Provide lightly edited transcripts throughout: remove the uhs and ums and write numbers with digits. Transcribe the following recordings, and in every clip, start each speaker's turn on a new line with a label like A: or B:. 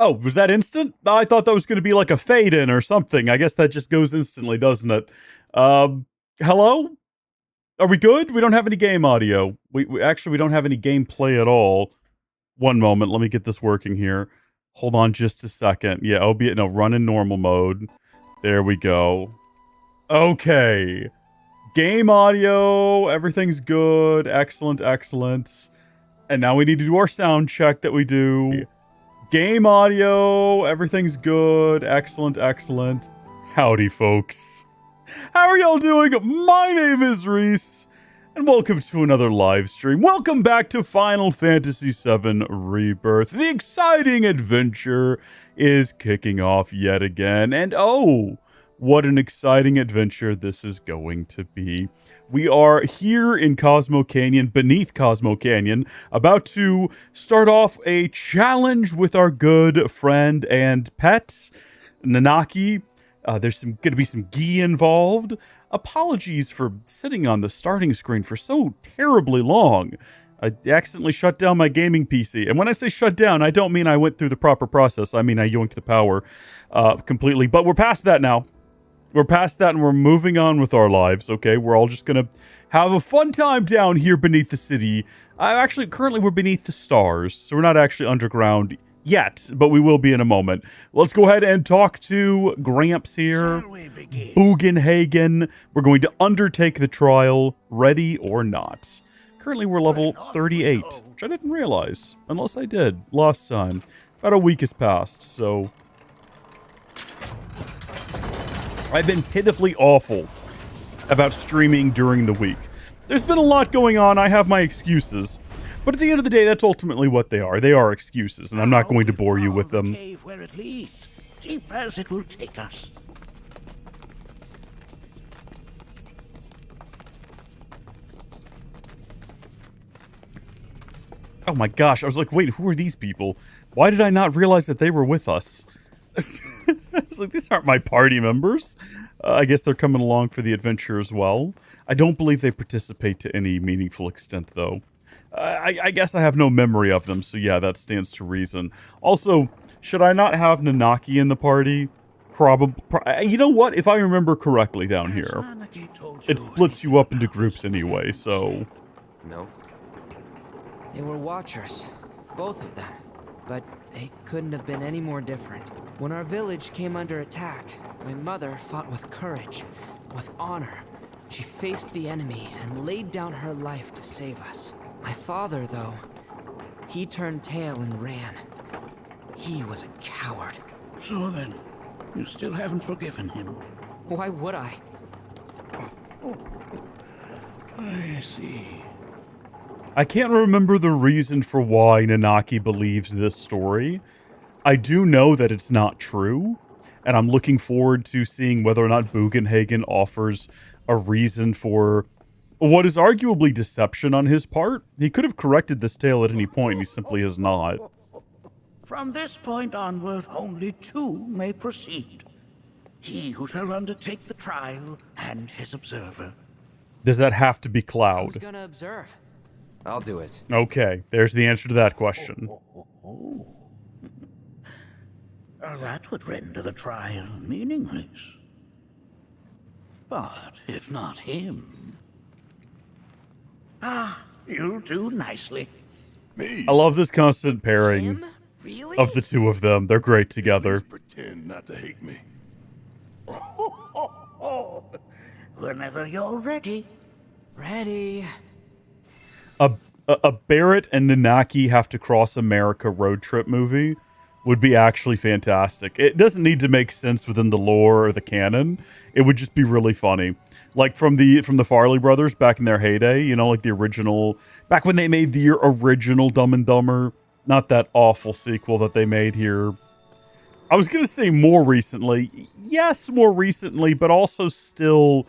A: Oh, was that instant? I thought that was going to be like a fade in or something. I guess that just goes instantly, doesn't it? Hello? Are we good? We don't have any game audio. We actually we don't have any gameplay at all. One moment, let me get this working here. Hold on just a second. Yeah, albeit no, run in normal mode. There we go. Okay. Game audio, everything's good. Excellent, excellent. And now we need to do our sound check that we do. Game audio, everything's good. Excellent, excellent. Howdy, folks. How are y'all doing? My name is Reese, and welcome to another live stream. Welcome back to Final Fantasy VII Rebirth. The exciting adventure is kicking off yet again, and oh, what an exciting adventure this is going to be. We are here in Cosmo Canyon, beneath Cosmo Canyon, about to start off a challenge with our good friend and pet, Nanaki. There's going to be some gi involved. Apologies for sitting on the starting screen for so terribly long. I accidentally shut down my gaming PC. And when I say shut down, I don't mean I went through the proper process. I mean I yoinked the power completely. But we're past that now. We're past that and we're moving on with our lives, okay? We're all just gonna have a fun time down here beneath the city. Actually, currently we're beneath the stars, so we're not actually underground yet, but we will be in a moment. Let's go ahead and talk to Gramps here. Bugenhagen. We're going to undertake the trial, ready or not. Currently we're level 38, which I didn't realize, unless I did last time. About a week has passed, so I've been pitifully awful about streaming during the week. There's been a lot going on. I have my excuses. But at the end of the day, that's ultimately what they are. They are excuses, and I'm not going to bore you with them.
B: Cave where it leads, deep as it will take us.
A: Oh my gosh, I was like, wait, who are these people? Why did I not realize that they were with us? It's like, these aren't my party members. I guess they're coming along for the adventure as well. I don't believe they participate to any meaningful extent, though. I guess I have no memory of them, so yeah, that stands to reason. Also, should I not have Nanaki in the party? Probably. You know what? If I remember correctly down here, it splits you up into groups anyway, so
C: No. They were watchers, both of them. But they couldn't have been any more different. When our village came under attack, my mother fought with courage, with honor. She faced the enemy and laid down her life to save us. My father, though, he turned tail and ran. He was a coward.
B: So then, you still haven't forgiven him.
C: Why would I?
B: I see.
A: I can't remember the reason for why Nanaki believes this story. I do know that it's not true, and I'm looking forward to seeing whether or not Bugenhagen offers a reason for what is arguably deception on his part. He could have corrected this tale at any point, and he simply has not.
B: From this point onward, only two may proceed. He who shall undertake the trial and his observer.
A: Does that have to be
C: Who's
A: Cloud?
C: gonna observe?
D: I'll do it.
A: Okay, there's the answer to that question.
B: That would render the trial meaningless. But if not him... you'll do nicely.
A: I love this constant pairing
C: Him? Really?
A: of the two of them. They're great together.
E: Pretend not to hate me.
B: Whenever you're ready.
C: Ready.
A: A Barrett and Nanaki have to cross America road trip movie would be actually fantastic. It doesn't need to make sense within the lore or the canon. It would just be really funny. Like from the Farley brothers back in their heyday, you know, like the original, back when they made the original Dumb and Dumber, not that awful sequel that they made here. I was going to say more recently. Yes, more recently, but also still,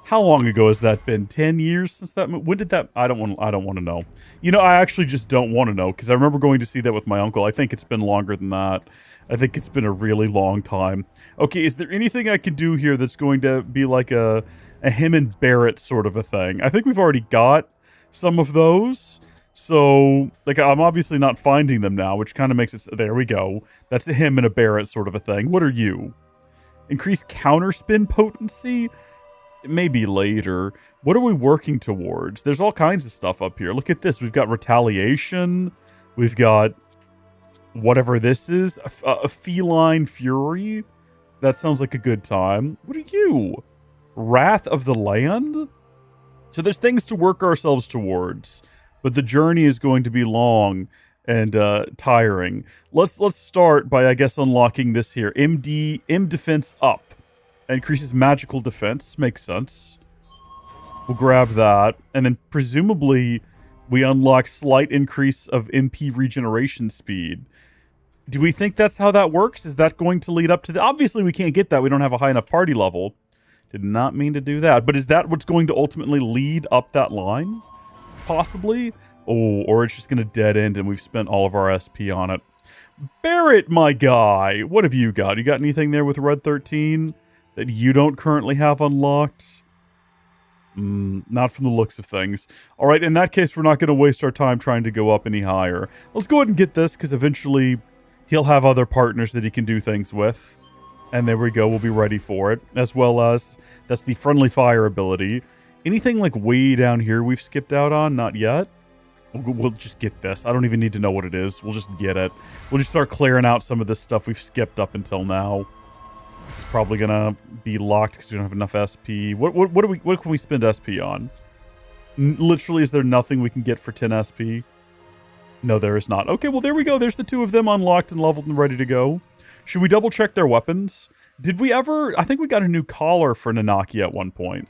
A: how long ago has that been? 10 years since that? When did that? I don't want to know. You know, I actually just don't want to know, because I remember going to see that with my uncle. I think it's been longer than that. I think it's been a really long time. Okay, is there anything I can do here that's going to be like a him and Barrett sort of a thing? I think we've already got some of those. So, like, I'm obviously not finding them now, which kind of makes it... There we go. That's a him and a Barrett sort of a thing. What are you? Increase counterspin potency? Maybe later. What are we working towards? There's all kinds of stuff up here. Look at this. We've got retaliation. We've got whatever this is. A feline fury. That sounds like a good time. What are you? Wrath of the land? So there's things to work ourselves towards. But the journey is going to be long and tiring. Let's start by, I guess, unlocking this here. M defense up. Increases magical defense. Makes sense. We'll grab that. And then presumably we unlock slight increase of MP regeneration speed. Do we think that's how that works? Is that going to lead up to the... Obviously we can't get that. We don't have a high enough party level. Did not mean to do that. But is that what's going to ultimately lead up that line? Possibly? Oh, or it's just going to dead end and we've spent all of our SP on it. Barrett, my guy! What have you got? You got anything there with Red 13 that you don't currently have unlocked? Not from the looks of things. Alright, in that case, we're not going to waste our time trying to go up any higher. Let's go ahead and get this, because eventually he'll have other partners that he can do things with. And there we go, we'll be ready for it. As well as, that's the friendly fire ability. Anything like way down here we've skipped out on? Not yet. We'll just get this. I don't even need to know what it is. We'll just get it. We'll just start clearing out some of this stuff we've skipped up until now. This is probably gonna be locked because we don't have enough SP. What can we spend SP on? Literally, is there nothing we can get for 10 SP? No, there is not. Okay, well there we go. There's the two of them unlocked and leveled and ready to go. Should we double check their weapons? Did we ever... I think we got a new collar for Nanaki at one point.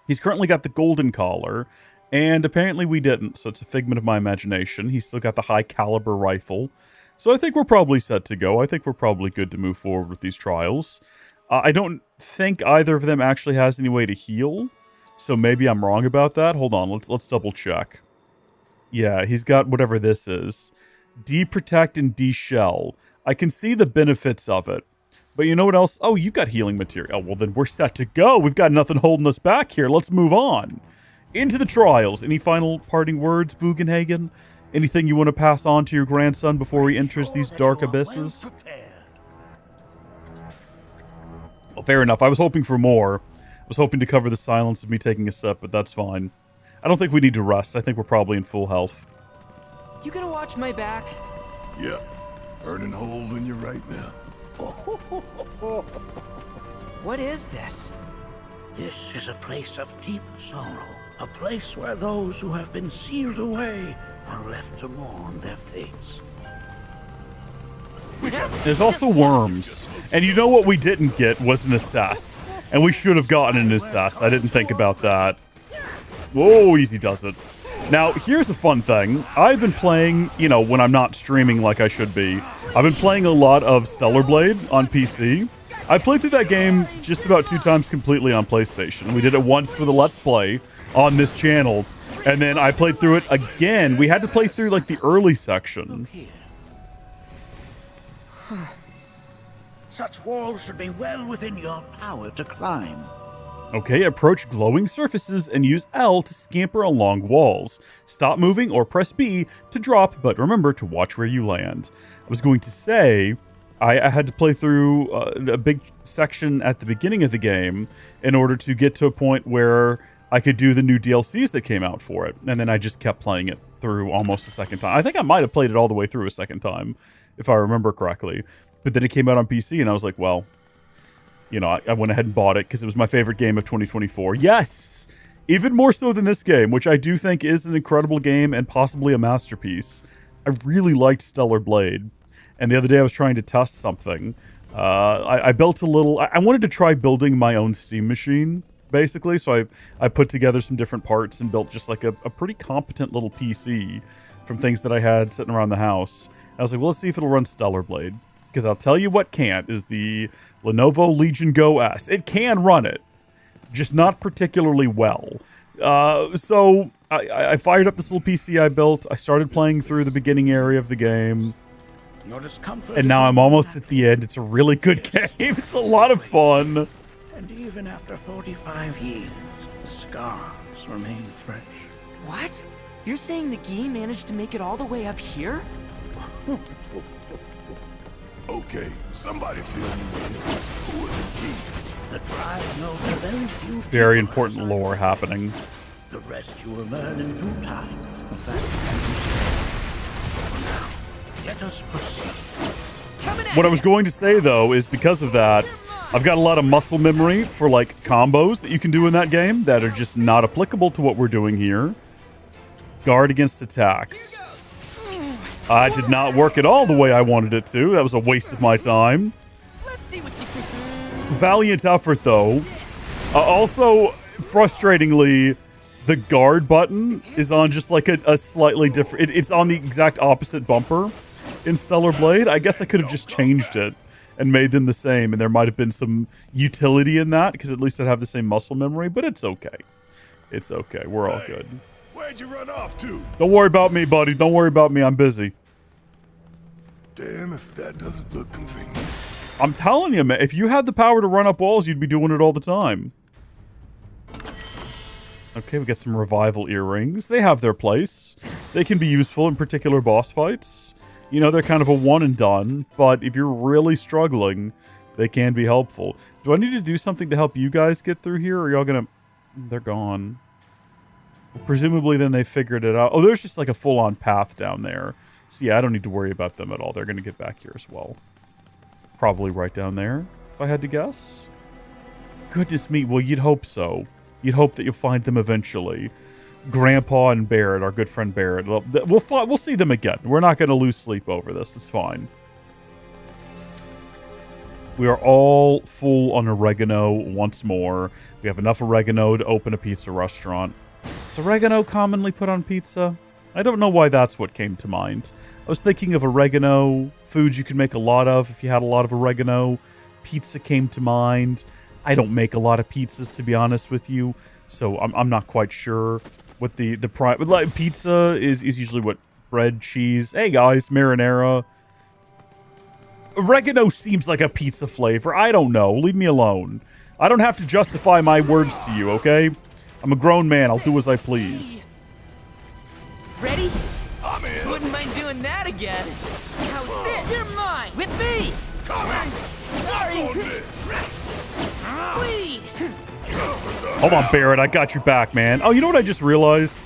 A: He's currently got the golden collar, and apparently we didn't, so it's a figment of my imagination. He's still got the high caliber rifle. So I think we're probably set to go. I think we're probably good to move forward with these trials. I don't think either of them actually has any way to heal, so maybe I'm wrong about that. Hold on, let's double check. Yeah, he's got whatever this is. De-protect and de-shell. I can see the benefits of it. But you know what else? Oh, you've got healing material. Well, then we're set to go. We've got nothing holding us back here. Let's move on. Into the trials. Any final parting words, Bugenhagen? Anything you want to pass on to your grandson before he enters these dark abysses? Well, fair enough. I was hoping for more. I was hoping to cover the silence of me taking a sip, but that's fine. I don't think we need to rest. I think we're probably in full health.
C: You gonna watch my back?
D: Yeah. Burning holes in you right now.
C: What is this?
B: This is a place of deep sorrow. A place where those who have been sealed away are left to mourn their fates.
A: There's also worms. And you know what we didn't get was an assess. And we should have gotten an assess. I didn't think about that. Whoa, easy does it. Now, here's a fun thing. I've been playing, you know, when I'm not streaming like I should be. I've been playing a lot of Stellar Blade on PC. I played through that game just about 2 times completely on PlayStation. We did it once for the Let's Play on this channel. And then I played through it again. We had to play through, like, the early section.
B: Look here. Such walls should be well within your power to climb.
A: Okay, approach glowing surfaces and use L to scamper along walls. Stop moving or press B to drop, but remember to watch where you land. I was going to say, I had to play through a big section at the beginning of the game in order to get to a point where I could do the new DLCs that came out for it. And then I just kept playing it through almost a second time. I think I might have played it all the way through a second time, if I remember correctly. But then it came out on PC and I was like, well... You know, I went ahead and bought it because it was my favorite game of 2024. Yes! Even more so than this game, which I do think is an incredible game and possibly a masterpiece. I really liked Stellar Blade. And the other day I was trying to test something. I built a little... I wanted to try building my own Steam machine, basically. So I put together some different parts and built just like a pretty competent little PC from things that I had sitting around the house. I was like, well, let's see if it'll run Stellar Blade. Because I'll tell you what can't is the Lenovo Legion Go S. It can run it, just not particularly well. So I fired up this little PC I built. I started playing through the beginning area of the game. And now I'm almost at the end. It's a really good game. It's a lot of fun.
B: And even after 45 years, the scars remain fresh.
C: What? You're saying the Gi managed to make it all the way up here?
D: Okay, somebody fill me in. Who are the key?
B: The trial knows a very few
A: Very
B: people
A: important
B: outside
A: lore happening.
B: The rest you will learn in due time. For now, let us proceed.
A: What I was going to say, though, is because of that, I've got a lot of muscle memory for, like, combos that you can do in that game that are just not applicable to what we're doing here. Guard against attacks. I did not work at all the way I wanted it to. That was a waste of my time. Valiant effort, though. Also, frustratingly, the guard button is on just like a slightly different... It's on the exact opposite bumper in Stellar Blade. I guess I could have just changed it and made them the same, and there might have been some utility in that, because at least I'd have the same muscle memory, but it's okay. It's okay. We're all good.
D: Where'd you run off to?
A: Don't worry about me, buddy. Don't worry about me. I'm busy.
D: Damn, if that doesn't look convenient.
A: I'm telling you, man, if you had the power to run up walls, you'd be doing it all the time. Okay, we got some revival earrings. They have their place. They can be useful in particular boss fights. You know, they're kind of a one and done, but if you're really struggling, they can be helpful. Do I need to do something to help you guys get through here, or are y'all gonna... They're gone. Presumably then they figured it out. Oh, there's just like a full-on path down there. So yeah, I don't need to worry about them at all. They're gonna get back here as well. Probably right down there, if I had to guess. Goodness me, well, you'd hope so. You'd hope that you'll find them eventually. Grandpa and Barrett, our good friend Barrett. We'll see them again. We're not going to lose sleep over this. It's fine. We are all full on oregano once more. We have enough oregano to open a pizza restaurant. Is oregano commonly put on pizza? I don't know why that's what came to mind. I was thinking of oregano, foods you could make a lot of if you had a lot of oregano. Pizza came to mind. I don't make a lot of pizzas, to be honest with you, so I'm not quite sure what the prime... Like, pizza is usually what? Bread, cheese. Hey, guys, marinara. Oregano seems like a pizza flavor. I don't know. Leave me alone. I don't have to justify my words to you, okay? I'm a grown man. I'll do as I please.
C: Ready?
D: I'm in.
C: Wouldn't mind doing that again. How's this? You're mine. With me.
D: Come on.
C: Sorry.
D: On this.
C: Bleed.
A: Hold on, Barrett. I got your back, man. Oh, you know what I just realized?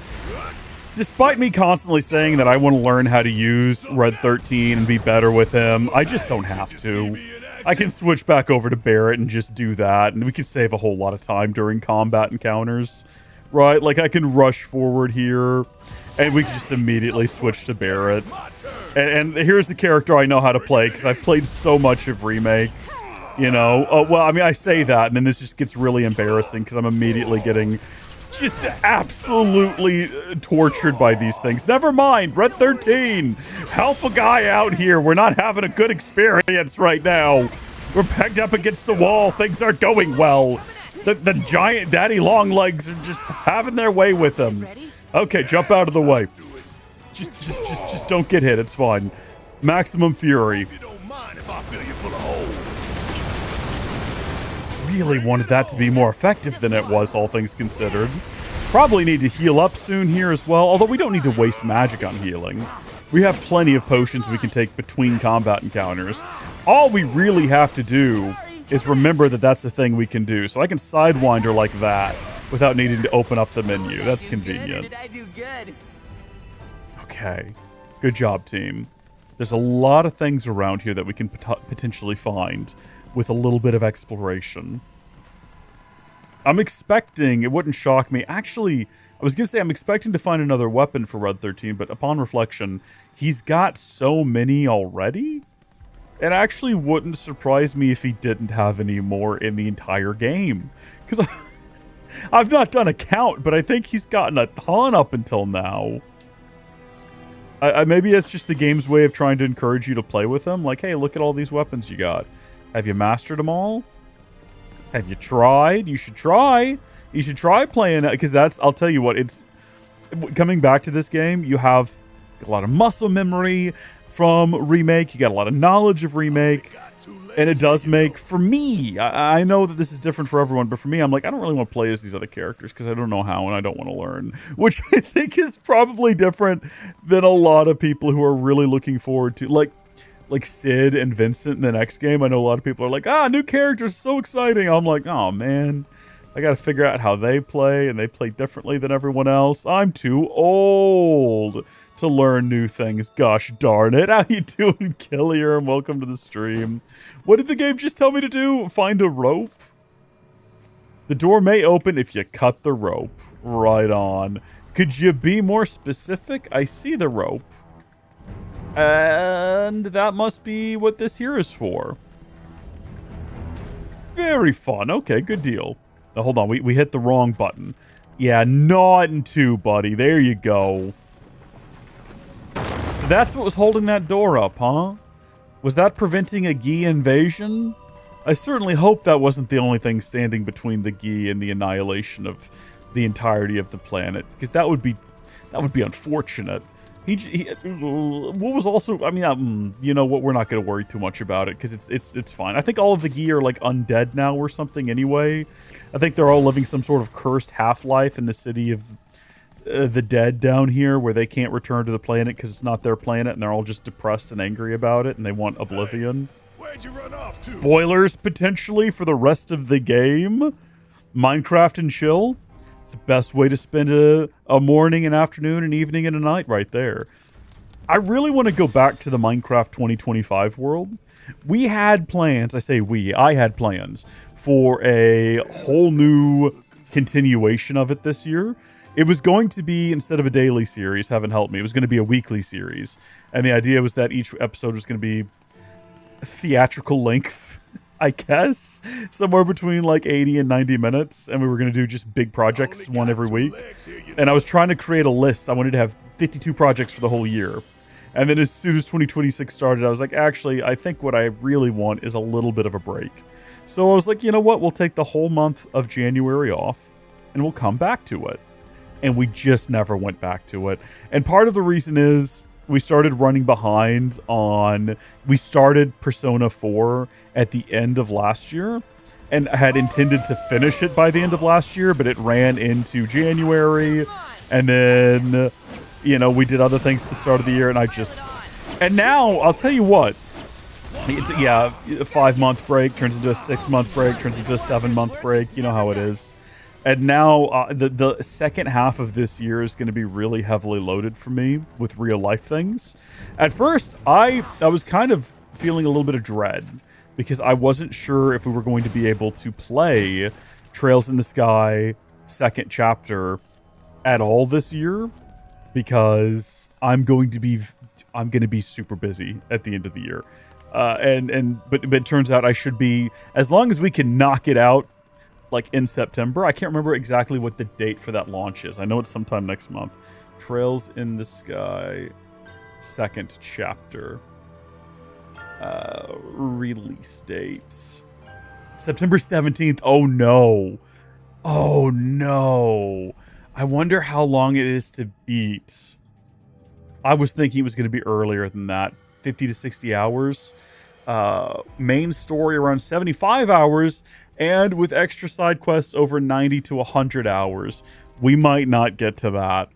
A: Despite me constantly saying that I want to learn how to use Red 13 and be better with him, I just don't have to. I can switch back over to Barrett and just do that, and we can save a whole lot of time during combat encounters. Right? Like, I can rush forward here, and we can just immediately switch to Barrett. And here's a character I know how to play, because I've played so much of Remake. You know? Well, I mean, I say that, and then this just gets really embarrassing, because I'm immediately getting just absolutely tortured by these things. Never mind, Red 13! Help a guy out here. We're not having a good experience right now. We're pegged up against the wall. Things aren't going well. The giant daddy long legs are just having their way with him. Okay, jump out of the way. Just don't get hit. It's fine. Maximum fury.
D: You don't mind if I fill you full of holes.
A: Really wanted that to be more effective than it was, all things considered. Probably need to heal up soon here as well, although we don't need to waste magic on healing. We have plenty of potions we can take between combat encounters. All we really have to do is remember that that's a thing we can do. So I can Sidewinder like that without needing to open up the menu. That's convenient.
C: Did I do good?
A: Okay. Good job, team. There's a lot of things around here that we can potentially find with a little bit of exploration. I'm expecting, it wouldn't shock me. Actually, I was going to say I'm expecting to find another weapon for Red 13, but upon reflection, he's got so many already. It actually wouldn't surprise me if he didn't have any more in the entire game. Because I've not done a count, but I think he's gotten a ton up until now. Maybe it's just the game's way of trying to encourage you to play with them. Like, hey, look at all these weapons you got. Have you mastered them all? Have you tried? You should try. You should try playing it, because that's, I'll tell you what, it's... Coming back to this game, you have a lot of muscle memory from Remake. You got a lot of knowledge of Remake. And it does make, for me, I know that this is different for everyone, but for me, I'm like, I don't really want to play as these other characters because I don't know how and I don't want to learn. Which I think is probably different than a lot of people who are really looking forward to, like Sid and Vincent in the next game. I know a lot of people are like, new characters, so exciting. I'm like, oh man, I got to figure out how they play, and they play differently than everyone else. I'm too old to learn new things. Gosh darn it. How you doing, Killier? And welcome to the stream. What did the game just tell me to do? Find a rope? The door may open if you cut the rope. Right on. Could you be more specific? I see the rope. And that must be what this here is for. Very fun. Okay, good deal. Now, hold on. We hit the wrong button. Yeah, not in 2, buddy. There you go. So that's what was holding that door up, huh? Was that preventing a Gi invasion? I certainly hope that wasn't the only thing standing between the Gi and the annihilation of the entirety of the planet, because that would be unfortunate. What was also, I mean, you know what? We're not going to worry too much about it because it's fine. I think all of the Gi are like undead now or something. Anyway, I think they're all living some sort of cursed half-life in the city of the dead down here, where they can't return to the planet because it's not their planet, and they're all just depressed and angry about it, and they want oblivion.
D: Where'd you run off to?
A: Spoilers potentially for the rest of the game. Minecraft and chill. It's the best way to spend a morning, an afternoon, an evening, and a night right there. I really want to go back to the Minecraft 2025 world. We had plans, I had plans for a whole new continuation of it this year. It was going to be, instead of a daily series, heaven help me, it was going to be a weekly series. And the idea was that each episode was going to be theatrical lengths, I guess. Somewhere between like 80 and 90 minutes. And we were going to do just big projects, one every week. And I was trying to create a list. I wanted to have 52 projects for the whole year. And then as soon as 2026 started, I was like, actually, I think what I really want is a little bit of a break. So I was like, you know what? We'll take the whole month of January off and we'll come back to it. And we just never went back to it. And part of the reason is we started running behind on... We started Persona 4 at the end of last year and had intended to finish it by the end of last year, but it ran into January. And then, you know, we did other things at the start of the year, and I just... And now, I'll tell you what. Yeah, a 5-month break turns into a 6-month break, turns into a 7-month break. You know how it is. And now the second half of this year is going to be really heavily loaded for me with real life things. At first, I was kind of feeling a little bit of dread because I wasn't sure if we were going to be able to play Trails in the Sky second chapter at all this year, because I'm going to be super busy at the end of the year. But it turns out I should be, as long as we can knock it out like in September. I can't remember exactly what the date for that launch is. I know it's sometime next month. Trails in the Sky second chapter. Release date September 17th. Oh no. Oh no. I wonder how long it is to beat. I was thinking it was going to be earlier than that. 50 to 60 hours. Main story around 75 hours. And with extra side quests over 90 to 100 hours. We might not get to that,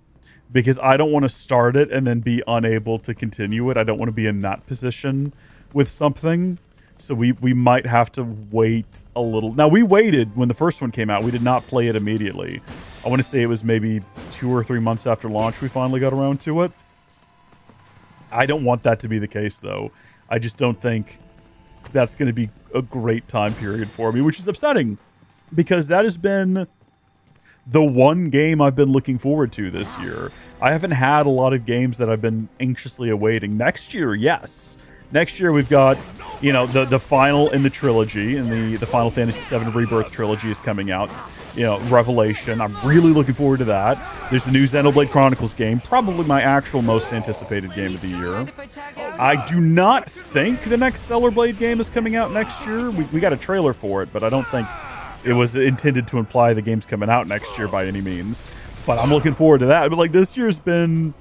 A: because I don't want to start it and then be unable to continue it. I don't want to be in that position with something. So we might have to wait a little. Now, we waited when the first one came out. We did not play it immediately. I want to say it was maybe 2 or 3 months after launch we finally got around to it. I don't want that to be the case, though. I just don't think that's going to be a great time period for me, which is upsetting, because that has been the one game I've been looking forward to this year. I haven't had a lot of games that I've been anxiously awaiting. Next year, yes. Next year we've got, you know, the final in the trilogy, and the Final Fantasy VII Rebirth trilogy is coming out. You know, Revelation. I'm really looking forward to that. There's the new Xenoblade Chronicles game, probably my actual most anticipated game of the year. I do not think the next Stellar Blade game is coming out next year. We got a trailer for it, but I don't think it was intended to imply the game's coming out next year by any means. But I'm looking forward to that. But like, this year's been,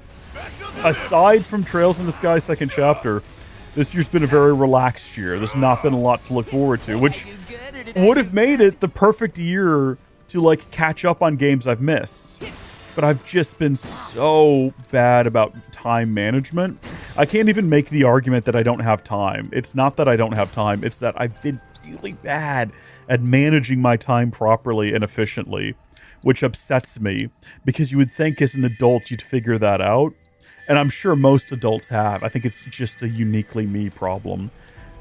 A: aside from Trails in the Sky second chapter, This year's been a very relaxed year. There's not been a lot to look forward to, which would have made it the perfect year to, like, catch up on games I've missed. But I've just been so bad about time management. I can't even make the argument that I don't have time. It's not that I don't have time. It's that I've been really bad at managing my time properly and efficiently, which upsets me, because you would think as an adult you'd figure that out. And I'm sure most adults have. I think it's just a uniquely me problem.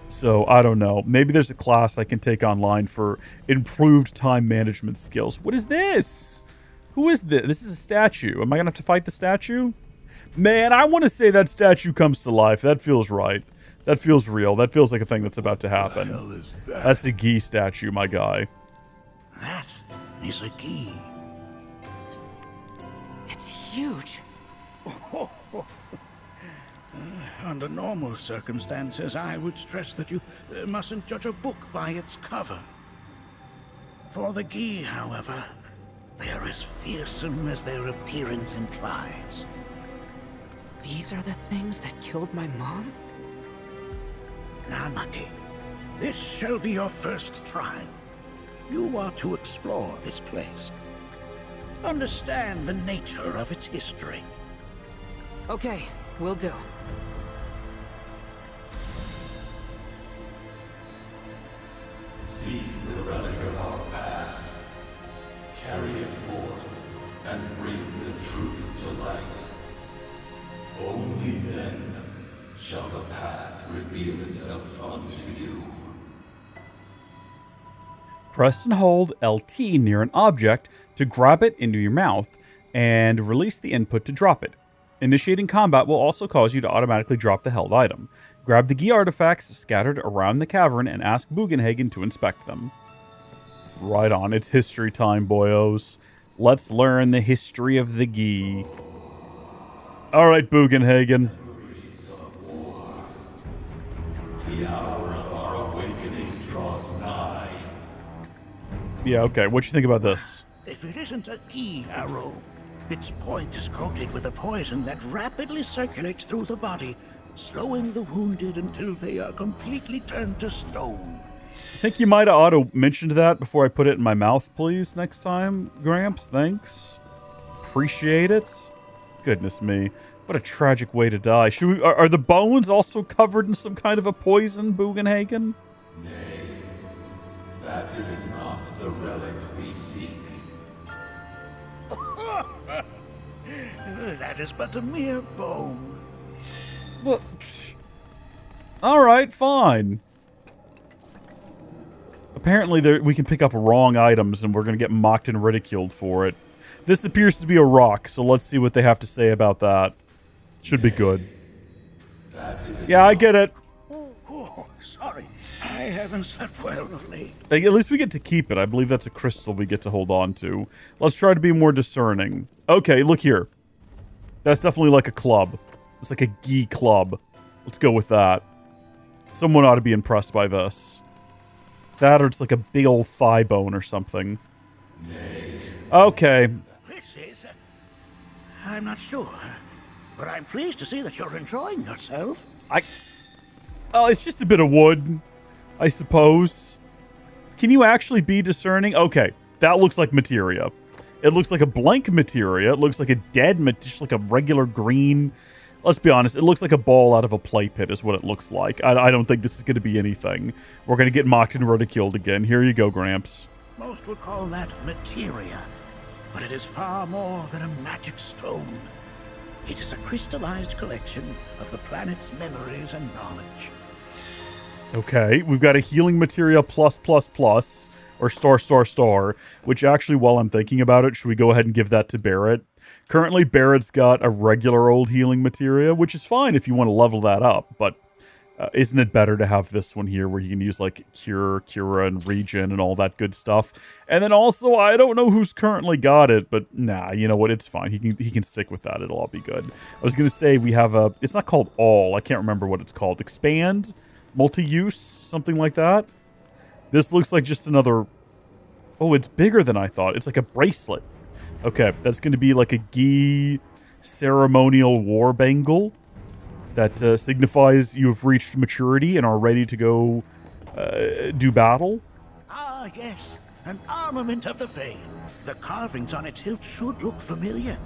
A: So, I don't know. Maybe there's a class I can take online for improved time management skills. What is this? Who is this? This is a statue. Am I going to have to fight the statue? Man, I want to say that statue comes to life. That feels right. That feels real. That feels like a thing that's about to happen.
D: What the hell is that?
A: That's a Gi statue, my guy.
B: That is a Gi.
C: It's huge.
B: Under normal circumstances, I would stress that you mustn't judge a book by its cover. For the Gi, however, they are as fearsome as their appearance implies.
C: These are the things that killed my mom?
B: Nanaki, this shall be your first trial. You are to explore this place. Understand the nature of its history.
C: Okay, will do.
E: Seek the relic of our past. Carry it forth and bring the truth to light. Only then shall the path reveal itself unto you.
A: Press and hold LT near an object to grab it into your mouth, and release the input to drop it. Initiating combat will also cause you to automatically drop the held item. Grab the Gi artifacts scattered around the cavern and ask Bugenhagen to inspect them. Right on, it's history time, boyos. Let's learn the history of the Gi. Alright, Bugenhagen.
E: Memories of war. The hour of our awakening draws nigh.
A: Yeah, okay, what you think about this?
B: If it isn't a Gi arrow, its point is coated with a poison that rapidly circulates through the body, slowing the wounded until they are completely turned to stone.
A: I think you might have auto-mentioned that before I put it in my mouth, please, next time, Gramps. Thanks. Appreciate it. Goodness me. What a tragic way to die. Should we, are the bones also covered in some kind of a poison, Bugenhagen?
E: Nay, that is not the relic we seek.
B: That is but a mere bone.
A: Well, alright, fine. Apparently we can pick up wrong items and we're going to get mocked and ridiculed for it. This appears to be a rock, so let's see what they have to say about that. Should be good. Yeah, I get it.
B: Oh, sorry. I haven't slept well of late.
A: At least we get to keep it. I believe that's a crystal we get to hold on to. Let's try to be more discerning. Okay, look here. That's definitely like a club. It's like a Gi club. Let's go with that. Someone ought to be impressed by this. That or it's like a big old thigh bone or something. Okay.
B: This is... I'm not sure. But I'm pleased to see that you're enjoying yourself.
A: Oh, it's just a bit of wood, I suppose. Can you actually be discerning? Okay, that looks like materia. It looks like a blank materia. It looks like a dead, just like a regular green. Let's be honest, it looks like a ball out of a play pit is what it looks like. I don't think this is going to be anything. We're going to get mocked and ridiculed again. Here you go, Gramps.
B: Most would call that materia, but it is far more than a magic stone. It is a crystallized collection of the planet's memories and knowledge.
A: Okay, we've got a healing materia plus, or star, which actually, while I'm thinking about it, should we go ahead and give that to Barrett? Currently, Barrett's got a regular old healing materia, which is fine if you want to level that up, but isn't it better to have this one here where you can use, like, Cura, and Regen, and all that good stuff? And then also, I don't know who's currently got it, but nah, you know what, it's fine. He can stick with that. It'll all be good. I was going to say we have a... It's not called All. I can't remember what it's called. Expand? Multi-use? Something like that? This looks like just another... Oh, it's bigger than I thought. It's like a bracelet. Okay, that's going to be like a Gi ceremonial war bangle. That signifies you have reached maturity and are ready to go do battle.
B: Ah, yes. An armament of the vein. The carvings on its hilt should look familiar.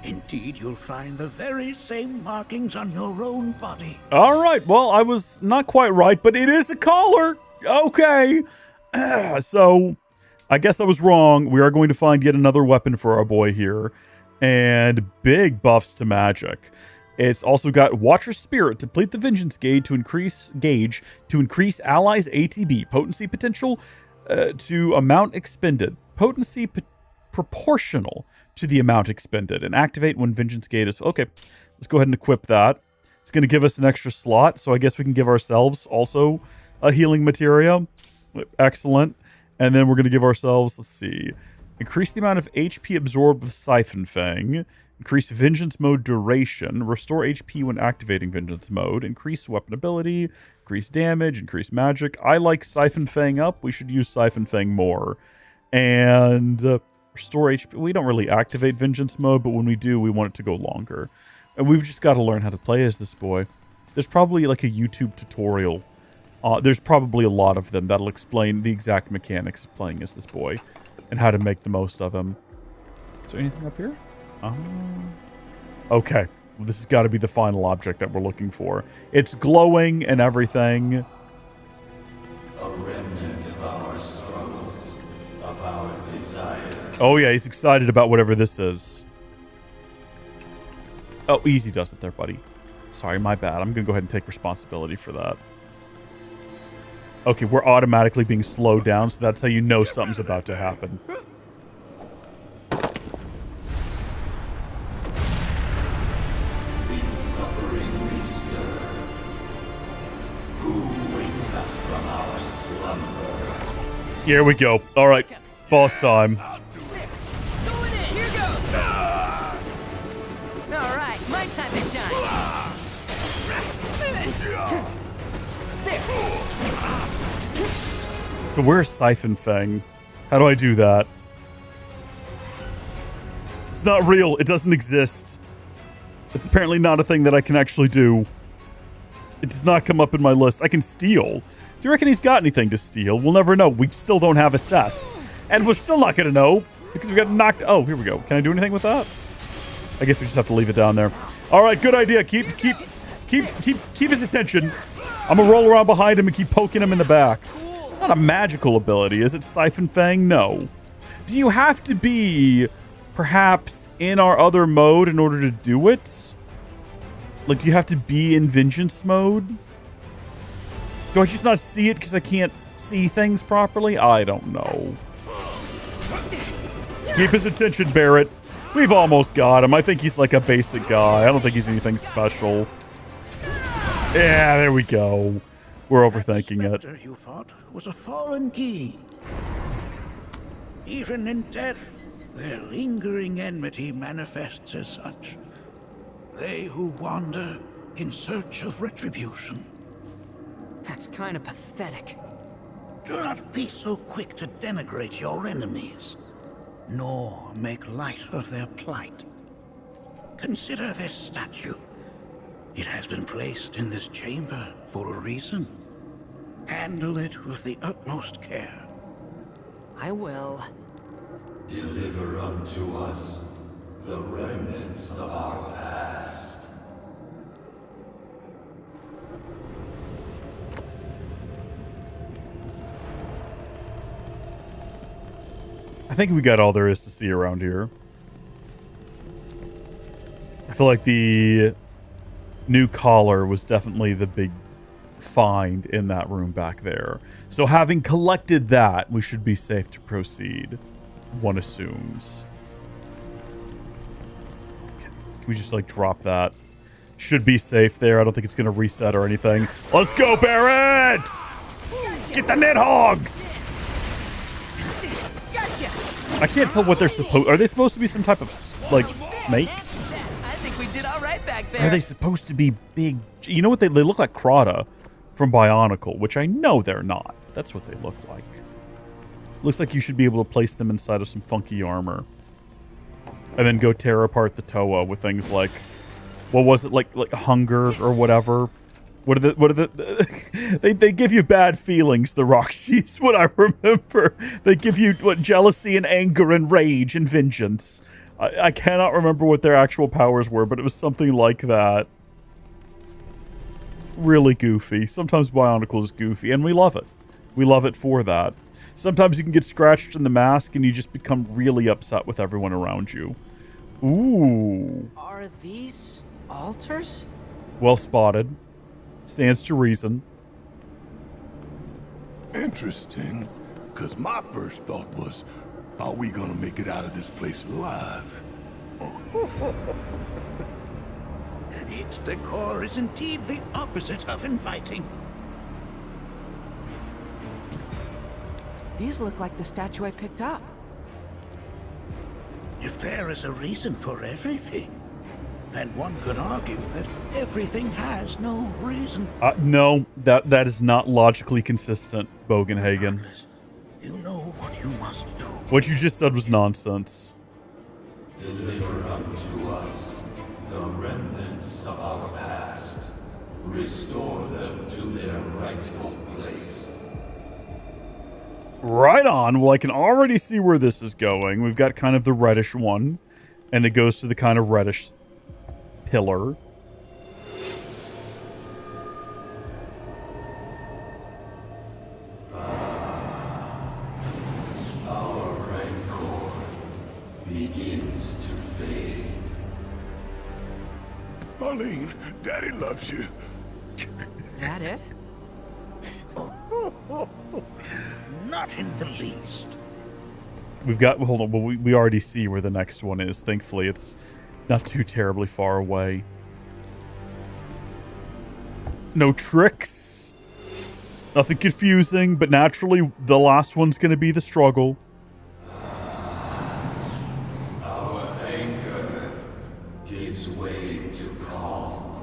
B: Indeed, you'll find the very same markings on your own body.
A: All right. Well, I was not quite right, but it is a collar. Okay. So, I guess I was wrong. We are going to find yet another weapon for our boy here. And big buffs to magic. It's also got Watcher's Spirit, deplete the Vengeance gauge to increase allies' ATB, potency potential to amount expended, potency proportional to the amount expended, and activate when Vengeance gauge is... Okay, let's go ahead and equip that. It's going to give us an extra slot, so I guess we can give ourselves also a healing materia. Excellent. And then we're going to give ourselves, let's see, increase the amount of HP absorbed with Siphon Fang, increase Vengeance mode duration, restore HP when activating Vengeance mode, increase weapon ability, increase damage, increase magic. I like Siphon Fang up. We should use Siphon Fang more. And restore HP. We don't really activate Vengeance mode, but when we do, we want it to go longer. And we've just got to learn how to play as this boy. There's probably like a YouTube tutorial. There's probably a lot of them that'll explain the exact mechanics of playing as this boy and how to make the most of him. Is there anything up here? Okay. Well, this has got to be the final object that we're looking for. It's glowing and everything.
E: A remnant of our struggles, of our desires.
A: Oh yeah, he's excited about whatever this is. Oh, easy does it there, buddy. Sorry, my bad. I'm going to go ahead and take responsibility for that. Okay, we're automatically being slowed down, so that's how you know something's about to happen.
E: In suffering we stir. Who wakes us from our slumber?
A: Here we go. All right, boss time.
C: Going in. Here goes. All right, my time to shine.
A: So where's Siphon Fang? How do I do that? It's not real. It doesn't exist. It's apparently not a thing that I can actually do. It does not come up in my list. I can steal. Do you reckon he's got anything to steal? We'll never know. We still don't have assess. And we're still not going to know because we got knocked... Oh, here we go. Can I do anything with that? I guess we just have to leave it down there. All right, good idea. Keep his attention. I'm going to roll around behind him and keep poking him in the back. It's not a magical ability, is it, Siphon Fang? No. Do you have to be, perhaps, in our other mode in order to do it? Like, do you have to be in Vengeance mode? Do I just not see it because I can't see things properly? I don't know. Keep his attention, Barrett. We've almost got him. I think he's like a basic guy. I don't think he's anything special. Yeah, there we go. We're overthinking it.
B: That spectre you fought was a fallen key. Even in death, their lingering enmity manifests as such. They who wander in search of retribution.
C: That's kind of pathetic.
B: Do not be so quick to denigrate your enemies, nor make light of their plight. Consider this statue. It has been placed in this chamber for a reason. Handle it with the utmost care.
C: I will.
E: Deliver unto us the remnants of our past.
A: I think we got all there is to see around here. I feel like the new collar was definitely the big find in that room back there. So having collected that, we should be safe to proceed, one assumes. Can we just like drop that? Should be safe there. I don't think it's going to reset or anything. Let's go, Barrett! Get the Nidhogs!
C: Gotcha.
A: I can't tell what they're supposed... Are they supposed to be some type of, like, snake?
C: I think we did all right back there.
A: Are they supposed to be big... You know what? They look like Crota from Bionicle, which I know they're not. That's what they look like. Looks like you should be able to place them inside of some funky armor. And then go tear apart the Toa with things like what was it, like hunger or whatever? What are the they give you bad feelings, the Roxy's, what I remember. They give you jealousy and anger and rage and vengeance. I cannot remember what their actual powers were, but it was something like that. Really goofy. Sometimes Bionicle is goofy, and we love it. We love it for that. Sometimes you can get scratched in the mask and you just become really upset with everyone around you. Ooh.
C: Are these altars?
A: Well spotted. Stands to reason.
D: Interesting. Because my first thought was, are we gonna make it out of this place alive?
B: Its decor is indeed the opposite of inviting.
C: These look like the statue I picked up.
B: If there is a reason for everything, then one could argue that everything has no reason.
A: No, that is not logically consistent, Bogenhagen.
B: You know what you must do.
A: What you just said was nonsense.
E: Deliver unto us the remnants of our past. Restore them to their rightful place.
A: Right on. Well, I can already see where this is going. We've got kind of the reddish one, and it goes to the kind of reddish pillar.
E: Our rancor begins to fade.
D: Marlene, Daddy loves you.
C: That it?
B: Not in the least.
A: We've got, hold on, well, we already see where the next one is. Thankfully, it's not too terribly far away. No tricks. Nothing confusing, but naturally, the last one's going to be the struggle.
E: Our anger gives way to calm.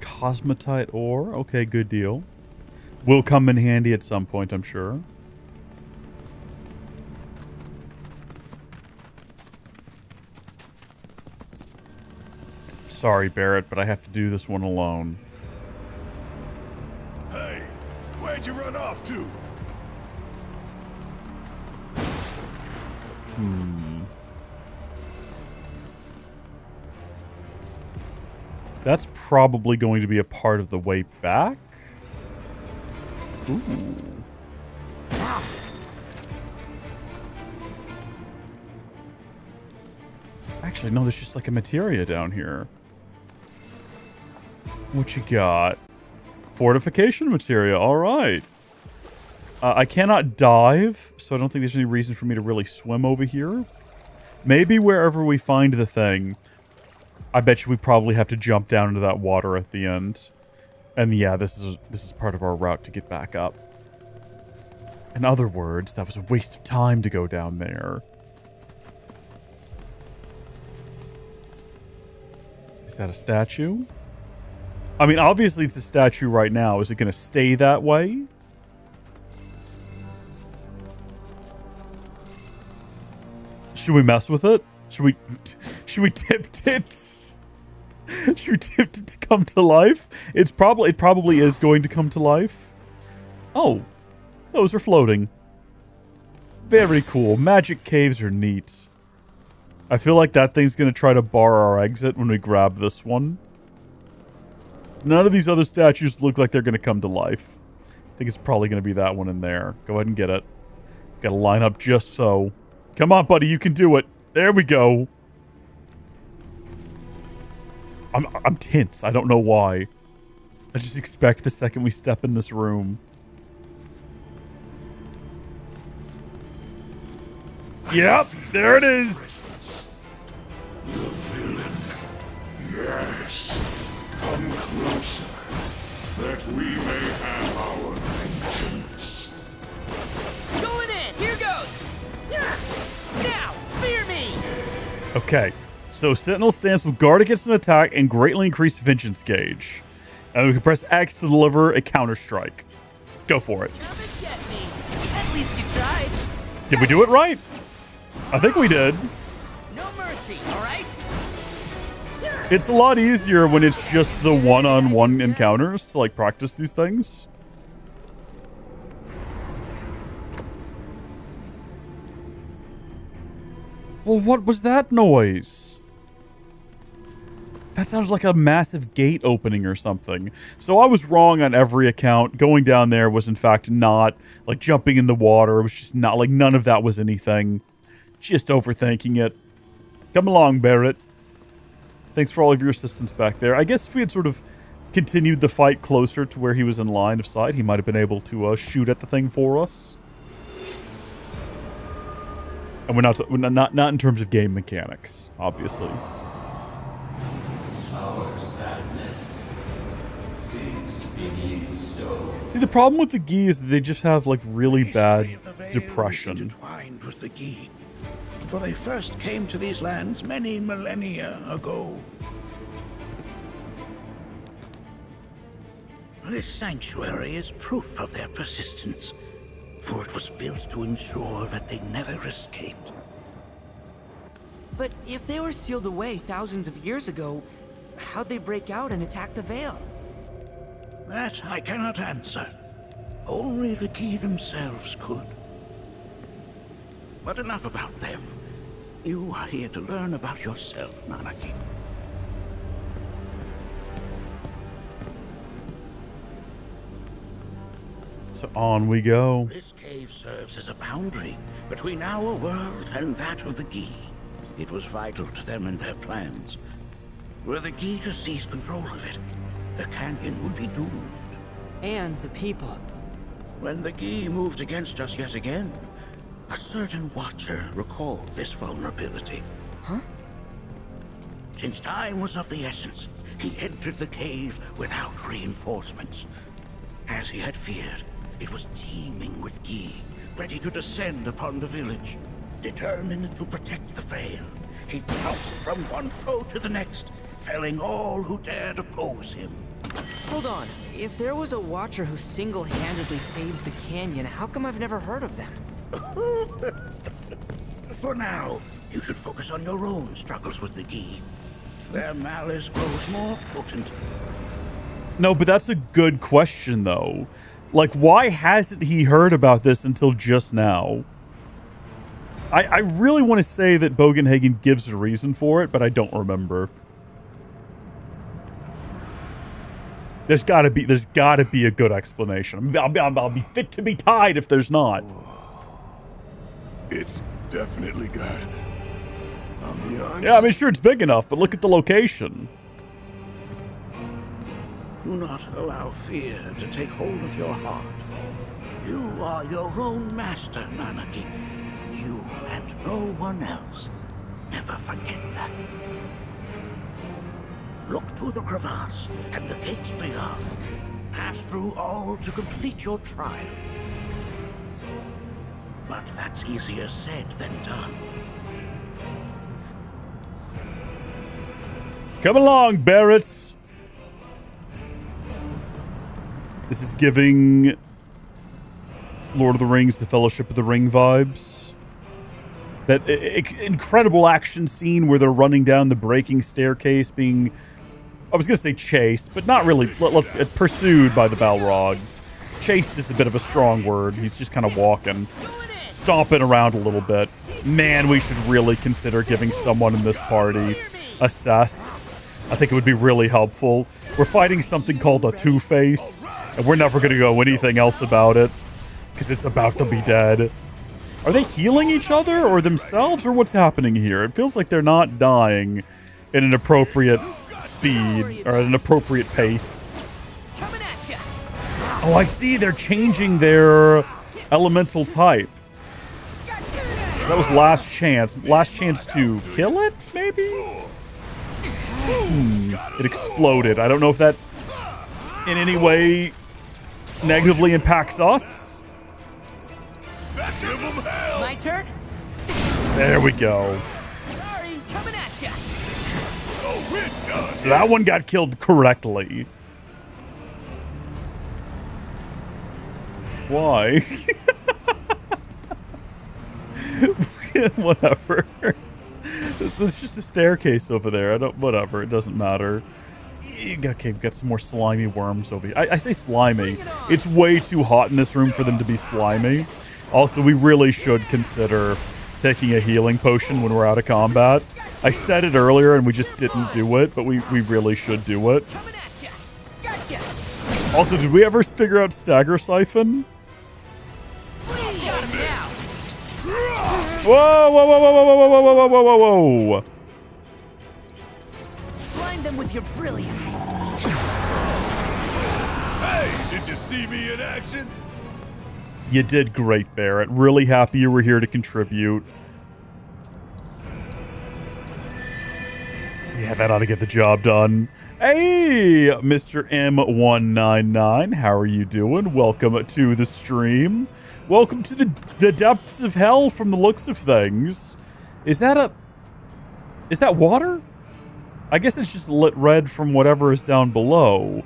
A: Cosmotite ore. Okay, good deal. Will come in handy at some point, I'm sure. Sorry, Barrett, but I have to do this one alone.
D: Hey, where'd you run off to?
A: That's probably going to be a part of the way back. Ooh. Actually, no, there's just like a materia down here. What you got? Fortification materia, alright. I cannot dive, so I don't think there's any reason for me to really swim over here. Maybe wherever we find the thing, I bet you we probably have to jump down into that water at the end. And yeah, this is part of our route to get back up. In other words, that was a waste of time to go down there. Is that a statue? I mean, obviously it's a statue right now. Is it going to stay that way? Should we mess with it? Should we tempt it? Should we tempt it to come to life? It probably is going to come to life. Oh, those are floating. Very cool. Magic caves are neat. I feel like that thing's going to try to bar our exit when we grab this one. None of these other statues look like they're going to come to life. I think it's probably going to be that one in there. Go ahead and get it. Got to line up just so. Come on, buddy. You can do it. There we go. I'm tense. I don't know why. I just expect the second we step in this room. Yep, there it is.
D: The villain. Yes. Come closer, that we may have our vengeance.
C: Going in! Here goes! Now, fear me!
A: Okay, so Sentinel stance will guard against an attack and greatly increase vengeance gauge. And we can press X to deliver a counter-strike. Go for it.
C: Come and get me. At least you tried.
A: Did we do it right? I think we did.
C: No mercy, all right?
A: It's a lot easier when it's just the one-on-one encounters to, like, practice these things. Well, what was that noise? That sounds like a massive gate opening or something. So I was wrong on every account. Going down there was, in fact, not, like, jumping in the water. It was just not, like, none of that was anything. Just overthinking it. Come along, Barrett. Thanks for all of your assistance back there. I guess if we had sort of continued the fight closer to where he was in line of sight, he might have been able to shoot at the thing for us. And we're not in terms of game mechanics, obviously.
E: Our sadness sinks beneath stone.
A: See, the problem with the Gi is that they just have, like, really
B: The
A: bad
B: history of the Veil is
A: depression.
B: intertwined with the Gi, for they first came to these lands many millennia ago. This sanctuary is proof of their persistence, for it was built to ensure that they never escaped.
C: But if they were sealed away thousands of years ago, how'd they break out and attack the Veil?
B: That I cannot answer. Only the Gi themselves could. But enough about them. You are here to learn about yourself, Nanaki.
A: So on we go.
B: This cave serves as a boundary between our world and that of the Gi. It was vital to them and their plans. Were the Gi to seize control of it, the canyon would be doomed.
C: And the people.
B: When the Gi moved against us yet again, a certain watcher recalled this vulnerability.
C: Huh?
B: Since time was of the essence, he entered the cave without reinforcements. As he had feared, it was teeming with Gi, ready to descend upon the village. Determined to protect the Veil, he pounced from one foe to the next, felling all who dared oppose him.
C: Hold on. If there was a watcher who single-handedly saved the canyon, how come I've never heard of them?
B: For now, you should focus on your own struggles with the Gi. Their malice grows more potent.
A: No, but that's a good question, though. Like, why hasn't he heard about this until just now? I really want to say that Bogenhagen gives a reason for it, but I don't remember. There's gotta be a good explanation. I'll be fit to be tied if there's not.
D: It's definitely got ambiance.
A: Yeah, I mean, sure, it's big enough, but look at the location.
B: Do not allow fear to take hold of your heart. You are your own master, Nanaki. You and no one else. Never forget that. Look to the crevasse and the gates beyond. Pass through all to complete your trial. But that's easier said than done.
A: Come along, Barrett. This is giving Lord of the Rings, the Fellowship of the Ring vibes. That incredible action scene where they're running down the breaking staircase being, I was going to say chased, but not really, pursued by the Balrog. Chased is a bit of a strong word. He's just kind of walking, stomping around a little bit. Man, we should really consider giving someone in this party a cess. I think it would be really helpful. We're fighting something called a Two-Face, and we're never going to go anything else about it, because it's about to be dead. Are they healing each other, or themselves, or what's happening here? It feels like they're not dying in an appropriate speed, or at an appropriate pace.
C: Coming at ya.
A: Oh, I see, they're changing their elemental type. That was last chance. Last chance to kill it, maybe? It exploded. I don't know if that in any way negatively impacts us.
C: My turn?
A: There we go.
C: Sorry, coming at ya.
A: So that one got killed correctly. Why? Whatever. There's just a staircase over there. Whatever. It doesn't matter. Okay, we've got some more slimy worms over here. I say slimy. It's way too hot in this room for them to be slimy. Also, we really should consider taking a healing potion when we're out of combat. I said it earlier and we just didn't do it, but we really should do it. Also, did we ever figure out Stagger Siphon? Whoa, whoa, whoa, whoa, whoa, whoa, whoa, whoa, whoa, whoa, whoa.
C: Blind them with your brilliance.
D: Hey, did you see me in action?
A: You did great, Barrett. Really happy you were here to contribute. Yeah, that ought to get the job done. Hey, Mr. M199, how are you doing? Welcome to the stream. Welcome to the depths of hell from the looks of things. Is that water? I guess it's just lit red from whatever is down below.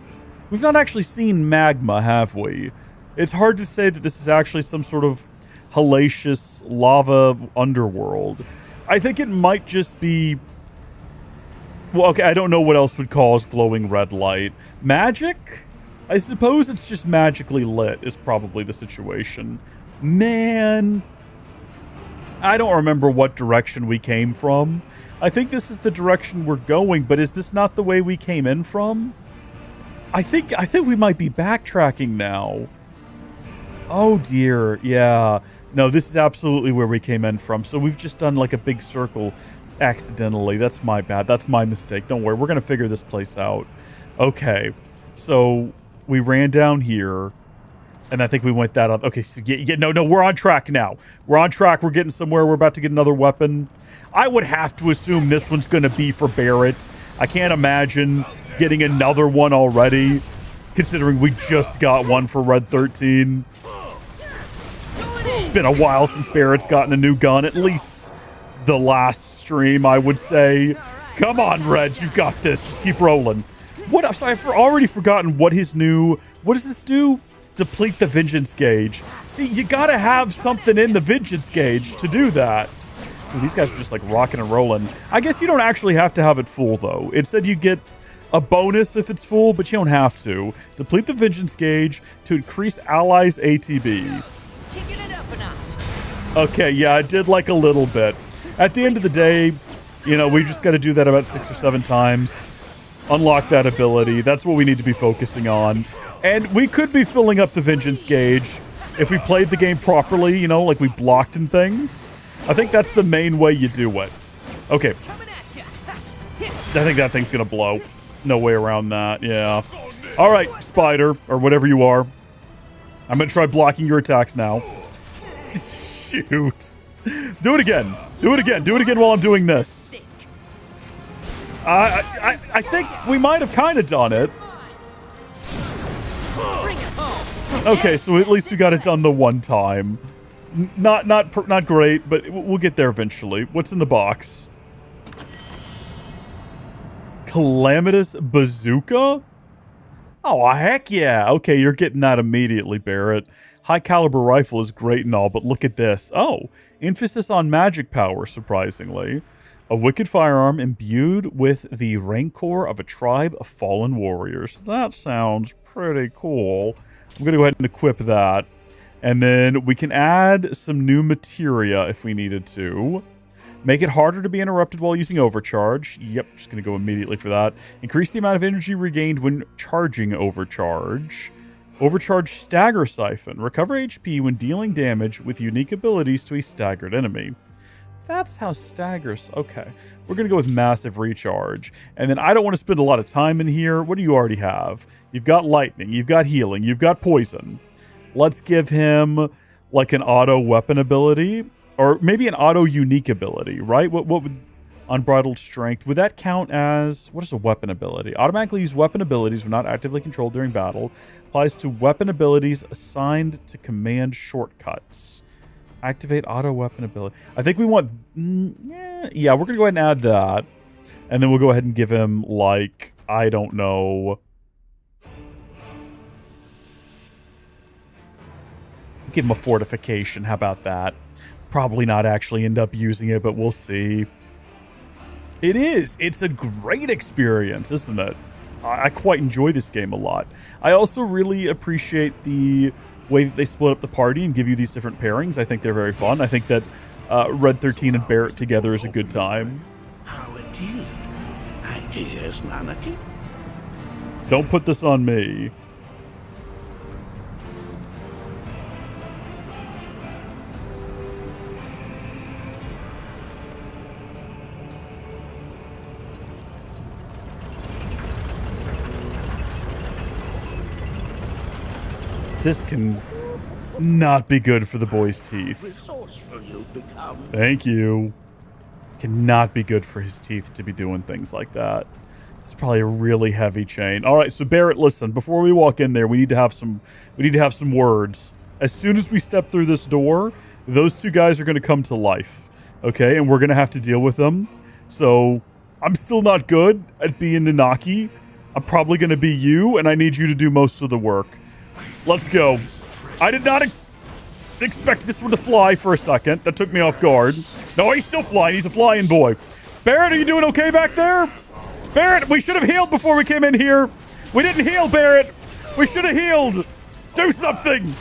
A: We've not actually seen magma, have we? It's hard to say that this is actually some sort of hellacious lava underworld. I think it might just be... Well, okay, I don't know what else would cause glowing red light. Magic? I suppose it's just magically lit is probably the situation. Man, I don't remember what direction we came from. I think this is the direction we're going, but is this not the way we came in from? I think we might be backtracking now. Oh dear, yeah. No, this is absolutely where we came in from. So we've just done like a big circle accidentally. That's my bad. That's my mistake. Don't worry. We're going to figure this place out. Okay. So we ran down here and I think we went that up. Okay. So no, we're on track now. We're on track. We're getting somewhere. We're about to get another weapon. I would have to assume this one's going to be for Barrett. I can't imagine getting another one already, considering we just got one for Red 13. It's been a while since Barrett's gotten a new gun, at least the last stream, I would say. Come on, Red, you've got this. Just keep rolling. What? I'm sorry, I've already forgotten what his new... What does this do? Deplete the Vengeance Gauge. See, you gotta have something in the Vengeance Gauge to do that. Ooh, these guys are just like rocking and rolling. I guess you don't actually have to have it full, though. It said you get a bonus if it's full, but you don't have to. Deplete the Vengeance Gauge to increase allies' ATB. Okay, yeah, I did like a little bit. At the end of the day, you know, we just got to do that about 6 or 7 times. Unlock that ability. That's what we need to be focusing on. And we could be filling up the Vengeance Gauge if we played the game properly, you know, like we blocked and things. I think that's the main way you do it. Okay. I think that thing's going to blow. No way around that, yeah. All right, Spider, or whatever you are. I'm going to try blocking your attacks now. Shoot. Do it again. Do it again. Do it again while I'm doing this. I think we might have kind of done it. Okay, so at least we got it done the one time. Not great, but we'll get there eventually. What's in the box? Calamitous Bazooka? Oh, heck yeah. Okay, you're getting that immediately, Barrett. High caliber rifle is great and all, but look at this. Oh, emphasis on magic power, surprisingly. A wicked firearm imbued with the rancor of a tribe of fallen warriors. That sounds pretty cool. I'm going to go ahead and equip that. And then we can add some new materia if we needed to. Make it harder to be interrupted while using overcharge. Yep, just going to go immediately for that. Increase the amount of energy regained when charging overcharge. Overcharge Stagger Siphon. Recover HP when dealing damage with unique abilities to a staggered enemy. That's how staggers... Okay. We're going to go with Massive Recharge. And then I don't want to spend a lot of time in here. What do you already have? You've got Lightning. You've got Healing. You've got Poison. Let's give him like an auto weapon ability. Or maybe an auto unique ability, right? What would... Unbridled Strength. Would that count as... What is a weapon ability? Automatically use weapon abilities when not actively controlled during battle. Applies to weapon abilities assigned to command shortcuts. Activate auto weapon ability. I think we want... Yeah, we're going to go ahead and add that. And then we'll go ahead and give him, like, I don't know... Give him a fortification. How about that? Probably not actually end up using it, but we'll see. It is. It's a great experience, isn't it? I quite enjoy this game a lot. I also really appreciate the way that they split up the party and give you these different pairings. I think they're very fun. I think that Red 13 and Barrett together is a good time.
B: How indeed. Ideas, Nanaki?
A: Don't put this on me. This can not be good for the boy's teeth.
B: Resourceful you've become.
A: Thank you. Cannot be good for his teeth to be doing things like that. It's probably a really heavy chain. All right, so Barrett, listen. Before we walk in there, we need to have some words. As soon as we step through this door, those two guys are going to come to life, okay? And we're going to have to deal with them. So I'm still not good at being Nanaki. I'm probably going to be you, and I need you to do most of the work. Let's go. I did not expect this one to fly for a second. That took me off guard. No, he's still flying. He's a flying boy. Barrett, are you doing okay back there? Barrett, we should have healed before we came in here. We didn't heal, Barrett. We should have healed. Do something.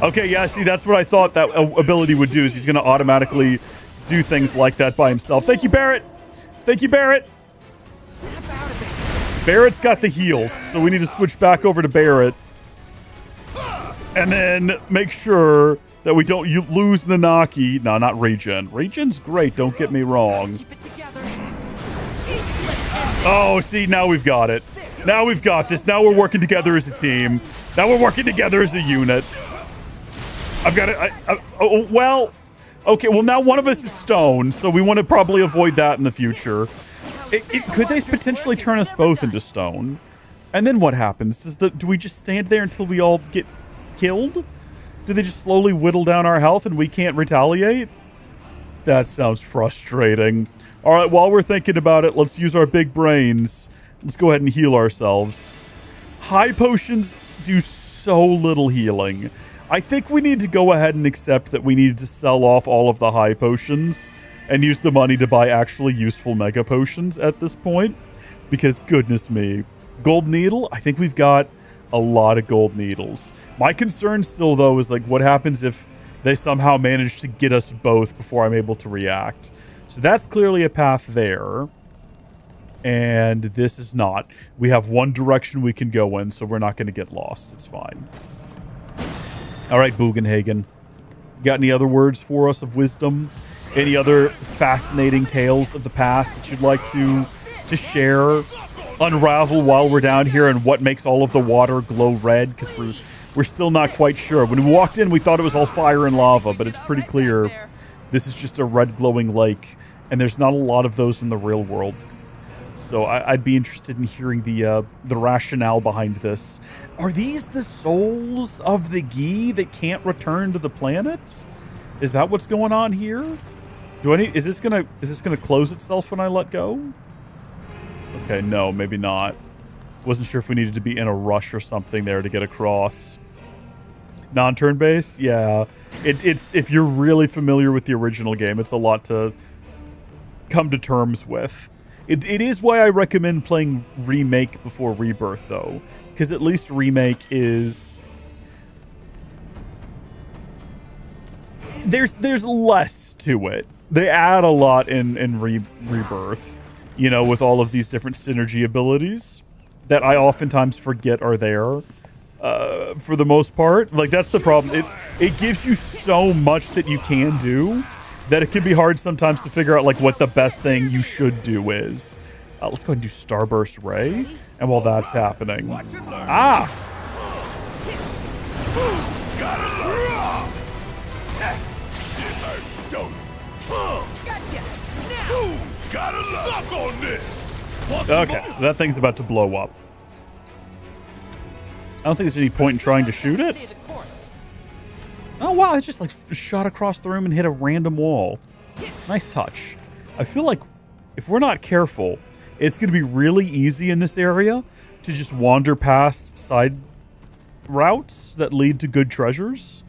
A: Okay, yeah, see, that's what I thought that ability would do, is he's going to automatically do things like that by himself. Thank you, Barrett. Thank you, Barrett. Barrett's got the heals, so we need to switch back over to Barrett. And then make sure that we don't lose Nanaki. No, not Regen. Regen's great, don't get me wrong. Oh, see, now we've got it. Now we've got this. Now we're working together as a team. Now we're working together as a unit. I've got it. Oh, well, okay, well, now one of us is stone, so we want to probably avoid that in the future. Could they potentially turn us both into stone? And then what happens? Do we just stand there until we all get killed? Do they just slowly whittle down our health and we can't retaliate? That sounds frustrating. All right, while we're thinking about it, let's use our big brains. Let's go ahead and heal ourselves. High potions do so little healing. I think we need to go ahead and accept that we need to sell off all of the high potions and use the money to buy actually useful mega potions at this point. Because goodness me. Gold needle? I think we've got a lot of gold needles. My concern still, though, is like what happens if they somehow manage to get us both before I'm able to react. So that's clearly a path there. And this is not. We have one direction we can go in, so we're not going to get lost. It's fine. All right, Bugenhagen. Got any other words for us of wisdom? Any other fascinating tales of the past that you'd like to share? Unravel while we're down here and what makes all of the water glow red? Because we're still not quite sure. When we walked in, we thought it was all fire and lava, but it's pretty clear this is just a red glowing lake, and there's not a lot of those in the real world. So I'd be interested in hearing the rationale behind this. Are these the souls of the Gi that can't return to the planet? Is that what's going on here? Is this gonna close itself when I let go? Okay, no, maybe not. Wasn't sure if we needed to be in a rush or something there to get across. Non-turn base? Yeah. It's if you're really familiar with the original game, it's a lot to come to terms with. It is why I recommend playing Remake before Rebirth, though. Because at least Remake is... There's less to it. They add a lot in Rebirth. You know, with all of these different synergy abilities that I oftentimes forget are there. For the most part. Like, that's the problem. It gives you so much that you can do that it can be hard sometimes to figure out, like, what the best thing you should do is. Let's go ahead and do Starburst Ray. And while that's happening... Ah! Okay, so that thing's about to blow up. I don't think there's any point in trying to shoot it. Oh, wow, it just, like, shot across the room and hit a random wall. Nice touch. I feel like if we're not careful, it's going to be really easy in this area to just wander past side routes that lead to good treasures,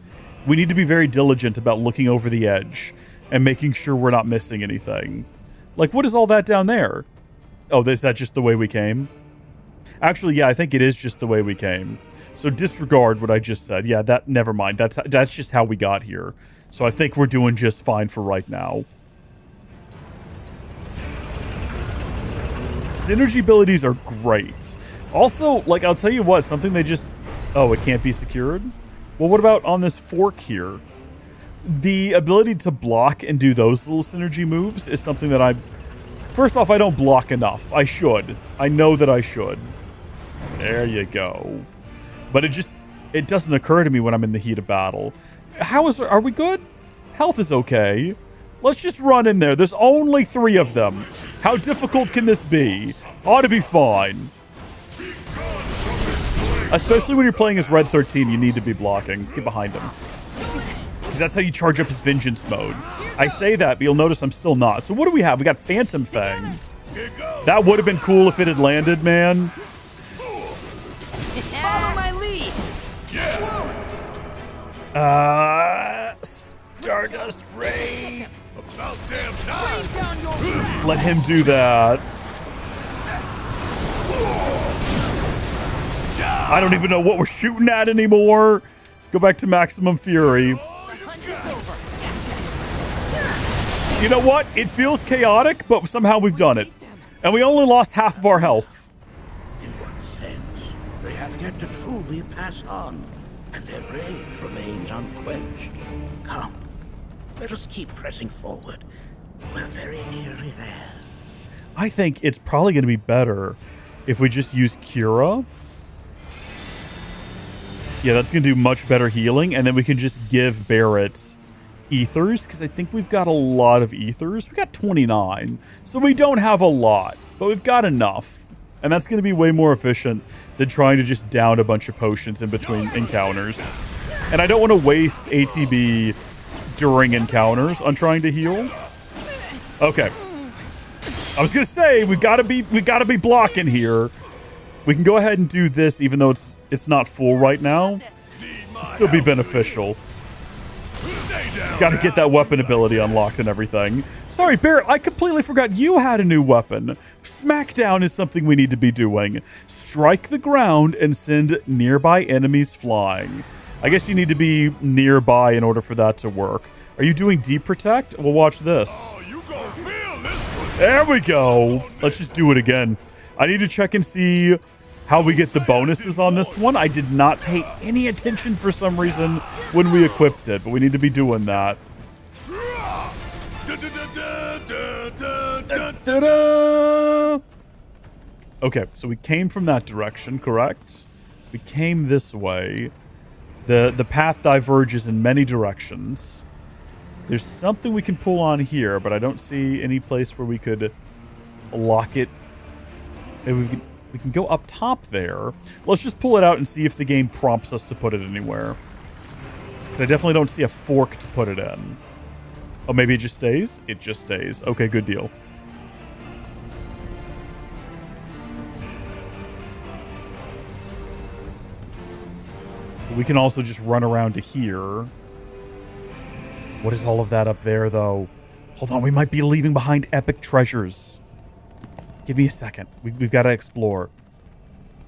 A: we need to be very diligent about looking over the edge and making sure we're not missing anything. Like, what is all that down there? Oh, is that just the way we came? Actually, yeah, I think it is just the way we came. So disregard what I just said. Yeah, never mind. That's just how we got here. So I think we're doing just fine for right now. Synergy abilities are great. Also, like, I'll tell you what, something they just... Oh, it can't be secured? Well, what about on this fork here? The ability to block and do those little synergy moves is something that I... First off, I don't block enough. I should. I know that I should. There you go. But it doesn't occur to me when I'm in the heat of battle. Are we good? Health is okay. Let's just run in there. There's only 3 of them. How difficult can this be? Ought to be fine. Especially when you're playing as Red 13, you need to be blocking. Get behind him. Because that's how you charge up his vengeance mode. I say that, but you'll notice I'm still not. So what do we have? We got Phantom Fang. That would have been cool if it had landed, man.
C: Follow my lead.
A: Stardust Ray.
D: About damn time!
A: Let him do that. I don't even know what we're shooting at anymore. Go back to Maximum Fury. You know what? It feels chaotic, but somehow we've done it. And we only lost half of our health.
B: In what sense? They have yet to truly pass on, and their rage remains unquenched. Come, let us keep pressing forward. We're very nearly there.
A: I think it's probably going to be better if we just use Cura. Yeah, that's going to do much better healing, and then we can just give Barrett ethers, because I think we've got a lot of ethers. We got 29, so we don't have a lot, but we've got enough, and that's going to be way more efficient than trying to just down a bunch of potions in between encounters. And I don't want to waste ATB during encounters on trying to heal. Okay, I was gonna say we gotta be blocking here. We can go ahead and do this, even though it's not full right now. Still be beneficial. Gotta get that weapon ability unlocked and everything. Sorry, Barrett, I completely forgot you had a new weapon. Smackdown is something we need to be doing. Strike the ground and send nearby enemies flying. I guess you need to be nearby in order for that to work. Are you doing Deep Protect? Well, watch this. There we go. Let's just do it again. I need to check and see how we get the bonuses on this one. I did not pay any attention for some reason when we equipped it, but we need to be doing that. Okay, so we came from that direction, correct? We came this way. The path diverges in many directions. There's something we can pull on here, but I don't see any place where we could lock it. Maybe we can go up top there. Let's just pull it out and see if the game prompts us to put it anywhere. Because I definitely don't see a fork to put it in. Oh, maybe it just stays? It just stays. Okay, good deal. We can also just run around to here. What is all of that up there, though? Hold on, we might be leaving behind epic treasures. Give me a second. We've got to explore.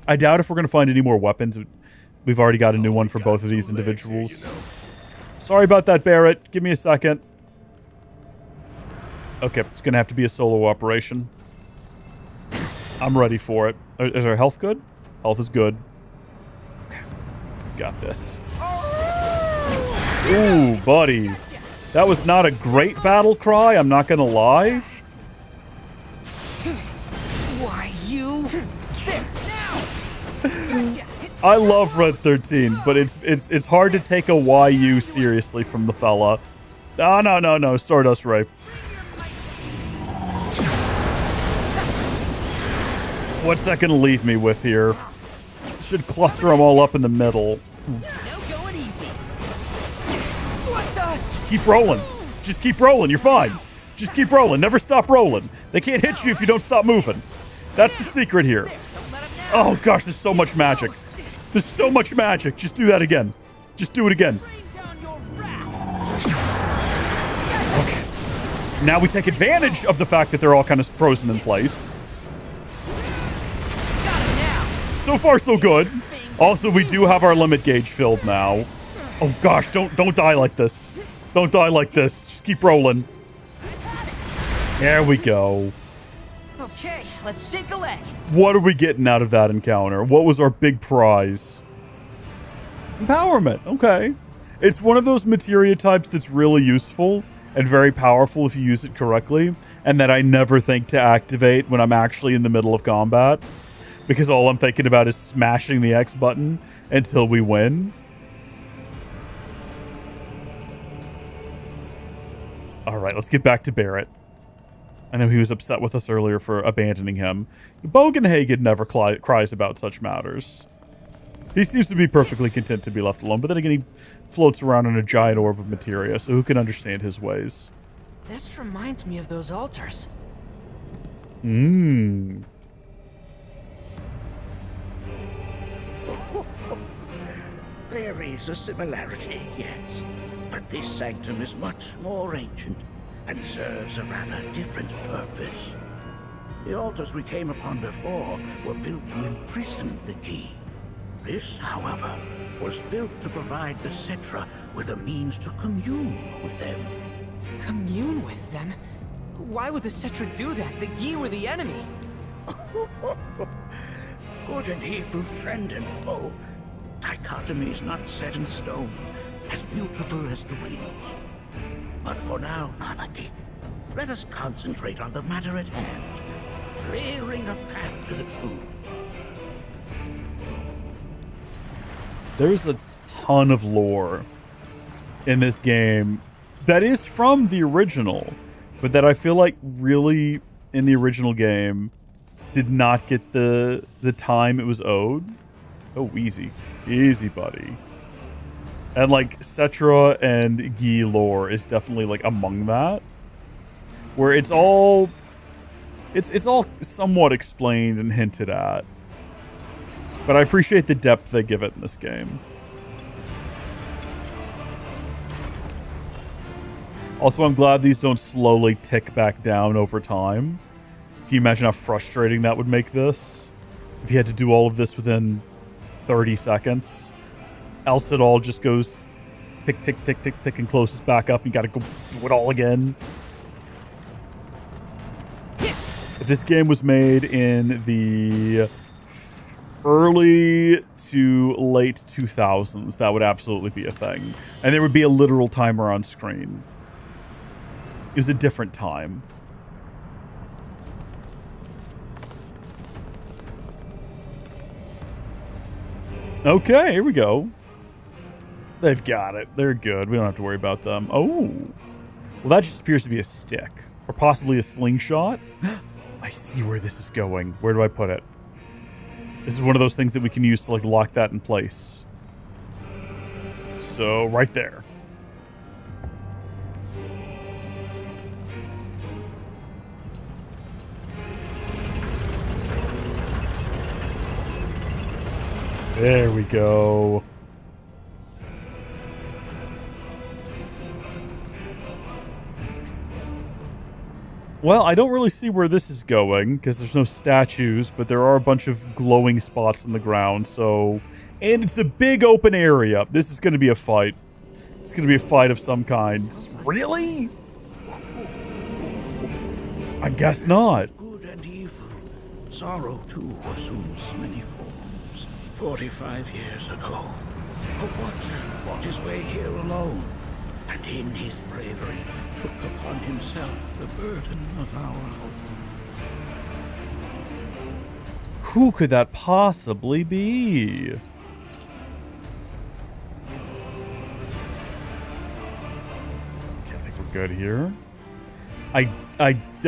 A: I doubt if we're going to find any more weapons. We've already got a new one for both of these individuals. Sorry about that, Barrett. Give me a second. Okay, it's going to have to be a solo operation. I'm ready for it. Is our health good? Health is good. Okay, got this. Ooh, buddy. That was not a great battle cry, I'm not going to lie.
C: Why, you? There, now!
A: I love Red 13, but it's hard to take a YU seriously from the fella. Oh, no, Stardust Ray. What's that going to leave me with here? Should cluster them all up in the middle.
C: No going easy. What the?
A: Just keep rolling. Just keep rolling. You're fine. Just keep rolling. Never stop rolling. They can't hit you if you don't stop moving. That's the secret here. Oh gosh, there's so much magic. There's so much magic. Just do that again. Just do it again. Okay. Now we take advantage of the fact that they're all kind of frozen in place. So far, so good. Also, we do have our limit gauge filled now. Oh gosh, don't die like this. Don't die like this. Just keep rolling. There we go.
C: Okay, let's shake a leg.
A: What are we getting out of that encounter? What was our big prize? Empowerment. Okay. It's one of those materia types that's really useful and very powerful if you use it correctly, and that I never think to activate when I'm actually in the middle of combat, because all I'm thinking about is smashing the X button until we win. Alright, let's get back to Barrett. I know he was upset with us earlier for abandoning him. Bogenhagen never cries about such matters. He seems to be perfectly content to be left alone, but then again, he floats around in a giant orb of materia, so who can understand his ways?
C: This reminds me of those altars.
B: There is a similarity, yes. But this sanctum is much more ancient and serves a rather different purpose. The altars we came upon before were built to imprison the key. This, however, was built to provide the Cetra with a means to commune with them.
C: Commune with them? Why would the Cetra do that? The Gi were the enemy.
B: Good and evil, friend and foe. Dichotomy's not set in stone, as mutable as the winds. But for now, Nanaki, let us concentrate on the matter at hand, clearing a path to the truth.
A: There's a ton of lore in this game that is from the original, but that I feel like really in the original game did not get the time it was owed. Oh, easy. Easy, buddy. And like Cetra and Gi lore is definitely like among that, where it's all somewhat explained and hinted at. But I appreciate the depth they give it in this game. Also, I'm glad these don't slowly tick back down over time. Can you imagine how frustrating that would make this? If you had to do all of this within 30 seconds. Else it all just goes tick, tick, tick, tick, tick, and closes back up. You gotta go do it all again. If this game was made in the early to late 2000s, that would absolutely be a thing. And there would be a literal timer on screen. It was a different time. Okay, here we go. They've got it. They're good. We don't have to worry about them. Oh. Well, that just appears to be a stick. Or possibly a slingshot. I see where this is going. Where do I put it? This is one of those things that we can use to like lock that in place. So, right there. There we go. Well, I don't really see where this is going, because there's no statues, but there are a bunch of glowing spots in the ground, so... And it's a big open area. This is going to be a fight. It's going to be a fight of some kind. Really? I guess not.
B: Good and evil. Sorrow, too, assumes many forms. 45 years ago, a watcher fought his way here alone, and in his bravery took upon himself the burden of our hope.
A: Who could that possibly be? Okay, I think we're good here. I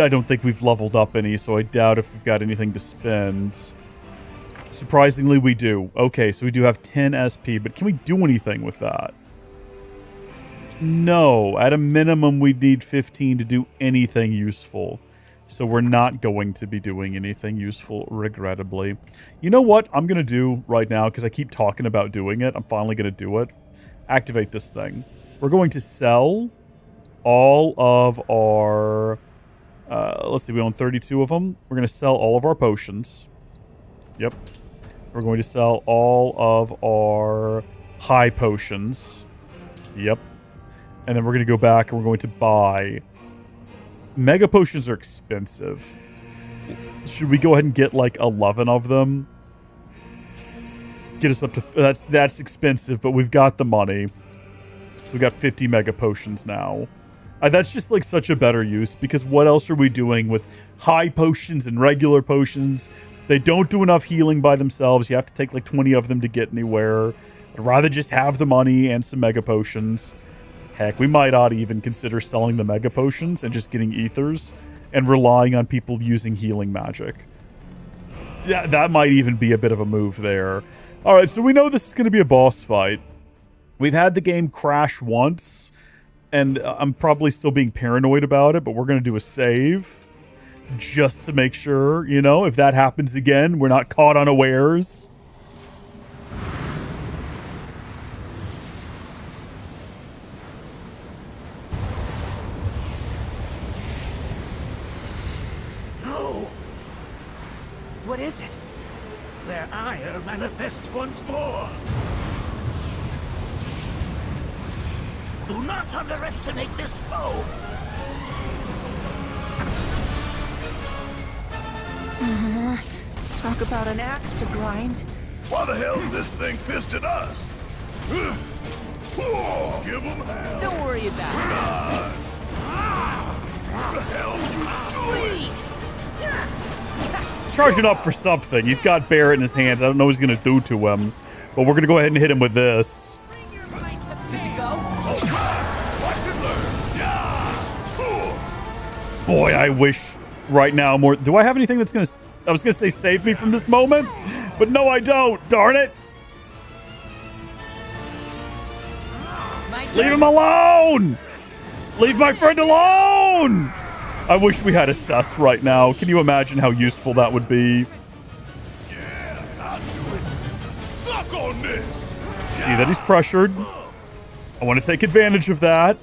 A: don't think we've leveled up any, so I doubt if we've got anything to spend. Surprisingly, we do. Okay, so we do have 10 SP, but can we do anything with that? No. At a minimum, we'd need 15 to do anything useful. So we're not going to be doing anything useful, regrettably. You know what I'm going to do right now, because I keep talking about doing it. I'm finally going to do it. Activate this thing. We're going to sell all of our... let's see, we own 32 of them. We're going to sell all of our potions. Yep. We're going to sell all of our high potions. Yep. And then we're going to go back and we're going to buy... Mega potions are expensive. Should we go ahead and get like 11 of them? Get us up to... That's expensive, but we've got the money. So we got 50 mega potions now. That's just like such a better use, because what else are we doing with high potions and regular potions? They don't do enough healing by themselves. You have to take like 20 of them to get anywhere. I'd rather just have the money and some mega potions. Heck, we might ought to even consider selling the mega potions and just getting ethers and relying on people using healing magic. That might even be a bit of a move there. All right, so we know this is going to be a boss fight. We've had the game crash once, and I'm probably still being paranoid about it, but we're going to do a save just to make sure, you know, if that happens again, we're not caught unawares.
C: What is it?
B: Their ire manifests once more. Do not underestimate this foe.
C: Talk about an axe to grind.
D: Why the hell is this thing pissed at us? Give him hell.
C: Don't worry about it.
D: What the hell are you doing?
A: He's charging up for something. He's got Barrett in his hands. I don't know what he's going to do to him. But we're going to go ahead and hit him with this.
C: Good to go?
D: Watch and learn. Yeah.
A: Boy, I wish right now more... Do I have anything that's going to... I was going to say save me from this moment? But no, I don't. Darn it. Leave him alone. Leave my friend alone. I wish we had a cess right now. Can you imagine how useful that would be?
D: Yeah, I'll do it. Suck on this.
A: See that he's pressured. I want to take advantage of that.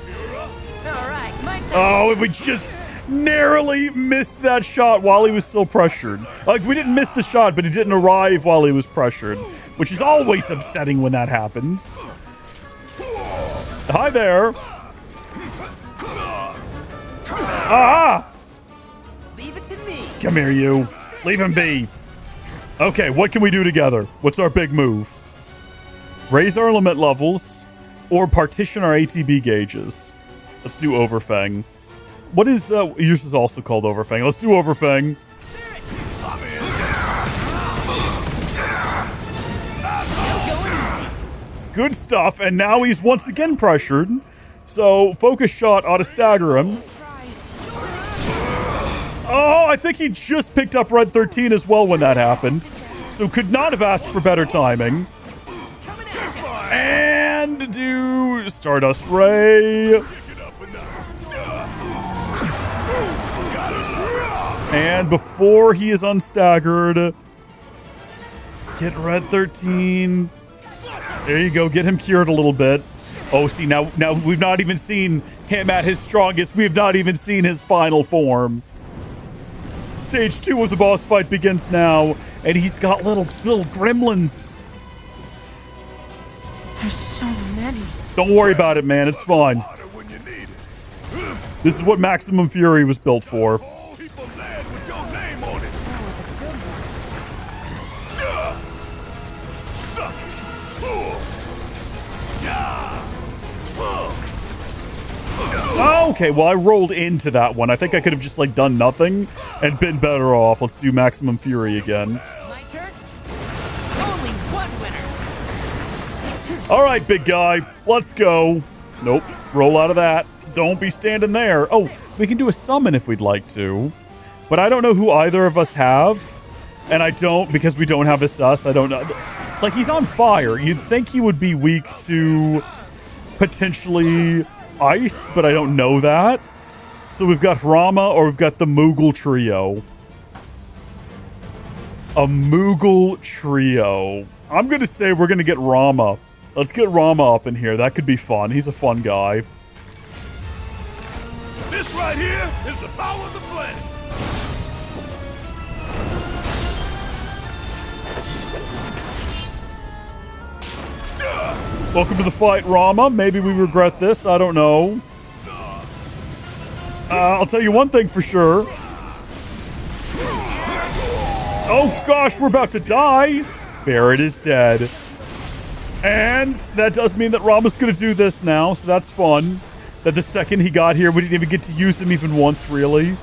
C: All right, my turn.
A: Oh, we just narrowly missed that shot while he was still pressured. Like, we didn't miss the shot, but it didn't arrive while he was pressured, which is always upsetting when that happens. Hi there. Ah!
C: Leave it to me.
A: Come here, you. Leave him be. Okay, what can we do together? What's our big move? Raise our element levels or partition our ATB gauges. Let's do Overfang. What is, yours is also called Overfang. Let's do Overfang. Good stuff, and now he's once again pressured. So, focus shot ought to stagger him. Oh, I think he just picked up Red 13 as well when that happened. So could not have asked for better timing. And do Stardust Ray. And before he is unstaggered, get Red 13. There you go, get him cured a little bit. Oh, see, now we've not even seen him at his strongest. We have not even seen his final form. Stage 2 of the boss fight begins now, and he's got little gremlins.
C: There's so many.
A: Don't worry about it, man. It's fine. This is what Maximum Fury was built for. Okay, well, I rolled into that one. I think I could have just, like, done nothing and been better off. Let's do Maximum Fury again.
C: My turn? Only one winner.
A: All right, big guy. Let's go. Nope. Roll out of that. Don't be standing there. Oh, we can do a summon if we'd like to. But I don't know who either of us have. And I don't, because we don't have a sus. I don't know. Like, he's on fire. You'd think he would be weak to potentially ice, but I don't know that. So we've got Rama or we've got the Moogle trio. A Moogle trio. I'm going to say we're going to get Rama. Let's get Rama up in here. That could be fun. He's a fun guy.
D: This right here is the power of the blend.
A: Welcome to the fight, Rama. Maybe we regret this. I don't know. I'll tell you one thing for sure. Oh gosh, we're about to die. Barrett is dead. And that does mean that Rama's gonna do this now, so that's fun. That the second he got here, we didn't even get to use him even once, really.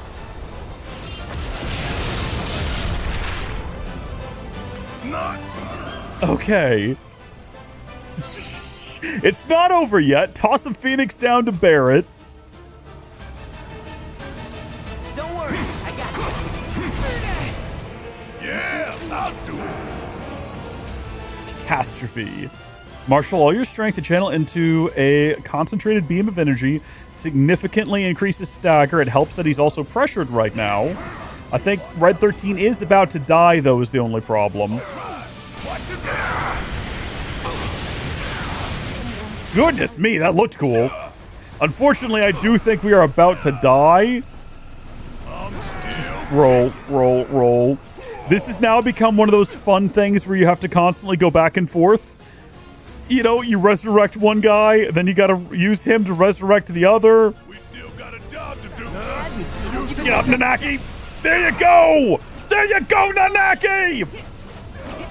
A: Okay. It's not over yet. Toss some Phoenix down to Barrett.
C: Don't worry, I got you.
D: Yeah, I'll do it.
A: Catastrophe. Marshal all your strength and channel into a concentrated beam of energy. Significantly increases stagger. It helps that he's also pressured right now. I think Red 13 is about to die, though, is the only problem. Goodness me, that looked cool. Unfortunately, I do think we are about to die. Just roll, roll, roll. This has now become one of those fun things where you have to constantly go back and forth. You know, you resurrect one guy, then you gotta use him to resurrect the other.
D: We still got a job to do.
A: Get up, Nanaki! There you go! There you go, Nanaki!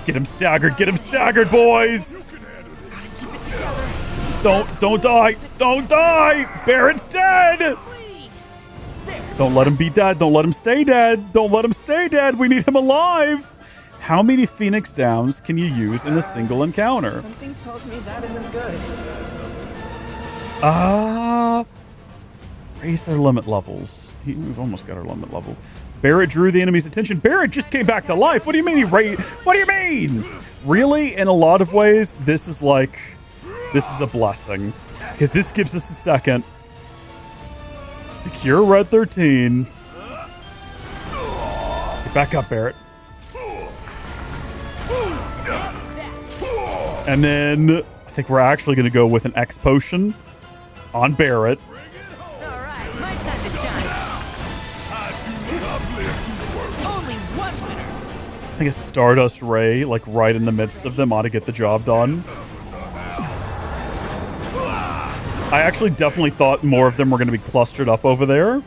A: Get him staggered, boys! Don't die! Don't die! Barrett's dead! Don't let him be dead. Don't let him stay dead. Don't let him stay dead. We need him alive. How many Phoenix Downs can you use in a single encounter?
C: Something tells me that isn't good.
A: Raise their limit levels. We've almost got our limit level. Barrett drew the enemy's attention. Barrett just came back to life. What do you mean what do you mean? Really, in a lot of ways, this is a blessing. Because this gives us a second to cure Red 13. Get back up, Barrett. And then I think we're actually going to go with an X potion on Barrett.
C: Alright, my time to shine. Only one winner.
A: I think a Stardust Ray, like right in the midst of them, ought to get the job done. I actually definitely thought more of them were going to be clustered up over there.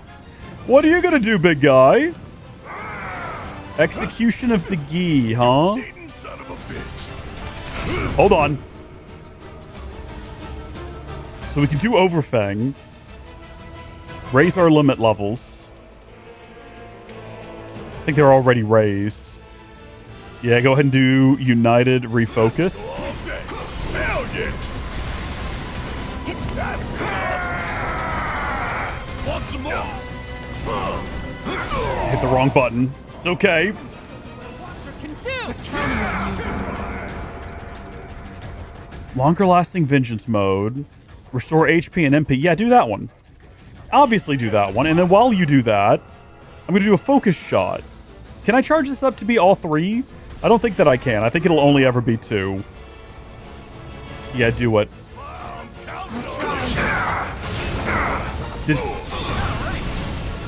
A: What are you going to do, big guy? Execution of the Gi, huh? Hold on. So we can do Overfang. Raise our limit levels. I think they're already raised. Yeah, go ahead and do United Refocus.
D: Hell yeah. Want some more?
A: Hit the wrong button. It's okay. Longer lasting vengeance mode. Restore HP and MP. Yeah, do that one. Obviously do that one. And then while you do that, I'm going to do a focus shot. Can I charge this up to be all three? I don't think that I can. I think it'll only ever be two. Yeah, do it.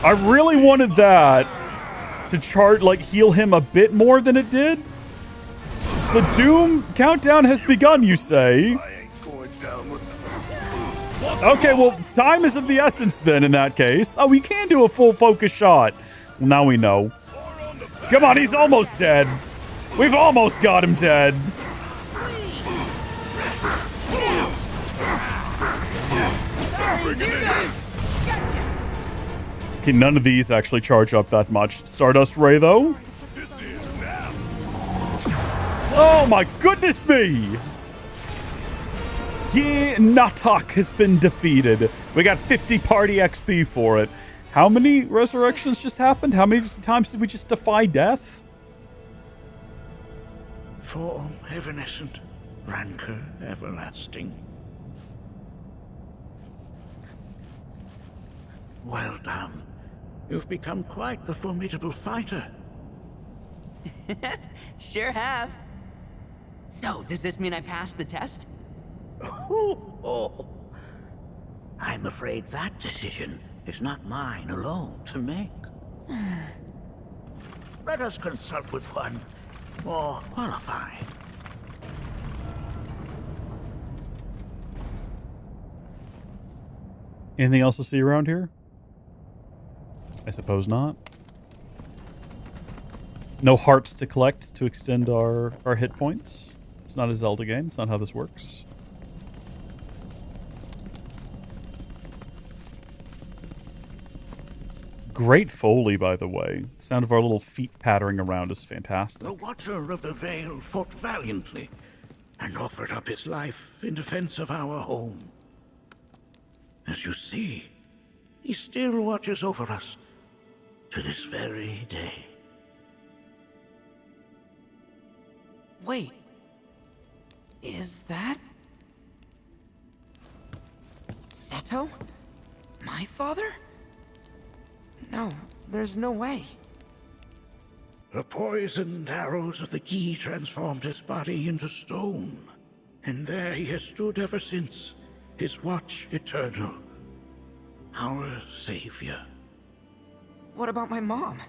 A: I really wanted that to heal him a bit more than it did. The Doom countdown has begun, you say? Okay, well, time is of the essence then in that case. Oh, we can do a full focus shot. Well, now we know. Come on, he's almost dead. We've almost got him dead. Okay, none of these actually charge up that much. Stardust Ray, though. Oh my goodness me! Natak has been defeated. We got 50 party XP for it. How many resurrections just happened? How many times did we just defy death?
B: Form evanescent, rancor everlasting. Well done. You've become quite the formidable fighter.
C: Sure have. So, does this mean I passed the test?
B: Oh. I'm afraid that decision is not mine alone to make. Let us consult with one more qualified.
A: Anything else to see around here? I suppose not. No hearts to collect to extend our hit points. It's not a Zelda game. It's not how this works. Great Foley, by the way. The sound of our little feet pattering around is fantastic.
B: The Watcher of the Veil fought valiantly and offered up his life in defense of our home. As you see, he still watches over us to this very day.
C: Wait. Is that... Seto? My father? No, there's no way.
B: The poisoned arrows of the Gi transformed his body into stone, and there he has stood ever since, his watch eternal. Our savior.
C: What about my mom?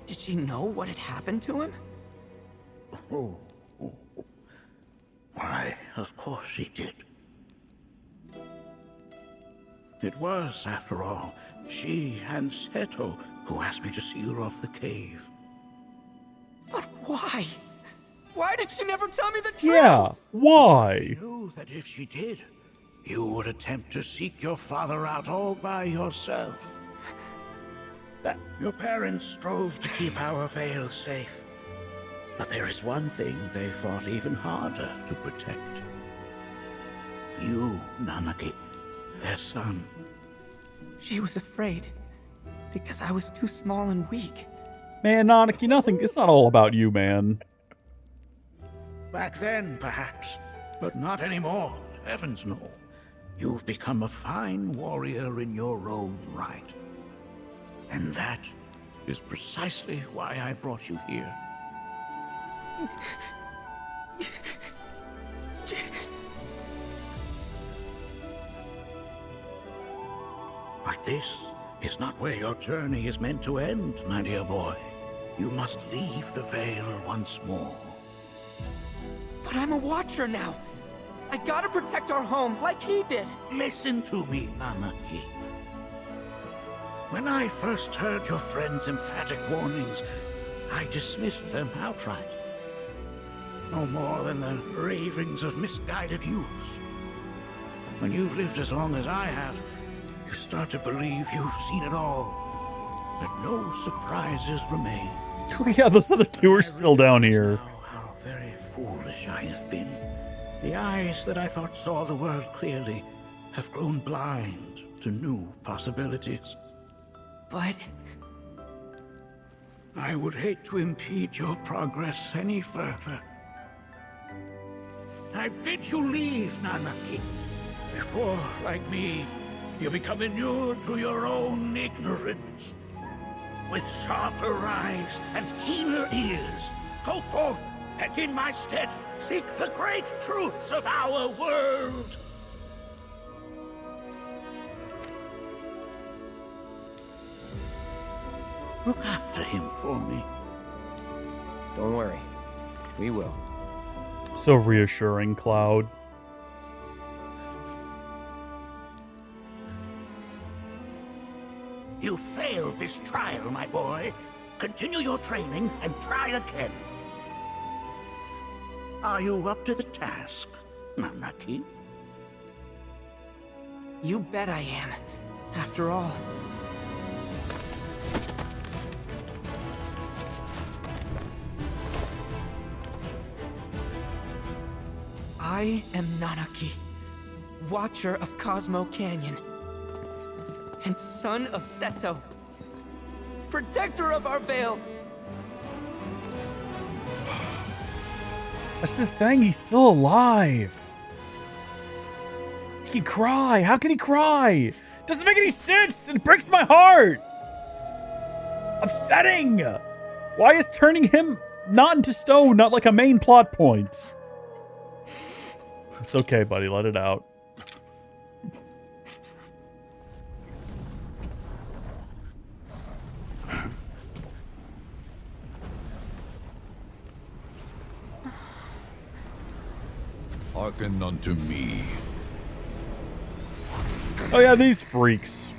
C: Did she know what had happened to him?
B: Oh. Why, of course she did. It was, after all, she and Seto who asked me to seal off the cave.
C: But why? Why did she never tell me the truth?
A: Yeah, why?
B: She knew that if she did, you would attempt to seek your father out all by yourself. Your parents strove to keep our Veil safe. But there is one thing they fought even harder to protect. You, Nanaki, their son.
C: She was afraid. Because I was too small and weak.
A: Man, Nanaki, nothing. It's not all about you, man.
B: Back then, perhaps, but not anymore. Heavens no. You've become a fine warrior in your own right. And that is precisely why I brought you here. But this is not where your journey is meant to end, my dear boy. You must leave the Veil once more.
C: But I'm a Watcher now. I gotta protect our home like he did.
B: Listen to me, Nanaki. When I first heard your friend's emphatic warnings, I dismissed them outright. No more than the ravings of misguided youths. When you've lived as long as I have, you start to believe you've seen it all. But no surprises remain.
A: Oh yeah, those other two are still down here.
B: Now how very foolish I have been. The eyes that I thought saw the world clearly have grown blind to new possibilities.
C: But...
B: I would hate to impede your progress any further. I bid you leave, Nanaki, before, like me, you become inured to your own ignorance. With sharper eyes and keener ears, go forth and in my stead seek the great truths of our world. Look after him for me.
F: Don't worry. We will.
A: So reassuring, Cloud.
B: You failed this trial, my boy. Continue your training and try again. Are you up to the task, Nanaki?
C: you bet I am. After all... I am Nanaki, Watcher of Cosmo Canyon, and son of Seto, protector of our Veil.
A: That's the thing, he's still alive. He can cry. How can he cry? Doesn't make any sense. It breaks my heart. Upsetting. Why is turning him not into stone not like a main plot point? It's okay, buddy. Let it out.
D: Hearken unto me.
A: Oh yeah, these freaks.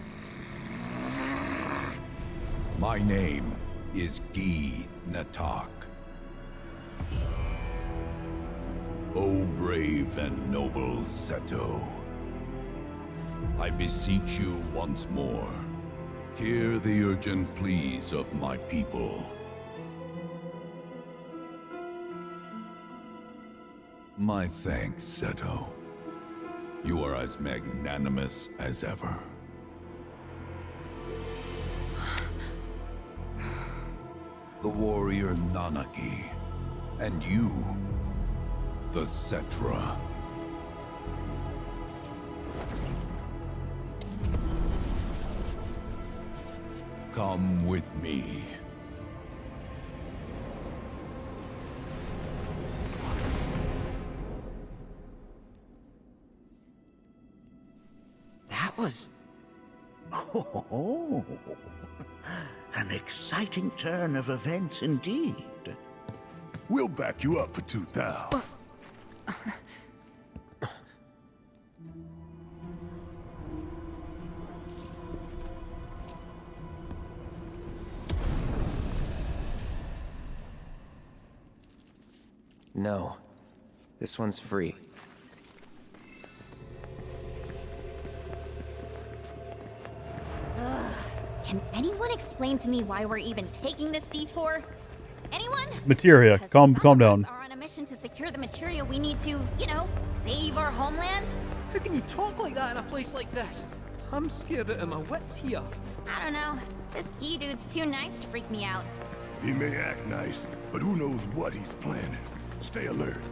D: My name is Gi Natak. O brave and noble Seto, I beseech you once more, hear the urgent pleas of my people. My thanks, Seto. You are as magnanimous as ever. The warrior Nanaki, and you, the Cetra. Come with me.
C: That was...
B: Oh, an exciting turn of events indeed.
D: We'll back you up for 2,000.
F: No. This one's free.
G: Can anyone explain to me why we're even taking this detour? Anyone?
A: Materia,
G: Because
A: calm
G: some of
A: down.
G: us are on a mission to secure the material we need to, you know, save our homeland.
H: How can you talk like that in a place like this? I'm scared out of my wits here.
G: I don't know. This Gi dude's too nice to freak me out.
D: He may act nice, but who knows what he's planning. Stay alert.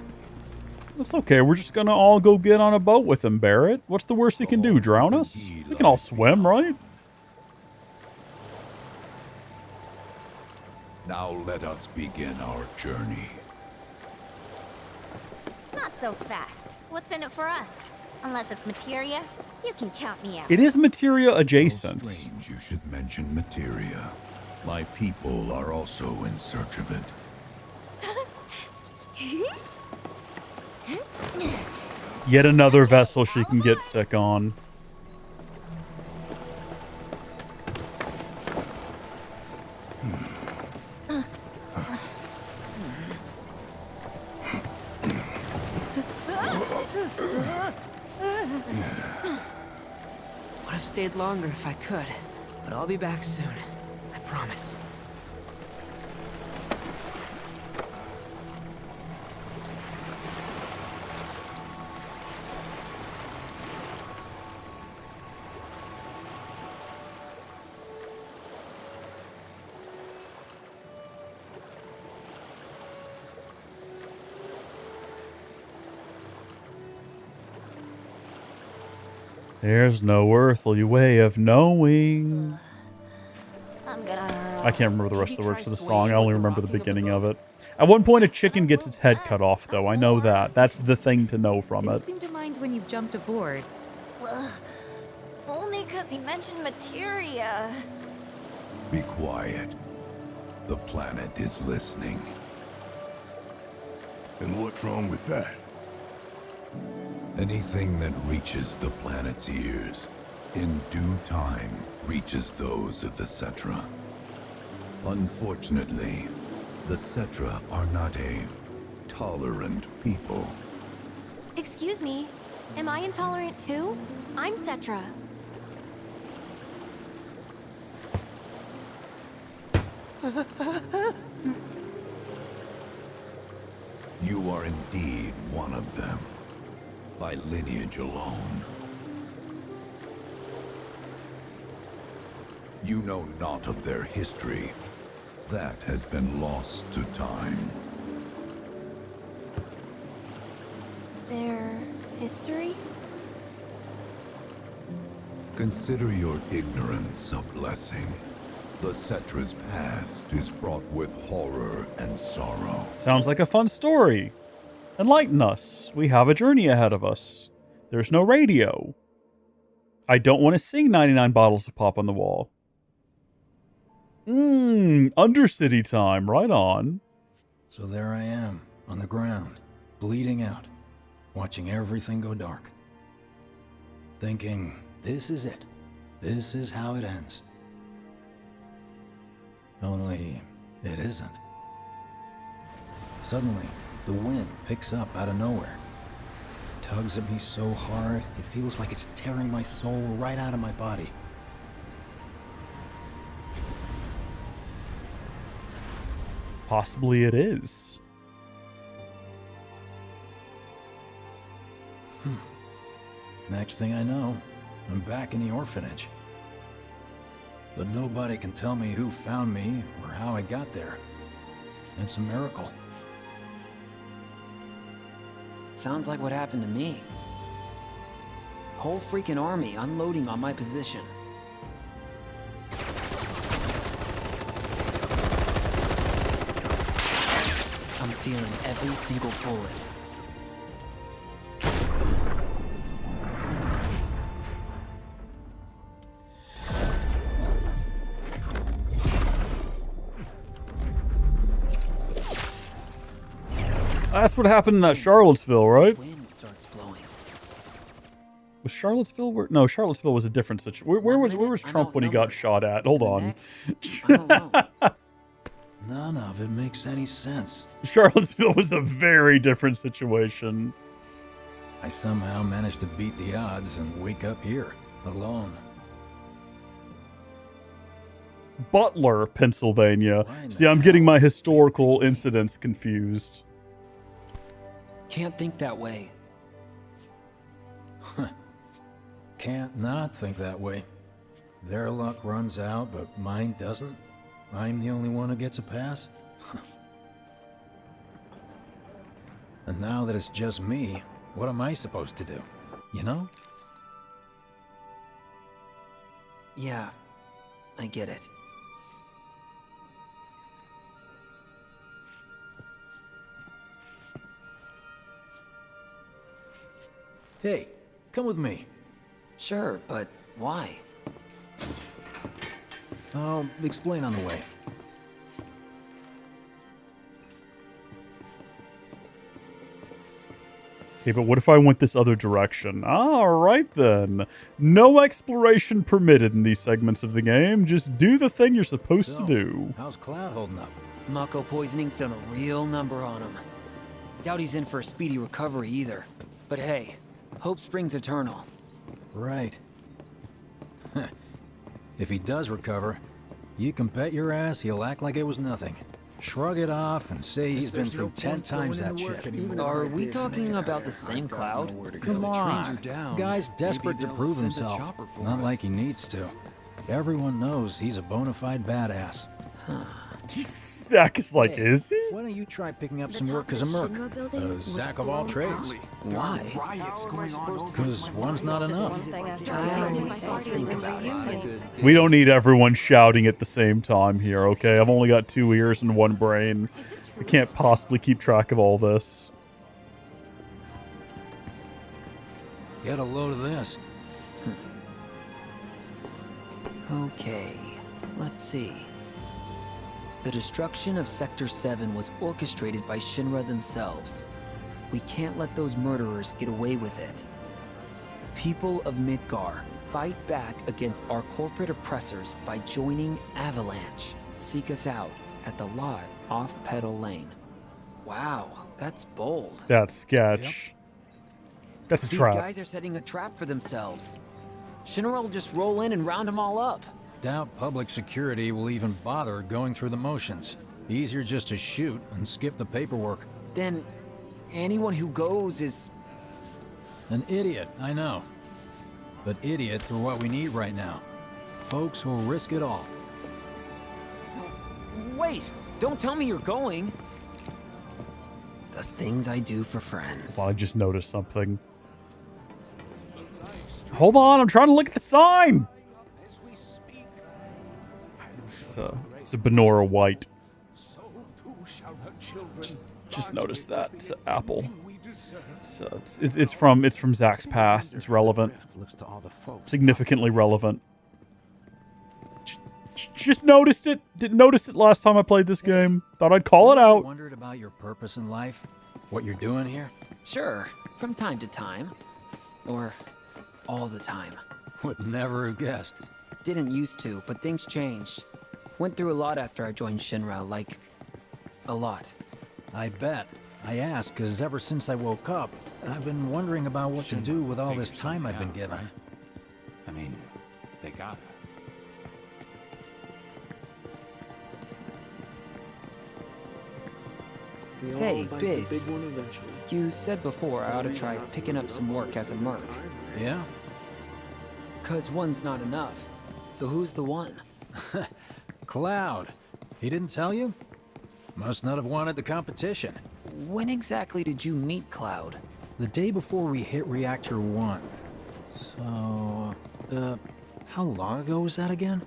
A: That's okay. We're just gonna all go get on a boat with him, Barrett. What's the worst he can do? Drown us? We can all swim, right?
D: Now let us begin our journey.
G: Not so fast. What's in it for us? Unless it's materia, you can count me out.
A: It is materia
D: How
A: adjacent.
D: strange you should mention materia. My people are also in search of it.
A: Yet another vessel she can get sick on.
C: Would have stayed longer if I could, but I'll be back soon. I promise.
A: There's no earthly way of knowing.
G: I'm gonna...
A: I can't remember the rest of the words to the song. I only remember the beginning of it. At one point, a chicken gets its head cut off, though. I know that. That's the thing to know from
I: Didn't
A: it.
I: seem to mind when you jumped aboard.
G: Only because he mentioned materia.
D: Be quiet. The planet is listening. And what's wrong with that? Anything that reaches the planet's ears, in due time, reaches those of the Cetra. Unfortunately, the Cetra are not a tolerant people.
G: Excuse me, am I intolerant too? I'm Cetra.
D: You are indeed one of them, by lineage alone. You know not of their history. That has been lost to time.
G: Their history?
J: Consider your ignorance a blessing. The Cetra's past is fraught with horror and sorrow.
A: Sounds like a fun story. Enlighten us. We have a journey ahead of us. There's no radio. I don't want to sing 99 bottles of pop on the wall. Undercity time. Right on.
K: So there I am, on the ground, bleeding out, watching everything go dark. Thinking, this is it. This is how it ends. Only, it isn't. Suddenly, the wind picks up out of nowhere. It tugs at me so hard, it feels like it's tearing my soul right out of my body.
A: Possibly it is.
K: Next thing I know, I'm back in the orphanage. But nobody can tell me who found me or how I got there. It's a miracle.
C: Sounds like what happened to me. Whole freaking army unloading on my position. I'm feeling every single bullet.
A: That's what happened in Charlottesville, right?
C: Wind starts blowing.
A: Was Charlottesville? No, Charlottesville was a different situation. Where was Trump when he got shot at? Hold on.
K: None of it makes any sense.
A: Charlottesville was a very different situation.
K: I somehow managed to beat the odds and wake up here, alone.
A: Butler, Pennsylvania. See, I'm getting my historical incidents confused.
C: Can't think that way.
K: Can't not think that way. Their luck runs out, but mine doesn't. I'm the only one who gets a pass. And now that it's just me, what am I supposed to do? You know?
C: Yeah, I get it.
K: Hey, come with me.
C: Sure, but why?
K: I'll explain on the way.
A: Okay, but what if I went this other direction? Alright then. No exploration permitted in these segments of the game. Just do the thing you're supposed to do.
K: How's Cloud holding up?
C: Mako poisoning's done a real number on him. Doubt he's in for a speedy recovery either. But hey, hope springs eternal.
K: Right. If he does recover, you can bet your ass he'll act like it was nothing. Shrug it off and say he's been through 10 times that shit.
C: Are we talking about the same Cloud?
K: Come on. Guy's desperate to prove himself. Not like he needs to. Everyone knows he's a bona fide badass.
A: Zach is like, is he?
K: Why don't you try picking up some work as a merc? A Zach of all trades.
C: Why?
K: Because one's not enough.
C: Think about it.
A: We don't need everyone shouting at the same time here, okay? I've only got 2 ears and 1 brain. I can't possibly keep track of all this.
K: Get a load of this.
C: Okay, let's see. The destruction of Sector 7 was orchestrated by Shinra themselves. We can't let those murderers get away with it. People of Midgar, fight back against our corporate oppressors by joining Avalanche. Seek us out at the lot off Petal Lane. Wow, that's bold.
A: That's sketch. Yep. That's a trap.
C: These guys are setting a trap for themselves. Shinra will just roll in and round them all up.
K: Doubt public security will even bother going through the motions. Easier just to shoot and skip the paperwork.
C: Then anyone who goes is...
K: An idiot, I know. But idiots are what we need right now. Folks who'll risk it all.
C: Wait! Don't tell me you're going! The things I do for friends.
A: Well, I just noticed something. Hold on, I'm trying to look at the sign. It's a Benora White. Just noticed that. It's an apple. It's from Zack's past. It's relevant. Significantly relevant. Just noticed it. Didn't notice it last time I played this game. Thought I'd call it out.
K: Wondered about your purpose in life? What you're doing here?
C: Sure, from time to time. Or all the time.
K: Would never have guessed.
C: Didn't used to, but things changed. Went through a lot after I joined Shinra, like, a lot.
K: I bet. I ask because ever since I woke up, I've been wondering about what to do with all this time I've been given.
B: Right? I mean, they gotta.
C: Hey, Biggs. You said before I ought to try picking up some work as a merc.
K: Yeah?
C: 'Cause one's not enough. So who's the one?
K: Cloud. He didn't tell you? Must not have wanted the competition.
C: When exactly did you meet Cloud?
K: The day before we hit Reactor 1. So, how long ago was that again?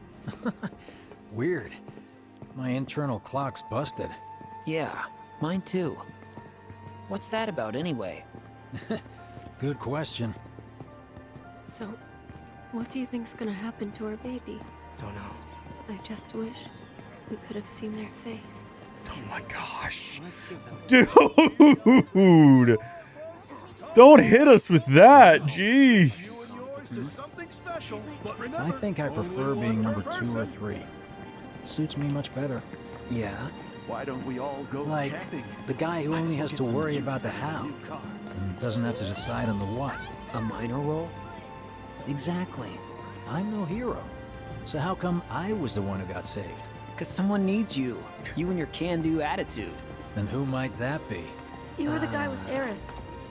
K: Weird. My internal clock's busted.
C: Yeah, mine too. What's that about anyway?
K: Good question.
L: So, what do you think's gonna happen to our baby?
C: Don't know.
L: I just wish we could have seen their face.
A: Oh my gosh.
C: Let's give them
A: Dude. Don't hit us with that. Jeez.
K: I think I prefer being number 2 or 3. Suits me much better.
C: Yeah?
M: Why don't we all go
K: Like,
M: camping?
K: the guy who only has to worry about the how, and doesn't have to decide on the what.
C: A minor role?
K: Exactly. I'm no hero. So how come I was the one who got saved?
C: 'Cause someone needs you. You and your can-do attitude.
K: And who might that be?
L: You were the guy with Aerith,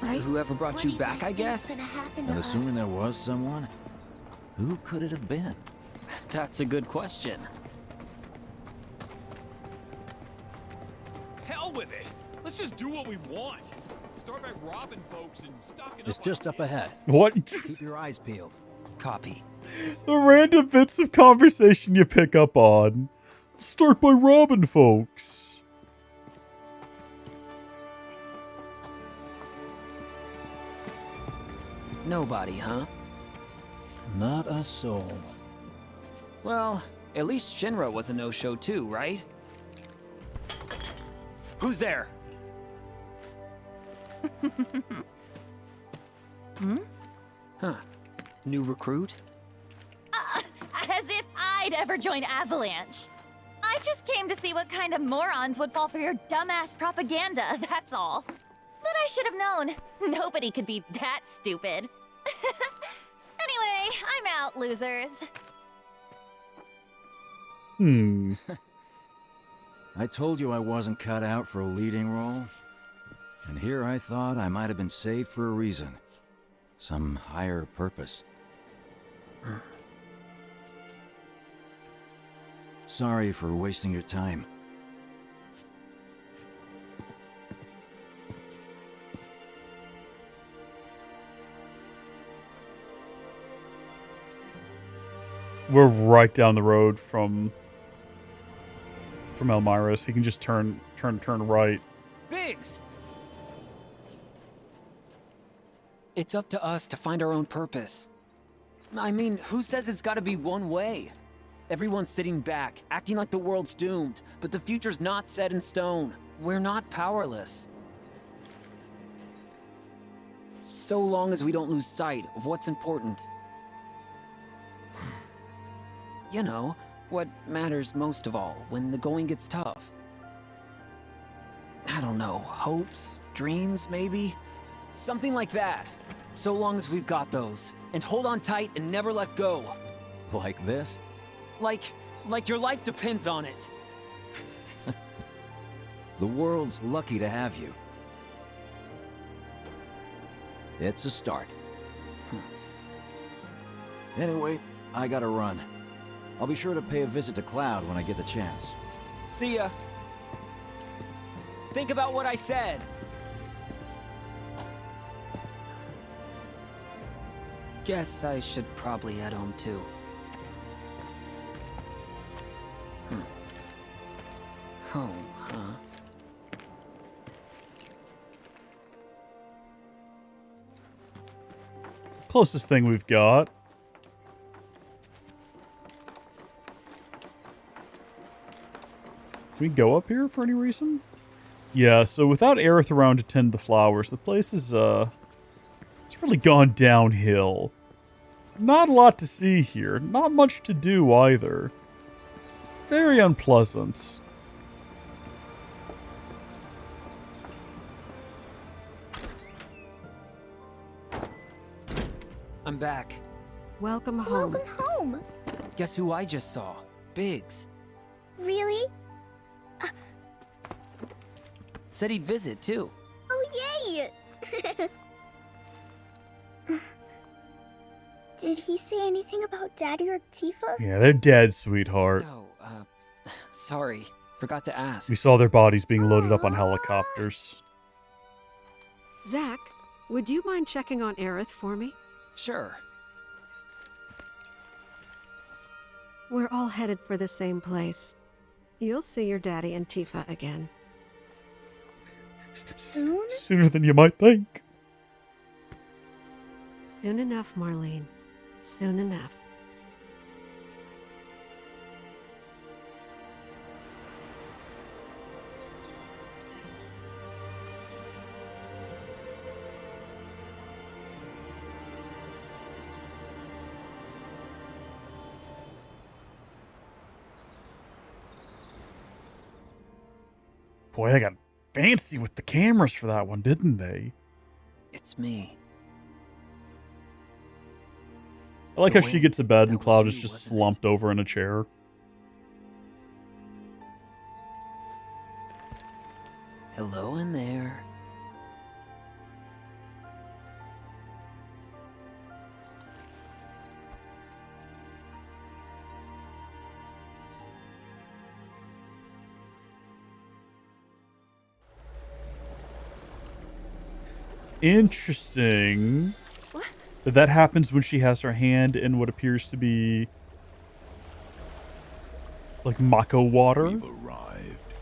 L: right?
C: Whoever brought you back, I guess?
K: And assuming there was someone, who could it have been?
C: That's a good question.
H: Hell with it. Let's just do what we want. Start by robbing folks and stocking
K: It's
H: up
K: just
H: on
K: up ahead.
A: What?
K: Keep your eyes peeled.
C: Copy.
A: The random bits of conversation you pick up on. Start by robbing folks.
C: Nobody, huh?
K: Not a soul.
C: Well, at least Shinra was a no-show too, right? Who's there? Huh. New recruit?
G: As if I'd ever join Avalanche. I just came to see what kind of morons would fall for your dumbass propaganda, that's all. But I should have known. Nobody could be that stupid. Anyway, I'm out, losers.
K: I told you I wasn't cut out for a leading role. And here I thought I might have been saved for a reason. Some higher purpose. Sorry for wasting your time.
A: We're right down the road from Elmira, so you can just turn right.
C: Biggs! It's up to us to find our own purpose. I mean, who says it's gotta be one way? Everyone's sitting back, acting like the world's doomed, but the future's not set in stone. We're not powerless. So long as we don't lose sight of what's important. You know, what matters most of all when the going gets tough. I don't know, hopes, dreams, maybe? Something like that. So long as we've got those. And hold on tight and never let go.
K: Like this?
C: Like your life depends on it.
K: The world's lucky to have you. It's a start. Anyway, I gotta run. I'll be sure to pay a visit to Cloud when I get the chance.
C: See ya. Think about what I said. Guess I should probably head home too. Home, huh?
A: Closest thing we've got. Can we go up here for any reason? Yeah, so without Aerith around to tend the flowers, the place is, it's really gone downhill. Not a lot to see here. Not much to do either. Very unpleasant.
C: I'm back.
L: Welcome home.
N: Welcome home.
C: Guess who I just saw? Biggs.
N: Really?
C: Said he'd visit, too.
N: Oh, yay! Did he say anything about Daddy or Tifa?
A: Yeah, they're dead, sweetheart.
C: No, sorry. Forgot to ask.
A: We saw their bodies being loaded up on helicopters.
L: Zack, would you mind checking on Aerith for me?
C: Sure.
L: We're all headed for the same place. You'll see your daddy and Tifa again.
N: Soon?
A: Sooner than you might think.
L: Soon enough, Marlene. Soon enough.
A: Boy, they got fancy with the cameras for that one, didn't they?
C: It's me.
A: I like how she gets to bed and
C: That was
A: Cloud is
C: you,
A: just
C: wasn't it?
A: slumped over in a chair.
C: Hello in there.
A: Interesting.
N: What?
A: That happens when she has her hand in what appears to be like Mako water.
J: We've arrived.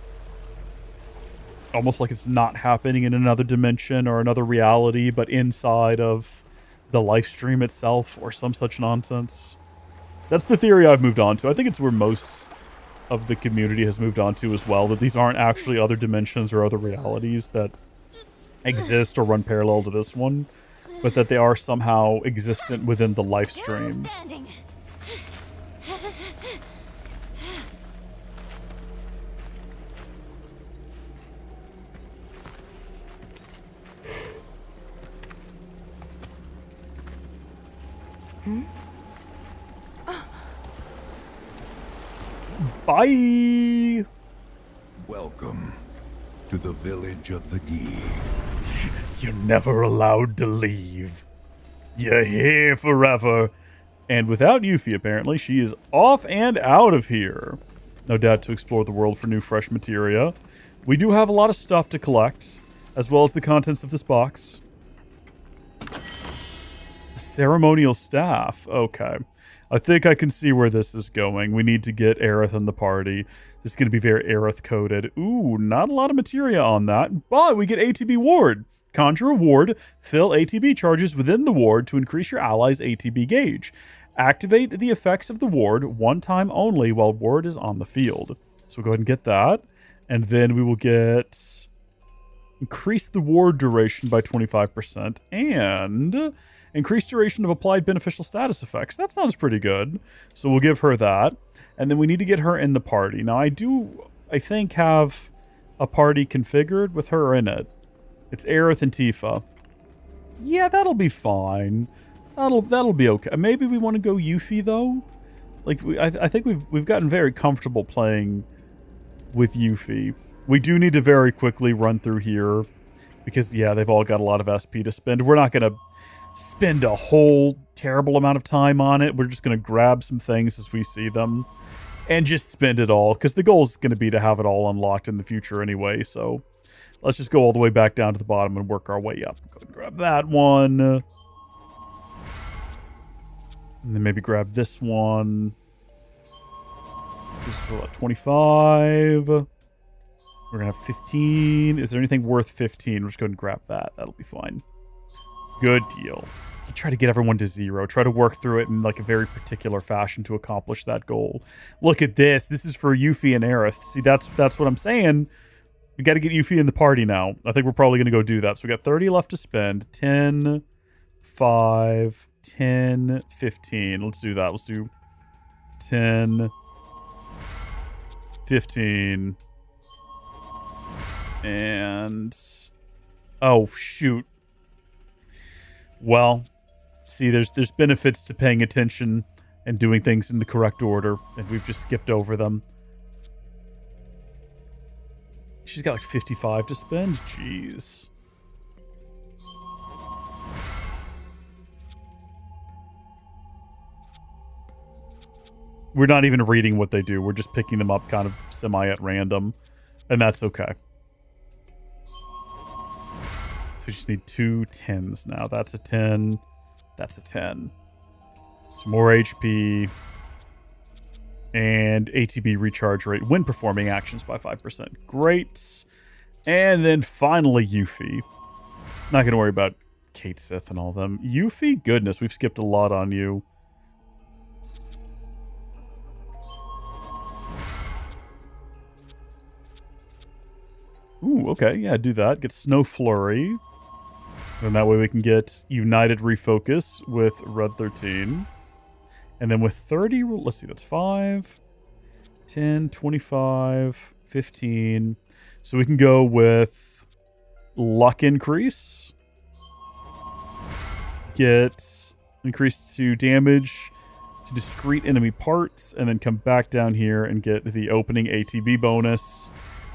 A: Almost like it's not happening in another dimension or another reality, but inside of the life stream itself or some such nonsense. That's the theory I've moved on to. I think it's where most of the community has moved on to as well, that these aren't actually other dimensions or other realities that exist or run parallel to this one, but that they are somehow existent within the life stream.
G: Standing.
A: Bye!
J: Welcome to the village of the Gi.
A: You're never allowed to leave. You're here forever. And without Yuffie, apparently, she is off and out of here. No doubt to explore the world for new, fresh materia. We do have a lot of stuff to collect, as well as the contents of this box. A ceremonial staff. Okay. I think I can see where this is going. We need to get Aerith in the party. This is going to be very Aerith-coded. Ooh, not a lot of materia on that, but we get ATB Ward. Conjure a ward, fill ATB charges within the ward to increase your ally's ATB gauge. Activate the effects of the ward one time only while ward is on the field. So we'll go ahead and get that. And then we will get... increase the ward duration by 25% and increase duration of applied beneficial status effects. That sounds pretty good. So we'll give her that. And then we need to get her in the party. Now I think, have a party configured with her in it. It's Aerith and Tifa. Yeah, that'll be fine. That'll be okay. Maybe we want to go Yuffie though. Like I think we've gotten very comfortable playing with Yuffie. We do need to very quickly run through here because yeah, they've all got a lot of SP to spend. We're not gonna spend a whole terrible amount of time on it. We're just gonna grab some things as we see them and just spend it all because the goal is going to be to have it all unlocked in the future anyway. So let's just go all the way back down to the bottom and work our way up. Go and grab that one. And then maybe grab this one. This is for what, 25. We're going to have 15. Is there anything worth 15? We'll just go ahead and grab that. That'll be fine. Good deal. Try to get everyone to 0. Try to work through it in like a very particular fashion to accomplish that goal. Look at this. This is for Yuffie and Aerith. See, that's what I'm saying. We got to get Yuffie in the party now. I think we're probably going to go do that. So we got 30 left to spend. 10, 5, 10, 15. Let's do that. Let's do 10, 15. And... oh, shoot. Well, see, there's benefits to paying attention and doing things in the correct order, and we've just skipped over them. She's got like 55 to spend? Jeez. We're not even reading what they do. We're just picking them up kind of semi at random, and that's okay. So we just need 2 10s now. That's a 10. That's a 10. Some more HP. And ATB recharge rate when performing actions by 5%. Great. And then finally Yuffie. Not going to worry about Kate Sith and all of them. Yuffie? Goodness, we've skipped a lot on you. Ooh, okay. Yeah, do that. Get Snow Flurry. And that way we can get United Refocus with Red 13. And then with 30, let's see, that's 5, 10, 25, 15. So we can go with Luck Increase. Get increased to damage to discrete enemy parts. And then come back down here and get the opening ATB bonus.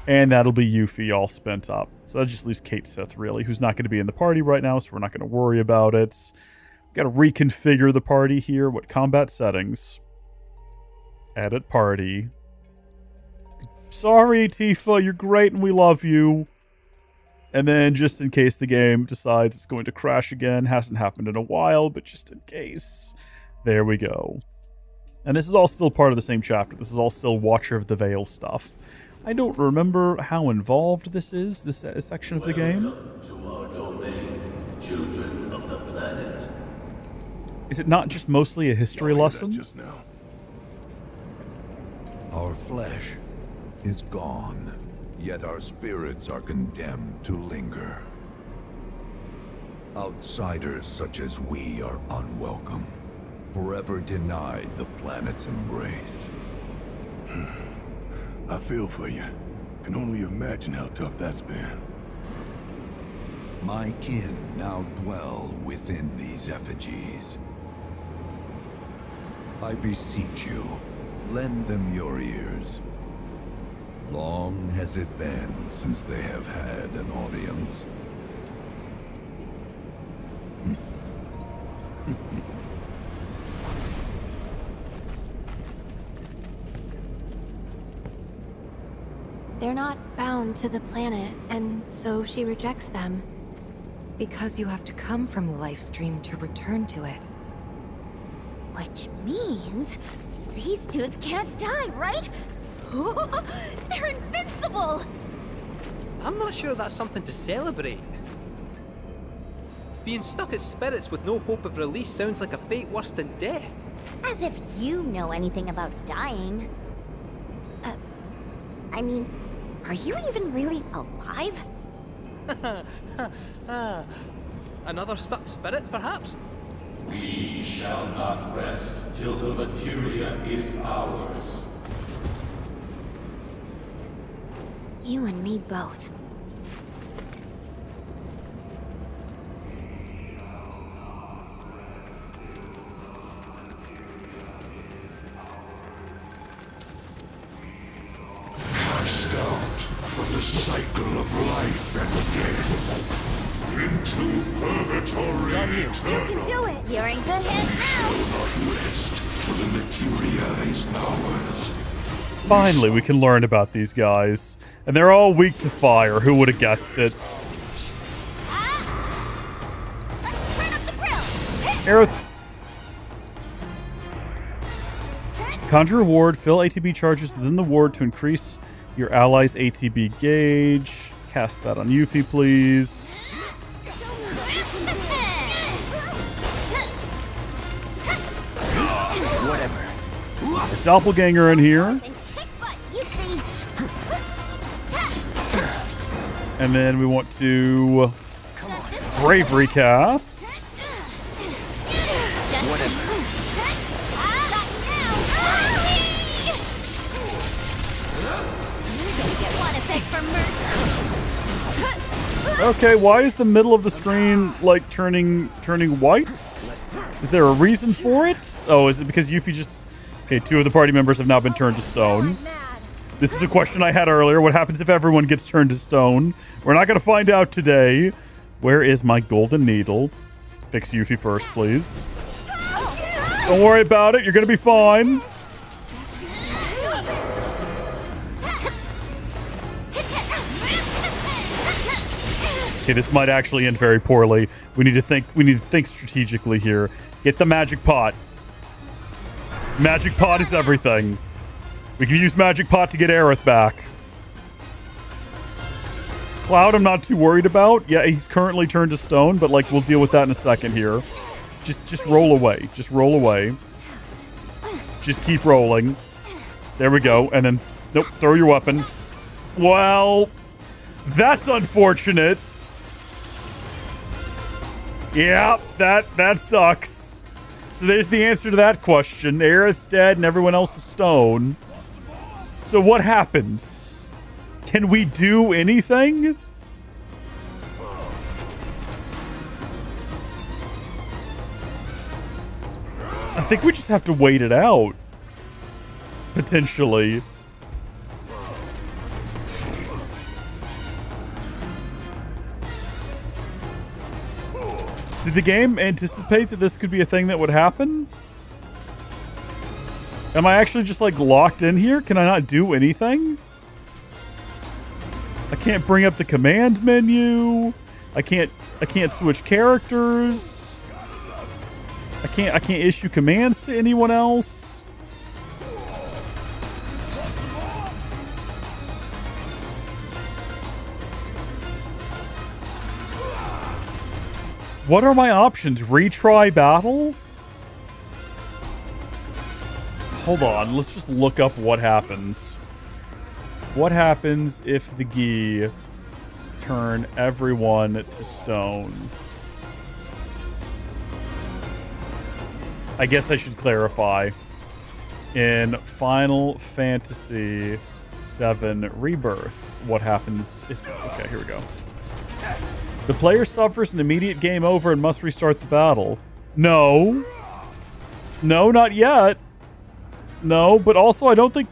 A: And that'll be Yuffie all spent up. So that just leaves Kate Sith, really, who's not going to be in the party right now, so we're not going to worry about it. Got to reconfigure the party here. What combat settings? Edit party. Sorry, Tifa, you're great and we love you. And then just in case the game decides it's going to crash again, hasn't happened in a while, but just in case, there we go. And this is all still part of the same chapter. This is all still Watcher of the Veil stuff. I don't remember how involved this is, this section of the game.
E: To our domain, children of the planet.
A: Is it not just mostly a history lesson?
D: Just now.
J: Our flesh is gone, yet our spirits are condemned to linger. Outsiders such as we are unwelcome, forever denied the planet's embrace.
D: I feel for you. Can only imagine how tough that's been.
J: My kin now dwell within these effigies. I beseech you, lend them your ears. Long has it been since they have had an audience.
O: They're not bound to the planet, and so she rejects them.
I: Because you have to come from the life stream to return to it.
G: Which means these dudes can't die, right? They're invincible!
H: I'm not sure that's something to celebrate. Being stuck as spirits with no hope of release sounds like a fate worse than death.
G: As if you know anything about dying. I mean, are you even really alive?
H: Another stuck spirit, perhaps?
E: We shall not rest till the materia is ours.
O: You and me both.
E: Cast out from the cycle of life and death into purgatory
G: You can do it! You're in good hands now!
E: not rest till the materia is ours.
A: Finally, we can learn about these guys. And they're all weak to fire. Who would have guessed it?
G: Let's turn up the grill!
A: Aerith. Conjure a ward. Fill ATB charges within the ward to increase your ally's ATB gauge. Cast that on Yuffie, please.
M: Whatever.
A: A doppelganger in here. And then we want to bravery cast. Okay, why is the middle of the screen like turning white? Is there a reason for it? Oh, is it because Yuffie just... Okay, 2 of the party members have now been turned to stone. This is a question I had earlier. What happens if everyone gets turned to stone? We're not going to find out today. Where is my golden needle? Fix Yuffie first, please. Don't worry about it. You're going to be fine. Okay, this might actually end very poorly. We need to think strategically here. Get the magic pot. Magic pot is everything. We can use magic pot to get Aerith back. Cloud, I'm not too worried about. Yeah, he's currently turned to stone, but like we'll deal with that in a second here. Just roll away. Just roll away. Just keep rolling. There we go. And then nope, throw your weapon. Well, that's unfortunate. Yeah, that sucks. So there's the answer to that question. Aerith's dead and everyone else is stone. So what happens? Can we do anything? I think we just have to wait it out. Potentially. Did the game anticipate that this could be a thing that would happen? Am I actually just like locked in here? Can I not do anything? I can't bring up the command menu. I can't switch characters. I can't issue commands to anyone else. What are my options? Retry battle? Hold on, let's just look up what happens. What happens if the Gi turn everyone to stone? I guess I should clarify. In Final Fantasy VII Rebirth, what happens if... Okay, here we go. The player suffers an immediate game over and must restart the battle. No. No, not yet. No, but also I don't think...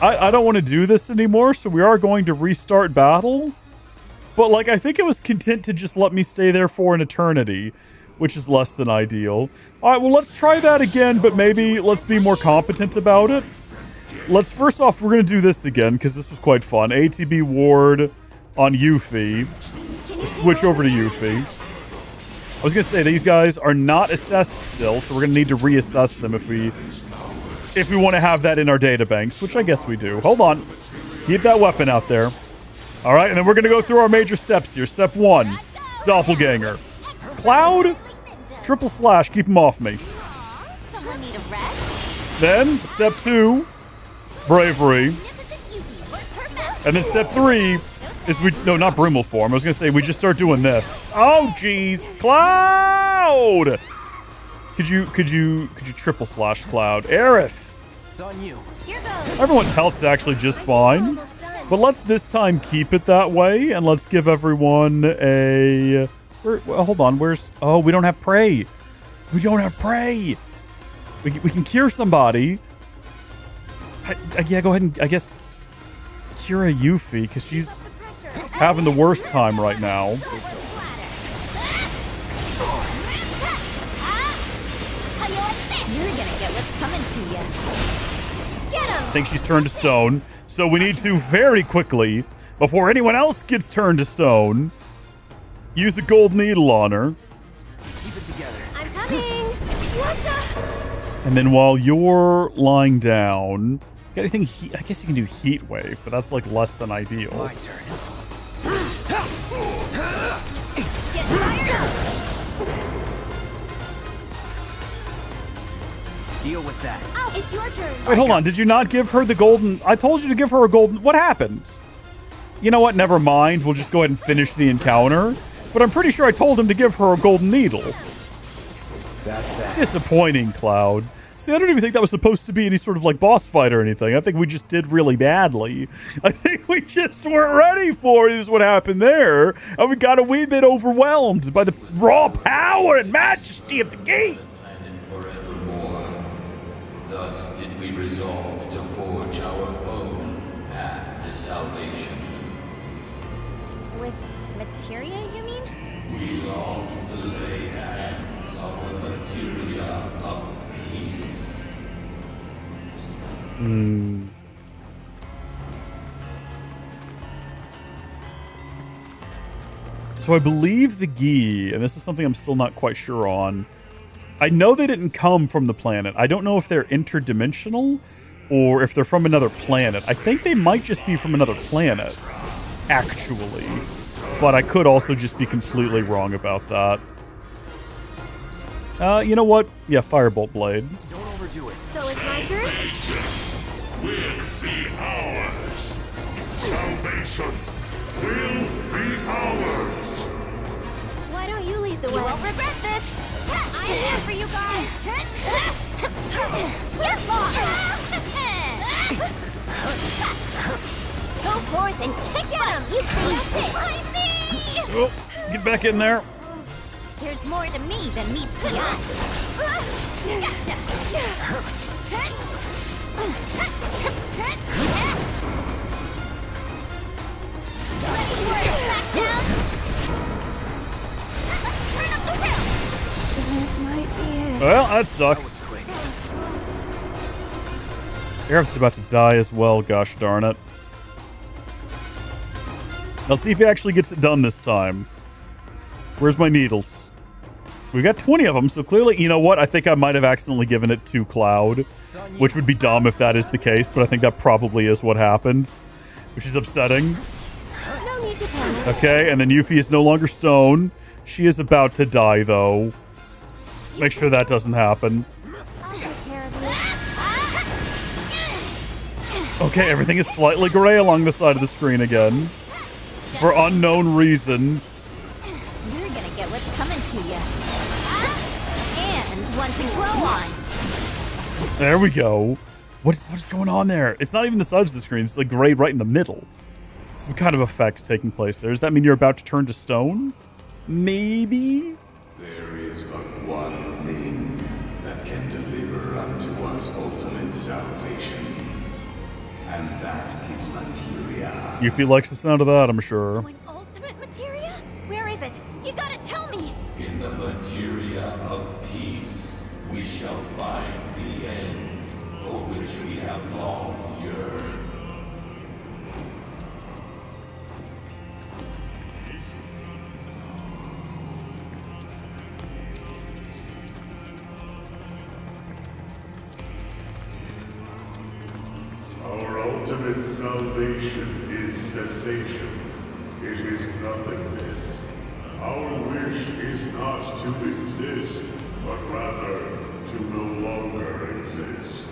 A: I don't want to do this anymore, so we are going to restart battle. But, like, I think it was content to just let me stay there for an eternity, which is less than ideal. Alright, well, let's try that again, but maybe let's be more competent about it. Let's, first off, we're going to do this again, because this was quite fun. ATB ward on Yuffie. Switch over to Yuffie. I was going to say, these guys are not assessed still, so we're going to need to reassess them if we want to have that in our databanks, which I guess we do. Hold on. Keep that weapon out there. All right, and then we're going to go through our major steps here. Step 1, doppelganger. Cloud, triple slash, keep him off me. Then, step 2, bravery. And then step 3 is no, not Brimble form. I was going to say, we just start doing this. Oh, jeez. Cloud! Could you triple slash Cloud? Aerith!
M: It's on you.
A: Everyone's health's actually just fine. But let's this time keep it that way, and let's give everyone a... well, hold on, where's... Oh, we don't have prey. We don't have prey! We can cure somebody. Yeah, go ahead and, I guess, cure a Yuffie, because she's having the worst time right now. I think she's turned to stone. So we need to very quickly, before anyone else gets turned to stone, use a gold needle on her.
M: Keep it together.
O: I'm coming. What the?
A: And then while you're lying down, got anything I guess you can do heat wave, but that's like less than ideal.
M: My turn.
G: Get fired!
M: Deal with that.
G: Oh, it's your turn.
A: Wait, hold on. Did you not give her the golden? I told you to give her a golden. What happened? You know what? Never mind. We'll just go ahead and finish the encounter. But I'm pretty sure I told him to give her a golden needle.
M: That's that.
A: Disappointing, Cloud. See, I don't even think that was supposed to be any sort of like boss fight or anything. I think we just did really badly. I think we just weren't ready for it is what happened there. And we got a wee bit overwhelmed by the raw power and majesty of the gate.
E: Thus did we resolve to forge our own path to salvation.
O: With materia, you mean?
E: We long to lay hands on the materia of peace.
A: So I believe the Gi, and this is something I'm still not quite sure on. I know they didn't come from the planet. I don't know if they're interdimensional or if they're from another planet. I think they might just be from another planet, actually. But I could also just be completely wrong about that. You know what? Yeah, Firebolt Blade.
M: Don't overdo it.
O: So it's my turn?
D: Will be ours. Salvation will be ours.
O: Why don't you lead the way?
G: You won't regret this.
O: I'm here for you guys.
G: Get lost! Go forth and kick him! You see, that's it! By me!
A: Oh, get back in there.
G: There's more to me than meets the eye. Ready for it, back down? Let's turn up the room!
O: This might be it.
A: Well, that sucks. Aerith's about to die as well, gosh darn it. Let's see if he actually gets it done this time. Where's my needles? We got 20 of them, so clearly, you know what? I think I might have accidentally given it to Cloud, which would be dumb if that is the case, but I think that probably is what happens, which is upsetting.
O: No need to panic.
A: Okay, and then Yuffie is no longer stone. She is about to die, though. Make sure that doesn't happen.
O: I'll take care of you.
A: Okay, everything is slightly gray along the side of the screen again. For unknown reasons.
G: You're gonna get what's coming to you. And one to grow on.
A: There we go. What is going on there? It's not even the sides of the screen. It's like gray right in the middle. Some kind of effect taking place there. Does that mean you're about to turn to stone? Maybe?
E: There is but one thing that can deliver unto us ultimate salvation. And that is materia.
A: Yuffie likes the sound of that, I'm sure.
G: An ultimate materia? Where is it? You gotta tell me.
E: In the materia of peace, we shall find the end for which we have long yearned.
D: Our ultimate salvation is cessation. It is nothingness. Our wish is not to exist, but rather to no longer exist.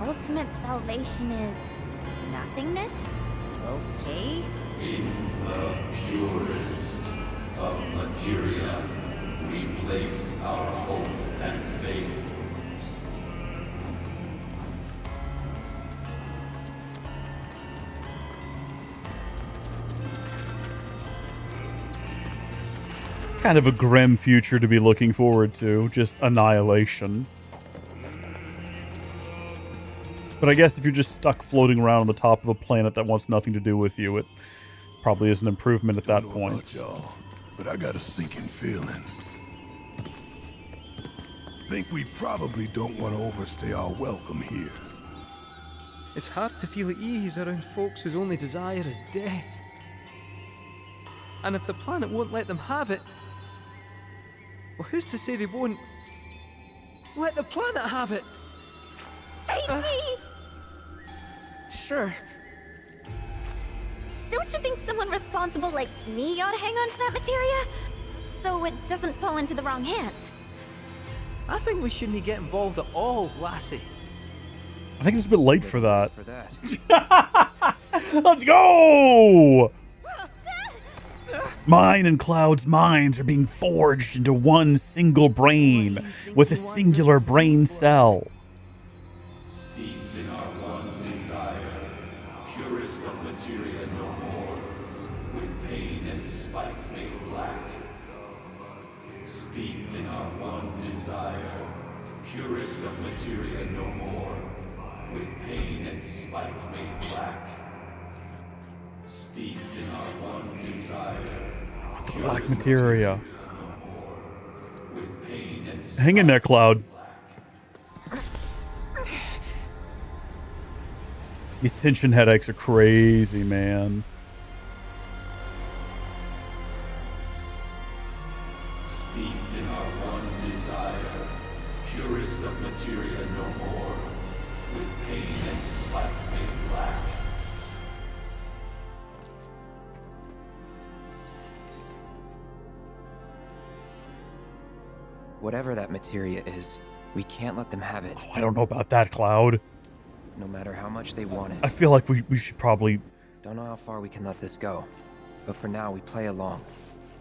G: Ultimate salvation is nothingness? Okay.
E: In the purest of materia, we place our hope and faith.
A: Kind of a grim future to be looking forward to. Just annihilation. But I guess if you're just stuck floating around on the top of a planet that wants nothing to do with you, it probably is an improvement at that point.
D: Y'all, but I got a sinking feeling. Think we probably don't want to overstay our welcome here.
H: It's hard to feel at ease around folks whose only desire is death. And if the planet won't let them have it, well, who's to say they won't? Let the planet have it.
O: Save me!
C: Sure.
O: Don't you think someone responsible like me ought to hang on to that materia? So it doesn't fall into the wrong hands.
H: I think we shouldn't get involved at all, Lassie.
A: I think it's a bit late for that. Let's go! Mine and Cloud's minds are being forged into one single brain with a singular brain cell.
E: Steeped in our one desire, purest of materia no more, with pain and spite made black. Steeped in our one desire, purest of materia no more, with pain and spite made black. Steeped in our one desire.
A: Black materia. Hang in there, Cloud. These tension headaches are crazy, man.
E: Steeped in our one desire, purest of materia no more, with pain and spite made black.
F: Whatever that materia is, we can't let them have it.
A: Oh, I don't know about that, Cloud.
F: No matter how much they want it.
A: I feel like we should probably...
F: Don't know how far we can let this go, but for now we play along.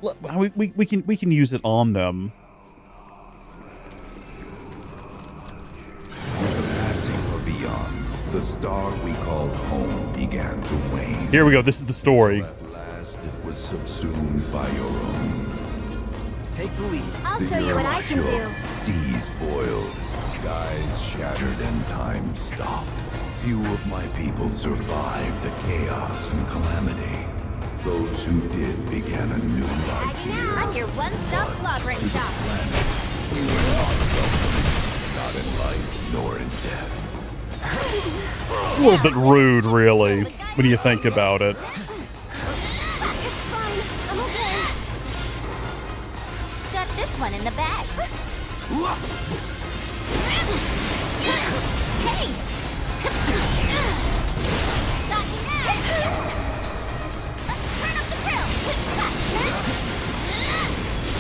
A: We can use it on them.
J: With the passing of eons, the star we called home began to wane.
A: Here we go. This is the story.
J: At last, it was subsumed by your own.
H: Take the lead.
O: I'll show you what I can do.
J: Seas boiled, skies shattered, and time stopped. Few of my people survived the chaos and calamity. Those who did began a new life here.
O: I'm your one-stop clobbering shop.
J: We were not welcome, not in life nor in death.
A: A little bit rude, really, when you think about it.
O: Got this one in the bag. Hey! Got you now! Let's turn up the grill!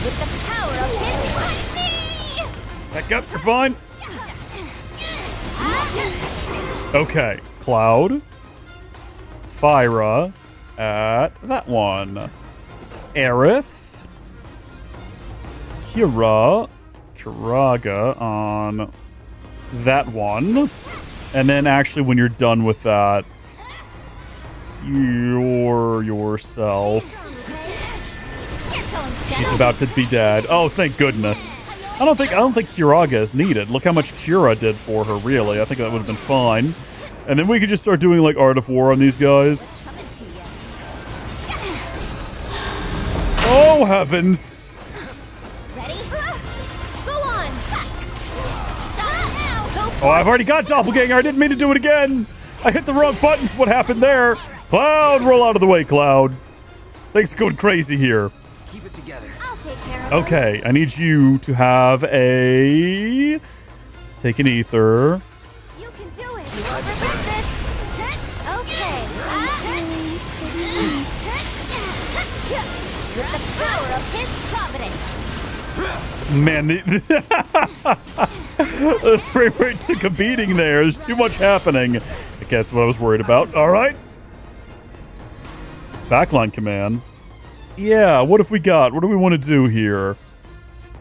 O: With the power of his mighty!
A: Back up, you're fine. Okay, Cloud. Fyra at that one. Aerith. Kiraga on that one. And then actually when you're done with that, you're yourself. She's about to be dead. Oh, thank goodness. I don't think Kiraga is needed. Look how much Kira did for her, really. I think that would have been fine. And then we could just start doing like Art of War on these guys. Oh heavens.
O: Ready? Go on!
A: Oh, I've already got Doppelganger. I didn't mean to do it again. I hit the wrong buttons. What happened there? Cloud, roll out of the way, Cloud. Things going crazy here.
H: Keep it together.
O: I'll take care of
A: Okay, I need you to have a... Take an ether.
O: You can do it. You won't regret this. Okay. With the power of his providence.
A: Man, the frame rate took a beating there. There's too much happening. Okay, that's what I was worried about. All right. Backline command. Yeah, what have we got? What do we want to do here?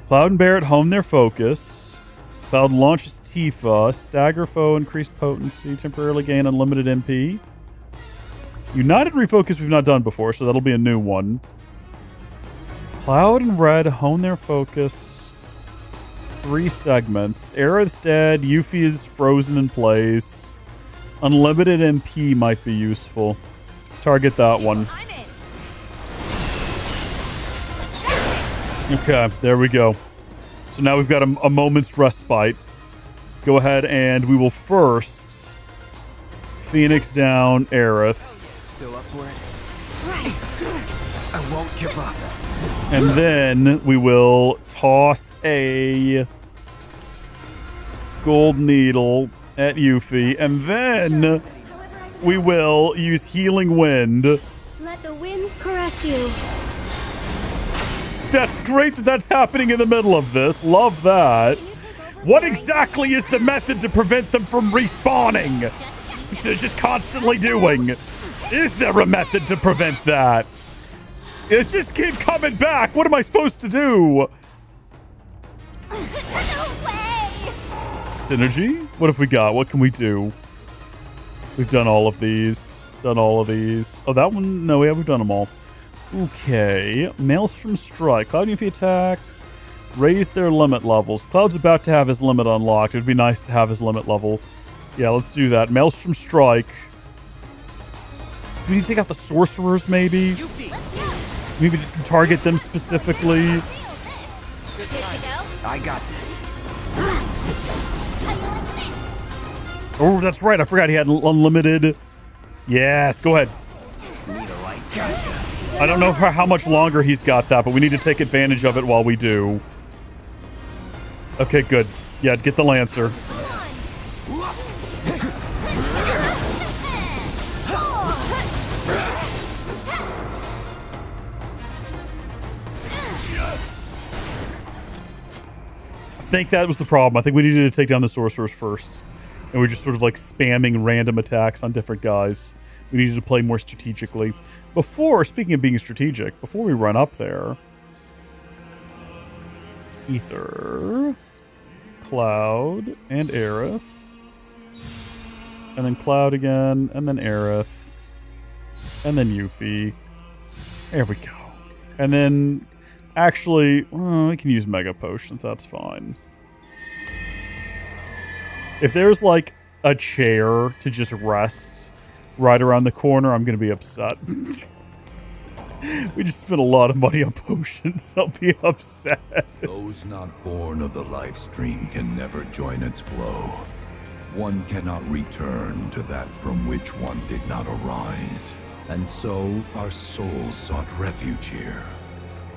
A: Cloud and Barret hone their focus. Cloud launches Tifa. Stagger foe, increased potency. Temporarily gain unlimited MP. United refocus we've not done before, so that'll be a new one. Cloud and Red hone their focus. 3 segments. Aerith's dead. Yuffie is frozen in place. Unlimited MP might be useful. Target that one. Okay, there we go. So now we've got a moment's respite. Go ahead and we will first Phoenix down Aerith.
H: Still up for it? Right. I won't give up.
A: And then we will toss a Gold Needle at Yuffie, and then we will use Healing Wind.
N: Let the winds caress you.
A: That's great that that's happening in the middle of this. Love that. What exactly is the method to prevent them from respawning? Which they're just constantly doing. Is there a method to prevent that? It just keep coming back. What am I supposed to do?
N: No way!
A: Synergy? What have we got? What can we do? We've done all of these. Done all of these. Oh, that one? No, we've done them all. Okay. Maelstrom Strike. Cloud Yuffie attack. Raise their limit levels. Cloud's about to have his limit unlocked. It'd be nice to have his limit level. Yeah, let's do that. Maelstrom Strike. Do we need to take out the sorcerers, maybe? Maybe to target them specifically.
M: I got this.
A: Oh, that's right. I forgot he had unlimited. Yes, go ahead. I don't know for how much longer he's got that, but we need to take advantage of it while we do. Okay, good. Yeah, get the Lancer. I think that was the problem. I think we needed to take down the sorcerers first. And we're just sort of like spamming random attacks on different guys. We needed to play more strategically. Before, speaking of being strategic, before we run up there... Ether... Cloud, and Aerith. And then Cloud again, and then Aerith. And then Yuffie. There we go. And then... Actually, we can use Mega Potions, that's fine. If there's like a chair to just rest right around the corner, I'm going to be upset. We just spent a lot of money on potions. I'll be upset.
J: Those not born of the life stream can never join its flow. One cannot return to that from which one did not arise. And so our souls sought refuge here.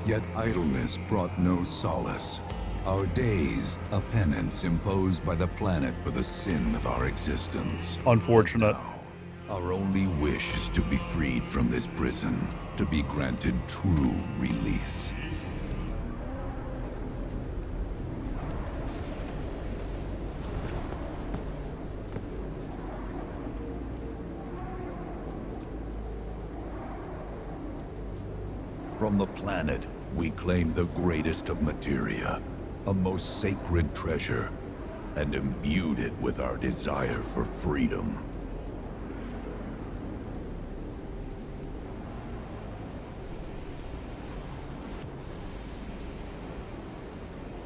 J: Yet idleness brought no solace. Our days, a penance imposed by the planet for the sin of our existence.
A: Unfortunate.
J: Now, our only wish is to be freed from this prison, to be granted true release. From the planet, we claim the greatest of materia, a most sacred treasure, and imbued it with our desire for freedom.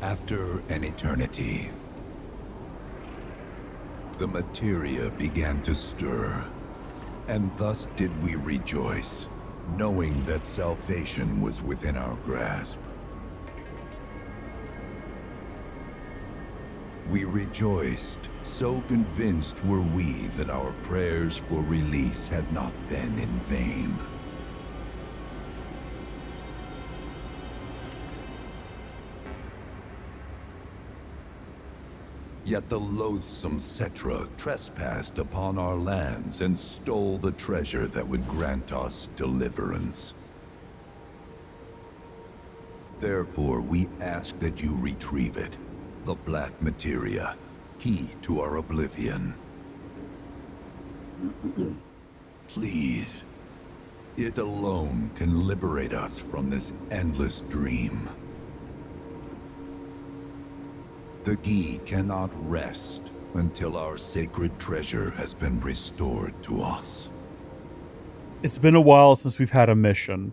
J: After an eternity, the materia began to stir, and thus did we rejoice, knowing that salvation was within our grasp. We rejoiced, so convinced were we that our prayers for release had not been in vain. Yet the loathsome Cetra trespassed upon our lands and stole the treasure that would grant us deliverance. Therefore, we ask that you retrieve it, the black materia, key to our oblivion. Please, it alone can liberate us from this endless dream. The Gi cannot rest until our sacred treasure has been restored to us.
A: It's been a while since we've had a mission.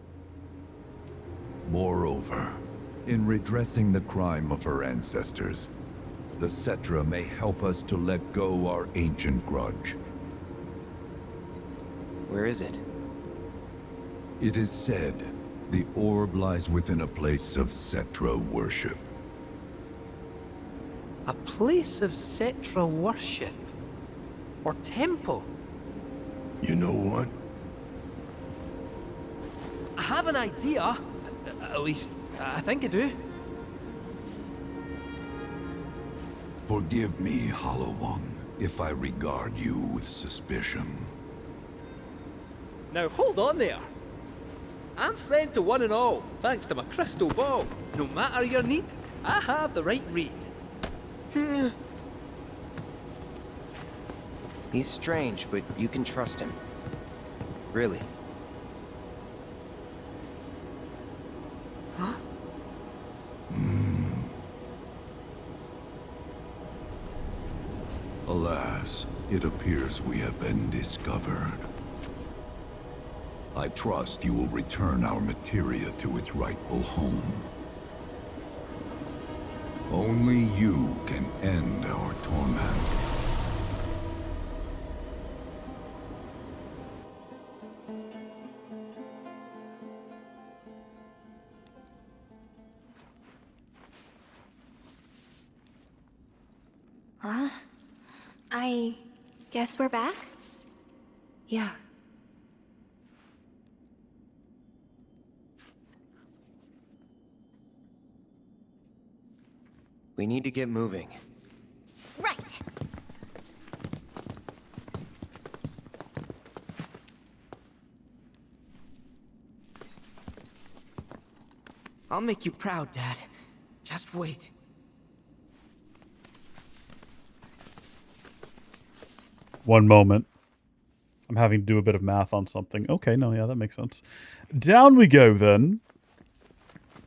J: Moreover, in redressing the crime of her ancestors, the Cetra may help us to let go our ancient grudge.
F: Where is it?
J: It is said the orb lies within a place of Cetra worship.
P: A place of Cetra worship? Or temple?
D: You know what?
P: I have an idea. At least, I think I do.
J: Forgive me, Hollow One, if I regard you with suspicion.
H: Now hold on there. I'm friend to one and all, thanks to my crystal ball. No matter your need, I have the right read.
F: He's strange, but you can trust him. Really.
I: Huh?
J: Alas, it appears we have been discovered. I trust you will return our materia to its rightful home. Only you can end our torment.
N: I guess we're back?
I: Yeah.
F: We need to get moving.
O: Right.
C: I'll make you proud, Dad. Just wait.
A: One moment. I'm having to do a bit of math on something. Okay, no, yeah, that makes sense. Down we go, then.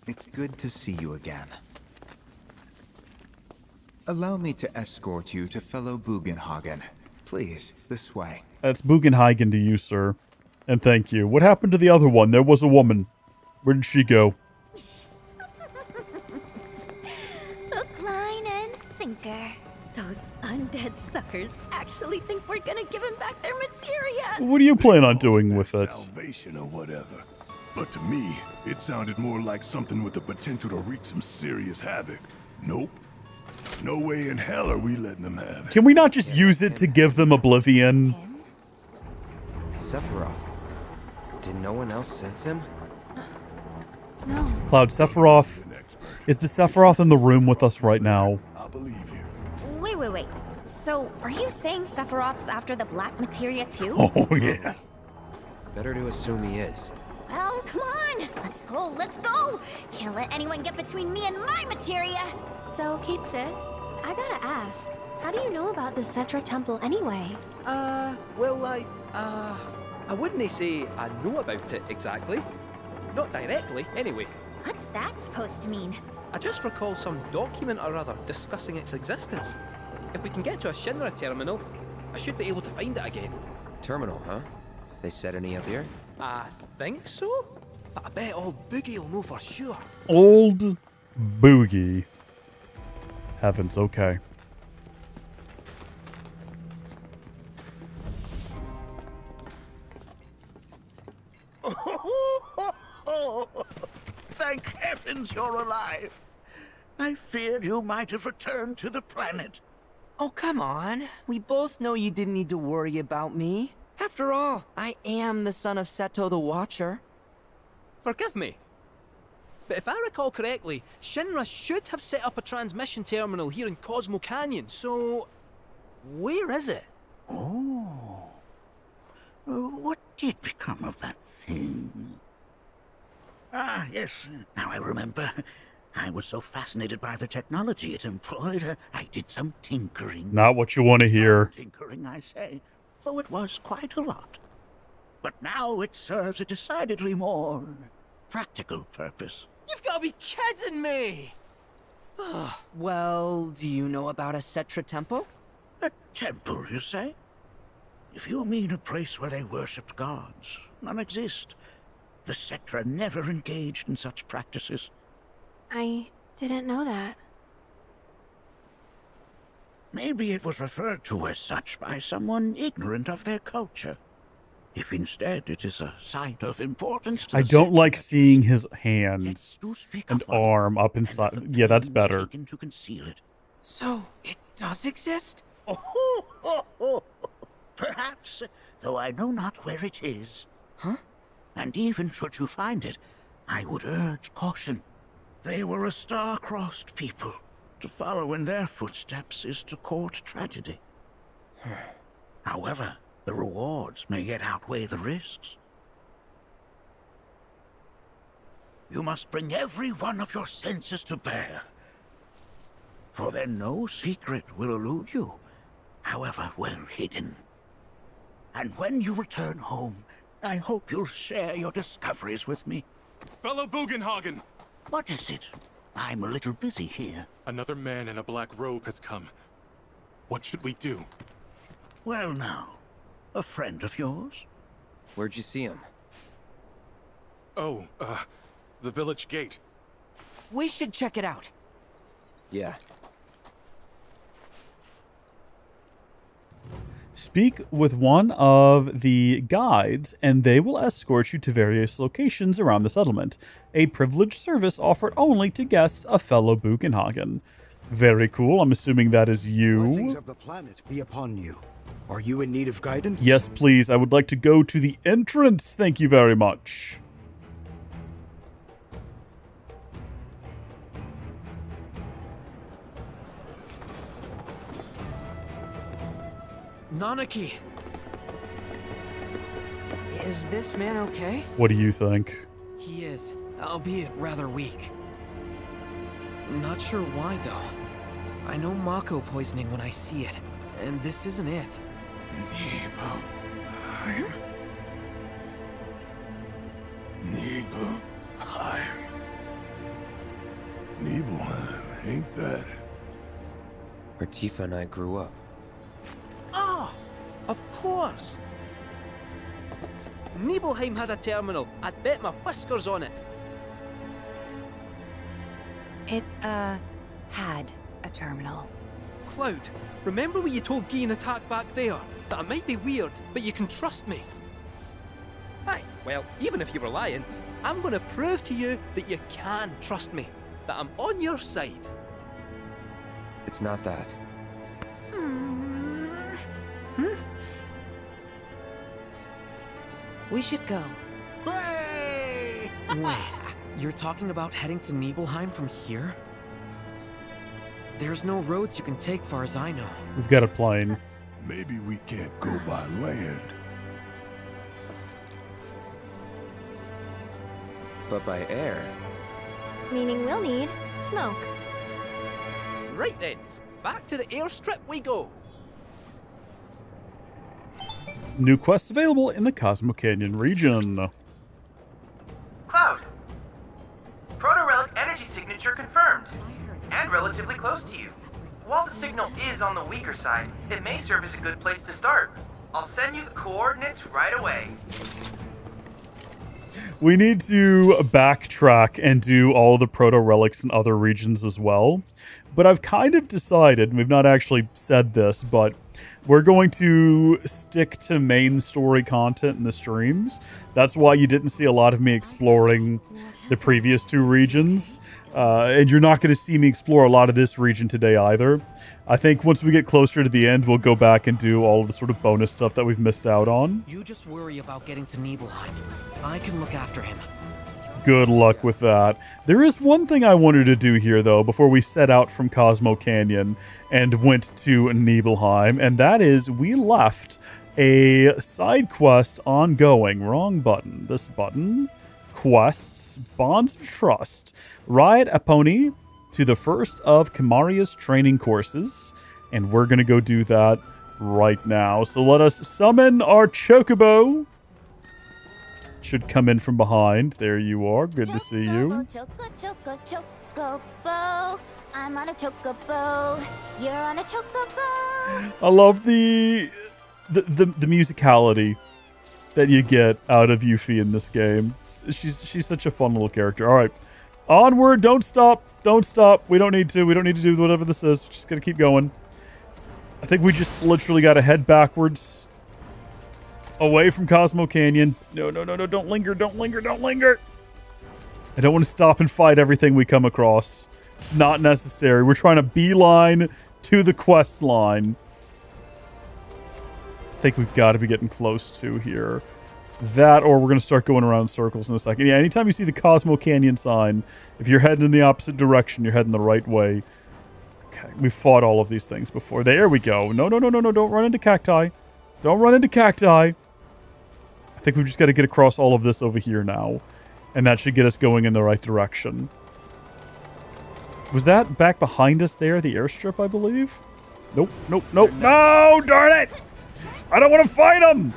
Q: It's good to see you again. Allow me to escort you to fellow Bugenhagen. Please, this way.
A: That's Bugenhagen to you, sir. And thank you. What happened to the other one? There was a woman. Where did she go?
O: Hook, line, and sinker. Those undead suckers actually think we're gonna give him back their materia.
A: What do you plan on doing with it?
D: Salvation or whatever. But to me, it sounded more like something with the potential to wreak some serious havoc. Nope. No way in hell are we letting them have it.
A: Can we not just use it to give them oblivion?
F: Sephiroth. Did no one else sense him?
O: No.
A: Cloud, Sephiroth... Is the Sephiroth in the room with us right now?
D: I believe you.
O: Wait. So, are you saying Sephiroth's after the black materia too?
A: Oh, yeah.
F: Better to assume he is.
O: Well, come on! Let's go! Can't let anyone get between me and my materia!
N: So, Kate Sith, I gotta ask, how do you know about the Cetra Temple anyway?
H: Well, I wouldn't say I know about it exactly. Not directly, anyway.
O: What's that supposed to mean?
H: I just recall some document or other discussing its existence. If we can get to a Shinra terminal, I should be able to find it again.
F: Terminal, huh? They set any up here?
H: I think so, but I bet old Boogie will know for sure.
A: Old Boogie. Heavens, okay.
B: Thank heavens you're alive. I feared you might have returned to the planet.
C: Oh, come on. We both know you didn't need to worry about me. After all, I am the son of Seto the Watcher.
H: Forgive me, but if I recall correctly, Shinra should have set up a transmission terminal here in Cosmo Canyon, so... where is it?
B: Oh. What did become of that thing? Ah, yes, now I remember. I was so fascinated by the technology it employed, I did some tinkering.
A: Not what you want to hear.
B: Tinkering, I say, though it was quite a lot. But now it serves a decidedly more practical purpose.
H: You've got to be kidding me!
C: Well, do you know about a Cetra Temple?
B: A temple, you say? If you mean a place where they worshipped gods, none exist. The Cetra never engaged in such practices.
N: I didn't know that.
B: Maybe it was referred to as such by someone ignorant of their culture. If instead it is a site of importance to
A: I
B: the
A: don't
B: Cetra,
A: like seeing his hands
B: do speak
A: and
B: of one,
A: arm up inside. Yeah, that's better.
B: taken to conceal it.
C: So, it does exist?
B: Oh, perhaps, though I know not where it is.
C: Huh?
B: And even should you find it, I would urge caution. They were a star-crossed people, To follow in their footsteps is to court tragedy. However, the rewards may yet outweigh the risks. You must bring every one of your senses to bear. For then no secret will elude you, however well hidden. And when you return home, I hope you'll share your discoveries with me.
R: Fellow Bugenhagen!
B: What is it? I'm a little busy here.
R: Another man in a black robe has come. What should we do?
B: Well now, a friend of yours?
F: Where'd you see him?
R: Oh, the village gate.
C: We should check it out.
F: Yeah.
A: Speak with one of the guides, and they will escort you to various locations around the settlement. A privileged service offered only to guests of fellow Bugenhagen. Very cool. I'm assuming that is you.
S: Blessings of the planet be upon you. Are you in need of guidance?
A: Yes, please. I would like to go to the entrance. Thank you very much.
C: Nanaki! Is this man okay?
A: What do you think?
C: He is, albeit rather weak. Not sure why, though. I know Mako poisoning when I see it, and this isn't it.
D: Nibelheim. Nibelheim, ain't that?
F: Where Tifa and I grew up.
H: Ah! Of course! Nibelheim has a terminal. I'd bet my whiskers on it.
I: It, had a terminal.
H: Cloud, remember what you told Guy in Attack back there? That I might be weird, but you can trust me. Aye, well, even if you were lying, I'm gonna prove to you that you can trust me. That I'm on your side.
F: It's not that.
I: We should go.
C: Wait, you're talking about heading to Nibelheim from here? There's no roads you can take far as I know.
A: We've got a plane.
D: Maybe we can't go by land.
F: But by air.
N: Meaning we'll need smoke.
H: Right then, back to the airstrip we go.
A: New quests available in the Cosmo Canyon region.
T: Cloud. Proto-relic energy signature confirmed. And relatively close to you. While the signal is on the weaker side, it may serve as a good place to start. I'll send you the coordinates right away.
A: We need to backtrack and do all the proto-relics in other regions as well. But I've kind of decided, and we've not actually said this, but we're going to stick to main story content in the streams. That's why you didn't see a lot of me exploring the previous two regions. And you're not going to see me explore a lot of this region today either. I think once we get closer to the end, we'll go back and do all of the sort of bonus stuff that we've missed out on.
C: You just worry about getting to Nibelheim. I can look after him.
A: Good luck with that. There is one thing I wanted to do here, though, before we set out from Cosmo Canyon and went to Nibelheim, and that is we left a side quest ongoing. Wrong button. This button. Quests. Bonds of Trust. Ride a pony to the first of Kamaria's training courses, and we're going to go do that right now. So let us summon our Chocobo. Should come in from behind. There you are. Good to see you.
O: Chocobo. I'm on a chocobo. You're on a chocobo.
A: I love the musicality that you get out of Yuffie in this game. She's such a fun little character. All right, onward. Don't stop. Don't stop. We don't need to. We don't need to do whatever this is. We're just gonna keep going. I think we just literally got to head backwards. Away from Cosmo Canyon. No, no, no, no. Don't linger. Don't linger. Don't linger. I don't want to stop and fight everything we come across. It's not necessary. We're trying to beeline to the quest line. I think we've got to be getting close to here. That, or we're going to start going around in circles in a second. Yeah, anytime you see the Cosmo Canyon sign, if you're heading in the opposite direction, you're heading the right way. Okay, we fought all of these things before. There we go. No, no, no, no, no, don't run into cacti. Don't run into cacti. I think we've just got to get across all of this over here now. And that should get us going in the right direction. Was that back behind us there, the airstrip, I believe? Nope, nope, nope. No, darn it! I don't want to fight them!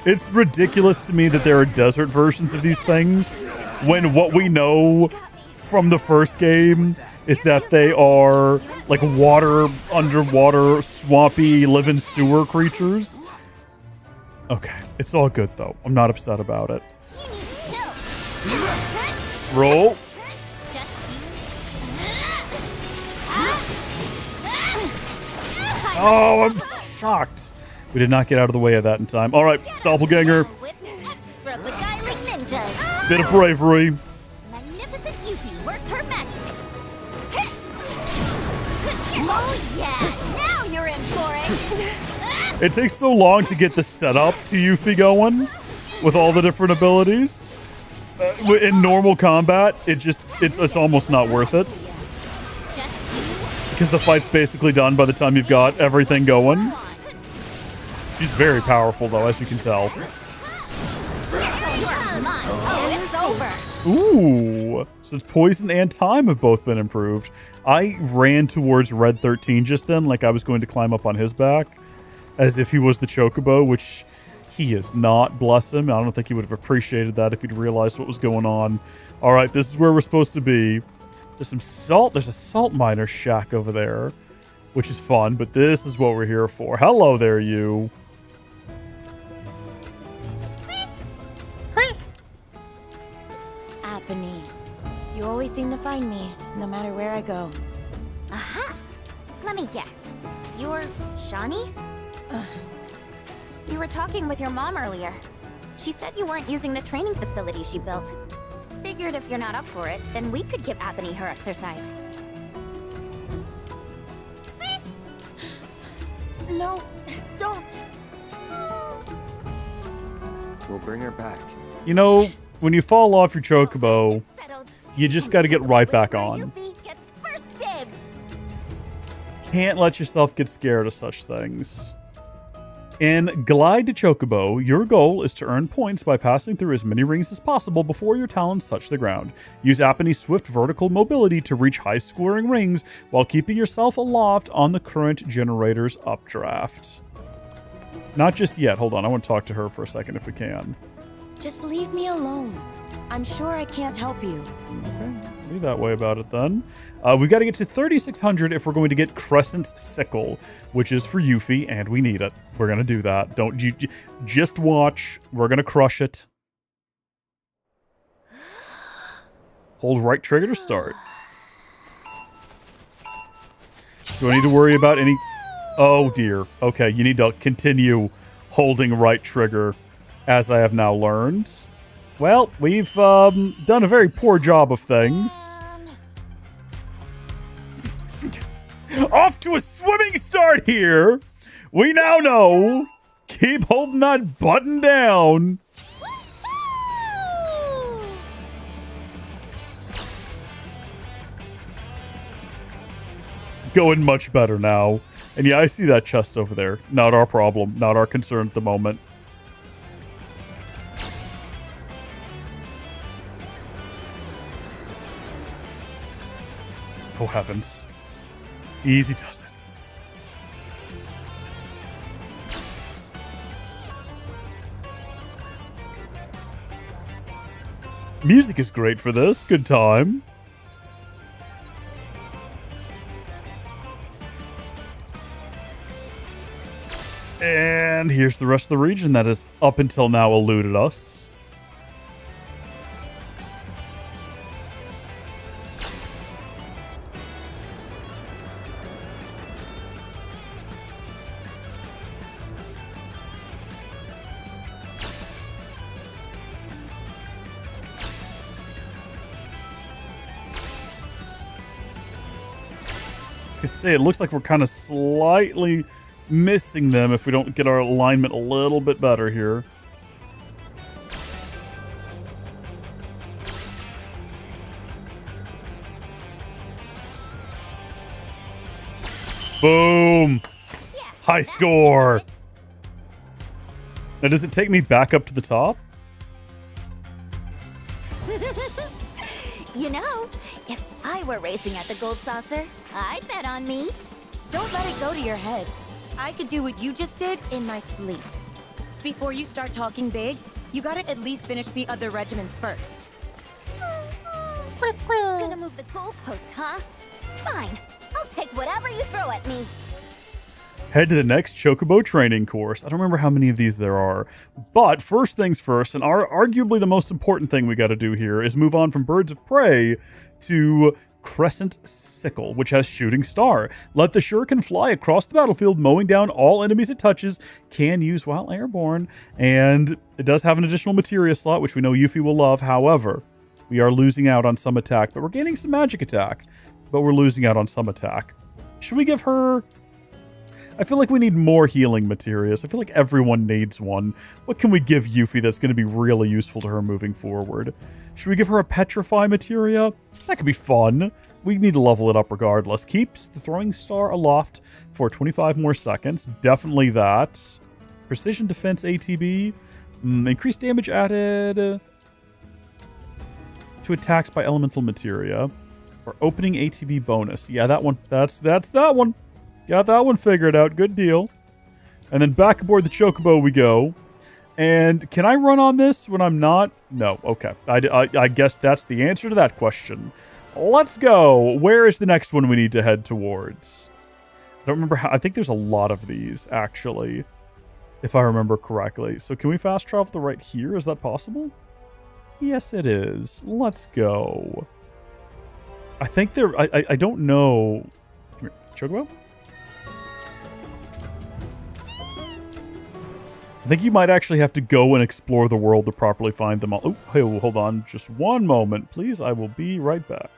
A: It's ridiculous to me that there are desert versions of these things when what we know from the first game is that they are like water, underwater, swampy, live-in sewer creatures. Okay, it's all good though. I'm not upset about it. Roll. Oh, I'm shocked. We did not get out of the way of that in time. All right, doppelganger.
O: Extra beguiling ninjas.
A: Bit of bravery.
O: Magnificent Yuki works her magic. Oh yeah, now you're in for it.
A: It takes so long to get the setup to Yuffie going with all the different abilities. In normal combat, it's almost not worth it. Because the fight's basically done by the time you've got everything going. She's very powerful, though, as you can tell. Ooh. So poison and time have both been improved. I ran towards Red 13 just then, like I was going to climb up on his back. As if he was the Chocobo, which he is not, bless him. I don't think he would have appreciated that if he'd realized what was going on. All right, this is where we're supposed to be. There's some salt. There's a salt miner shack over there, which is fun, but this is what we're here for. Hello there, you.
O: Apony, you always seem to find me, no matter where I go. Aha! Let me guess. You're Shani? You were talking with your mom earlier. She said you weren't using the training facility she built. Figured if you're not up for it, then we could give Apony her exercise. No, don't.
F: We'll bring her back.
A: You know, when you fall off your Chocobo, you just got to get right back on. Can't let yourself get scared of such things. In Glide to Chocobo, your goal is to earn points by passing through as many rings as possible before your talons touch the ground. Use Apony's swift vertical mobility to reach high-scoring rings while keeping yourself aloft on the current generator's updraft. Not just yet. Hold on, I want to talk to her for a second if we can.
O: Just leave me alone. I'm sure I can't help you.
A: Okay, be that way about it then. We've got to get to 3,600 if we're going to get Crescent's Sickle, which is for Yuffie, and we need it. We're going to do that. Don't you just watch. We're going to crush it. Hold right trigger to start. Do I need to worry about any... Oh, dear. Okay, you need to continue holding right trigger, as I have now learned. Well, we've done a very poor job of things. Off to a swimming start here! We now know. Keep holding that button down. Going much better now. And yeah, I see that chest over there. Not our problem. Not our concern at the moment. Oh, heavens. Easy does it. Music is great for this. Good time. And here's the rest of the region that has up until now eluded us. Say it looks like we're kind of slightly missing them if we don't get our alignment a little bit better here. Boom. High score. Now, does it take me back up to the top?
O: You know, if I were racing at the gold saucer, I'd bet on me.
U: Don't let it go to your head. I could do what you just did in my sleep. Before you start talking big, you gotta at least finish the other regiments first.
O: Gonna move the goalposts, huh? Fine. I'll take whatever you throw at me.
A: Head to the next Chocobo training course. I don't remember how many of these there are. But first things first, and arguably the most important thing we got to do here is move on from Birds of Prey to Crescent Sickle, which has Shooting Star. Let the shuriken fly across the battlefield, mowing down all enemies it touches. Can use while airborne. And it does have an additional materia slot, which we know Yuffie will love. However, we are losing out on some attack, but we're gaining some magic attack. But we're losing out on some attack. Should we give her... I feel like we need more healing materials. I feel like everyone needs one. What can we give Yuffie that's going to be really useful to her moving forward? Should we give her a Petrify materia? That could be fun. We need to level it up regardless. Keeps the throwing star aloft for 25 more seconds. Definitely that. Precision defense ATB. Increased damage added to attacks by elemental materia. Or opening ATB bonus. Yeah, that one. That's that one. Got that one figured out. Good deal. And then back aboard the Chocobo we go. And can I run on this when I'm not? No. Okay. I guess that's the answer to that question. Let's go. Where is the next one we need to head towards? I don't remember how. I think there's a lot of these, actually, if I remember correctly. So can we fast travel to right here? Is that possible? Yes, it is. Let's go. I think there... I don't know... Come here. Chocobo? I think you might actually have to go and explore the world to properly find them all. Oh, hey, hold on. Just one moment, please. I will be right back.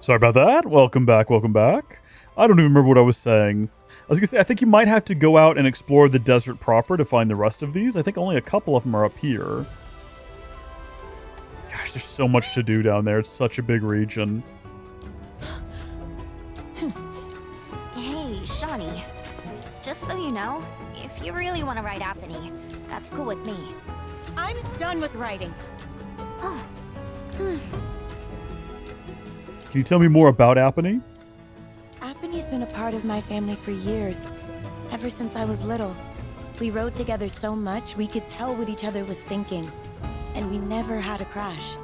A: Sorry about that. Welcome back, welcome back. I don't even remember what I was saying. I was going to say, I think you might have to go out and explore the desert proper to find the rest of these. I think only a couple of them are up here. Gosh, there's so much to do down there. It's such a big region.
O: Hey, Shawnee. Just so you know, if you really want to ride Apony, that's cool with me.
U: I'm done with writing.
O: Oh.
A: Can you tell me more about Apony?
U: Apony's been a part of my family for years. Ever since I was little. We rode together so much, we could tell what each other was thinking. And we never had a crash.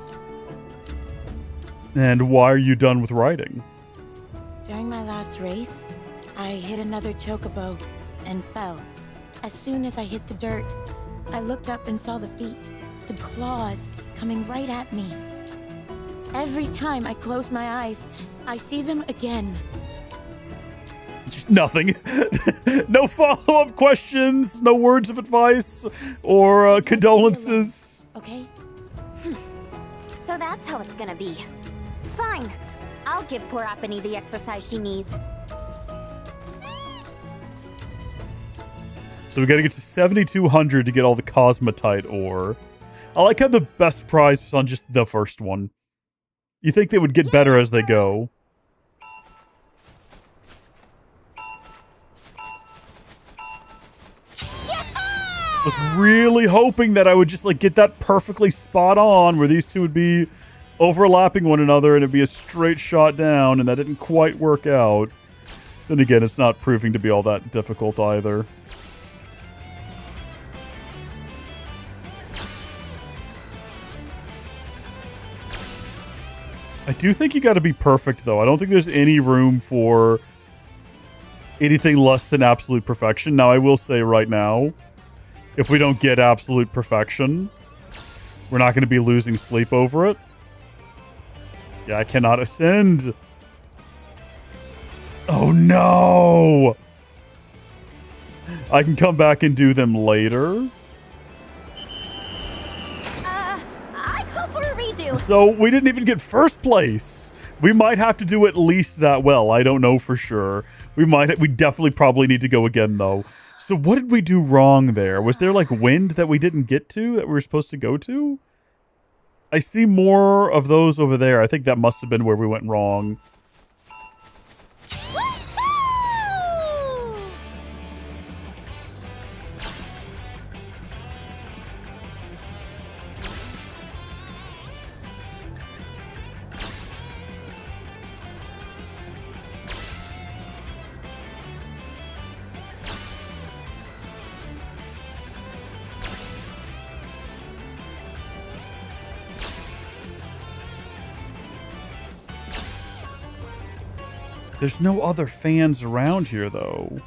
A: And why are you done with riding?
U: During my last race, I hit another chocobo and fell. As soon as I hit the dirt, I looked up and saw the feet, the claws, coming right at me. Every time I close my eyes, I see them again.
A: Just nothing. No follow-up questions, no words of advice, or condolences.
U: Okay?
O: So that's how it's gonna be. Fine. I'll give poor Apony the exercise she needs.
A: So we gotta get to 7,200 to get all the Cosmotite ore. I like how the best prize was on just the first one. You think they would get better as they go. I was really hoping that I would just like get that perfectly spot on where these two would be overlapping one another and it'd be a straight shot down, and that didn't quite work out. Then again, it's not proving to be all that difficult either. I do think you got to be perfect, though. I don't think there's any room for anything less than absolute perfection. Now, I will say right now, if we don't get absolute perfection, we're not going to be losing sleep over it. Yeah, I cannot ascend. Oh, no. I can come back and do them later.
G: I call for a redo.
A: So we didn't even get first place. We might have to do at least that well. I don't know for sure. We definitely probably need to go again, though. So what did we do wrong there? Was there like wind that we didn't get to that we were supposed to go to? I see more of those over there. I think that must have been where we went wrong. There's no other fans around here, though.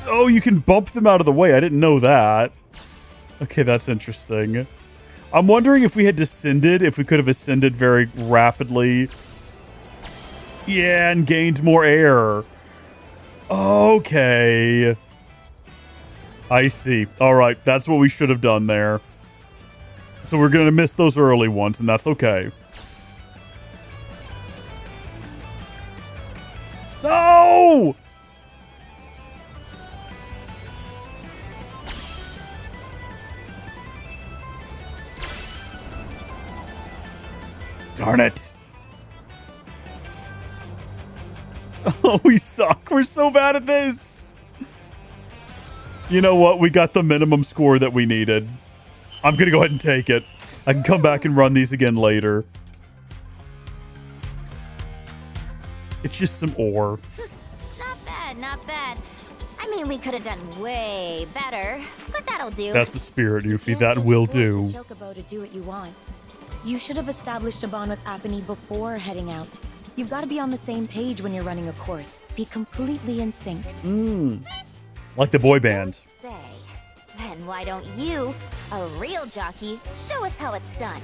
A: Oh, you can bump them out of the way. I didn't know that. Okay, that's interesting. I'm wondering if we had descended, if we could have ascended very rapidly. Yeah, and gained more air. Okay. I see. All right, that's what we should have done there. So we're going to miss those early ones, and that's okay. No! Darn it. Oh, we suck. We're so bad at this. You know what? We got the minimum score that we needed. I'm going to go ahead and take it. I can come back and run these again later. It's just some ore.
O: Not bad, not bad. I mean, we could have done way better, but that'll do.
A: That's the spirit, Yuffie. That will do.
U: Chocobo to do what you want. You should have established a bond with Apony before heading out. You've got to be on the same page when you're running a course. Be completely in sync.
A: Like the boy band.
O: Say, then why don't you, a real jockey, show us how it's done?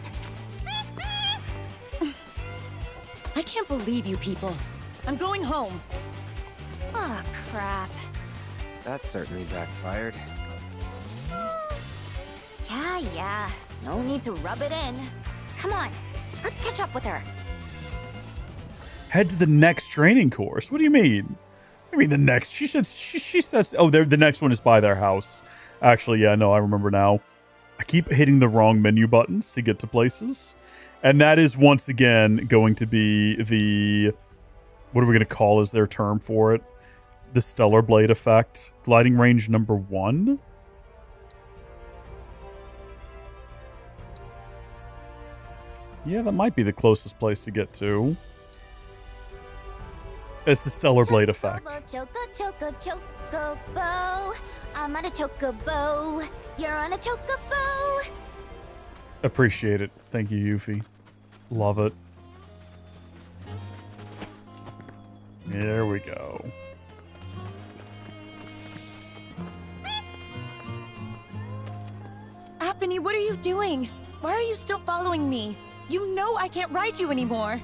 U: I can't believe you people. I'm going home.
O: Oh, crap.
F: That certainly backfired.
O: Yeah. No need to rub it in. Come on, let's catch up with her.
A: Head to the next training course. What do you mean? I mean the next. She said. Oh, the next one is by their house. Actually, yeah, no, I remember now. I keep hitting the wrong menu buttons to get to places, and that is once again going to be the. What are we going to call as their term for it? The Stellar Blade effect. Gliding range number 1. Yeah, that might be the closest place to get to. It's the Stellar Blade effect.
O: Chocobo. I'm on a chocobo. You're on a chocobo.
A: Appreciate it. Thank you, Yuffie. Love it. There we go.
U: Apony, what are you doing? Why are you still following me? You know I can't ride you anymore.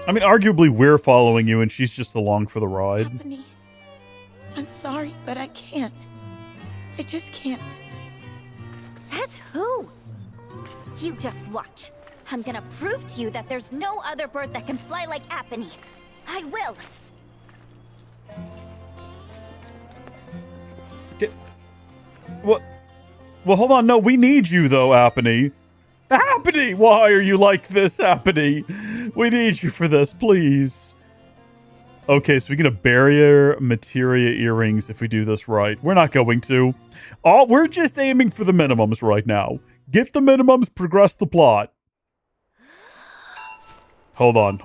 A: I mean, arguably we're following you and she's just along for the ride.
U: Apony, I'm sorry, but I can't. I just can't.
O: Says who? You just watch. I'm gonna prove to you that there's no other bird that can fly like Apony. I will.
A: What? Well, hold on. No, we need you, though, Apony. Apony! Why are you like this, Apony? We need you for this, please. Okay, so we get a barrier materia earrings if we do this right. We're not going to. We're just aiming for the minimums right now. Get the minimums, progress the plot. Hold on.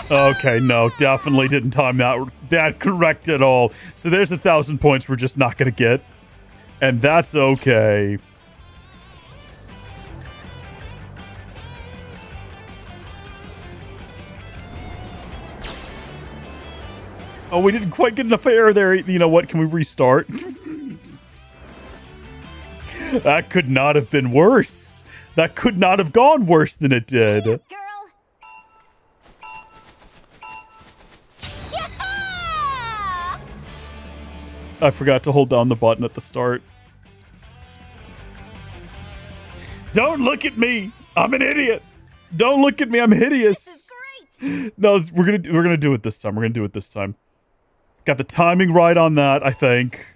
A: Okay, no, definitely didn't time that that corrected all. So there's 1,000 points we're just not going to get. And that's okay. Oh, we didn't quite get enough air there. You know what? Can we restart? That could not have been worse. That could not have gone worse than it did. I forgot to hold down the button at the start. Don't look at me. I'm an idiot. Don't look at me. I'm hideous. No, we're gonna do it this time. We're gonna do it this time. Got the timing right on that, I think.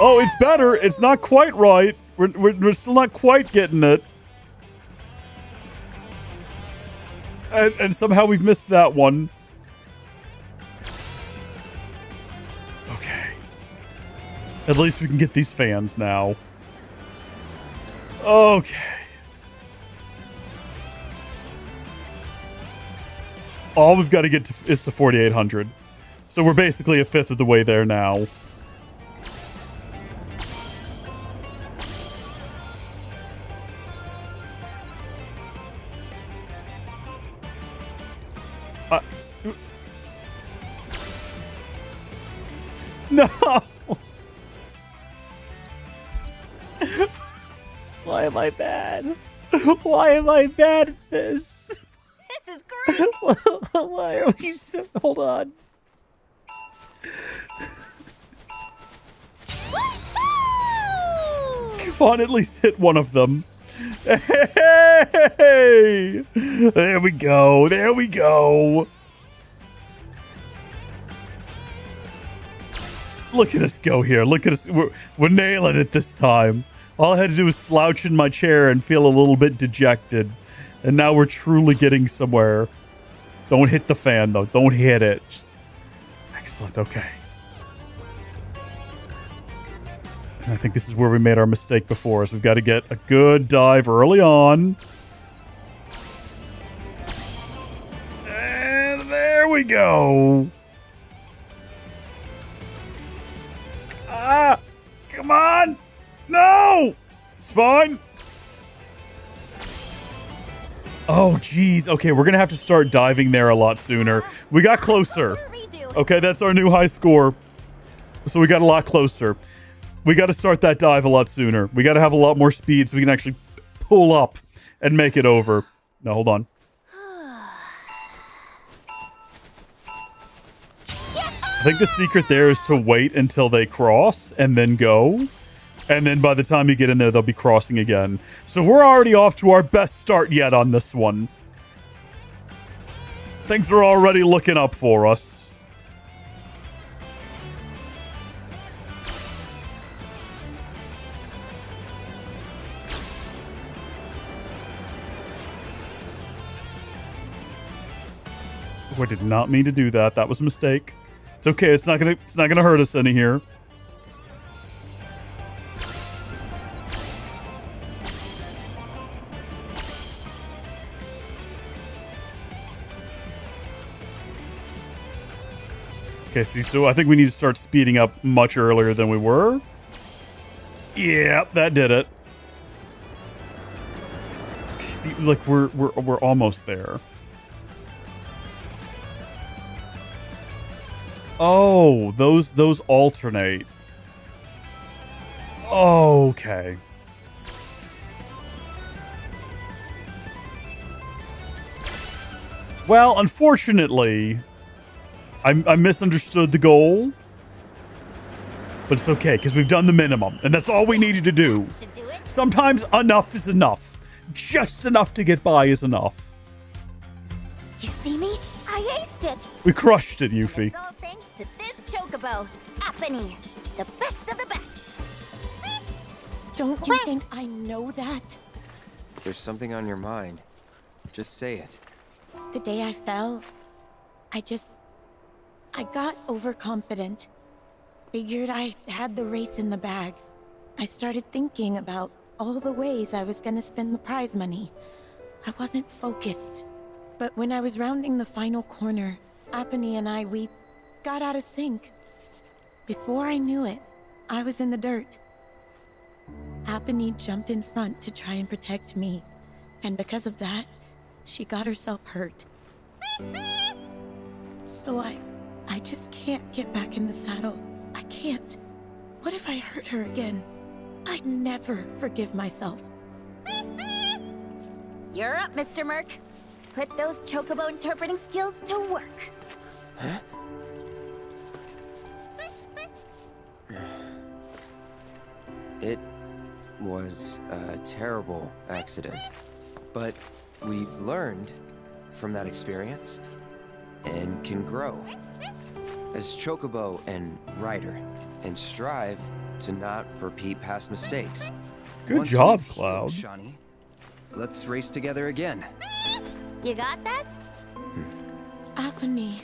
A: Oh, it's better. It's not quite right. We're still not quite getting it. And somehow we've missed that one. Okay. At least we can get these fans now. Okay. All we've got to get to is to 4,800. So we're basically a fifth of the way there now. No! Why am I bad? Why am I bad at this?
O: This is great!
A: Why are we so... Hold on. Come on, at least hit one of them. Hey! There we go. There we go. Look at us go here. Look at us. We're nailing it this time. All I had to do was slouch in my chair and feel a little bit dejected. And now we're truly getting somewhere. Don't hit the fan, though. Don't hit it. Excellent. Okay. And I think this is where we made our mistake before, is we've got to get a good dive early on. And there we go. Ah! Come on! No! It's fine. Oh, geez. Okay, we're going to have to start diving there a lot sooner. We got closer. Okay, that's our new high score. So we got a lot closer. We got to start that dive a lot sooner. We got to have a lot more speed so we can actually pull up and make it over. No, hold on. I think the secret there is to wait until they cross and then go. And then by the time you get in there, they'll be crossing again. So we're already off to our best start yet on this one. Things are already looking up for us. I did not mean to do that. That was a mistake. It's okay. It's not gonna hurt us any here. Okay, see, so I think we need to start speeding up much earlier than we were. Yep, that did it. Okay, see, like we're almost there. Oh, those alternate. Okay. Well, unfortunately, I misunderstood the goal. But it's okay, because we've done the minimum, and that's all we needed to do. Sometimes enough is enough. Just enough to get by is enough.
O: You see me? I aced it!
A: We crushed it, Yuffie.
O: It's all thanks to this chocobo, Apony, the best of the best.
U: Don't you think I know that?
F: There's something on your mind. Just say it.
U: The day I fell, I got overconfident. Figured I had the race in the bag. I started thinking about all the ways I was gonna spend the prize money. I wasn't focused. But when I was rounding the final corner, Apony and I, we got out of sync. Before I knew it, I was in the dirt. Apony jumped in front to try and protect me, and because of that, she got herself hurt. So I just can't get back in the saddle. I can't. What if I hurt her again? I'd never forgive myself.
O: You're up, Mr. Merc. Put those chocobo interpreting skills to work.
F: Huh? It was a terrible accident, but we've learned from that experience and can grow as chocobo and rider and strive to not repeat past mistakes.
A: Good job, Cloud.
F: Shawnee, let's race together again.
O: You got that?
U: Apony.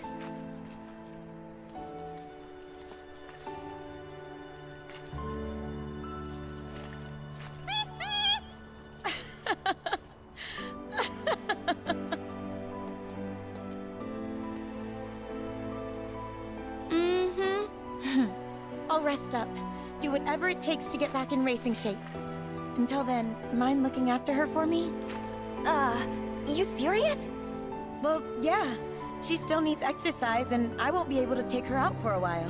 U: I'll rest up. Do whatever it takes to get back in racing shape. Until then, mind looking after her for me?
O: You serious?
U: Well, yeah. She still needs exercise, and I won't be able to take her out for a while.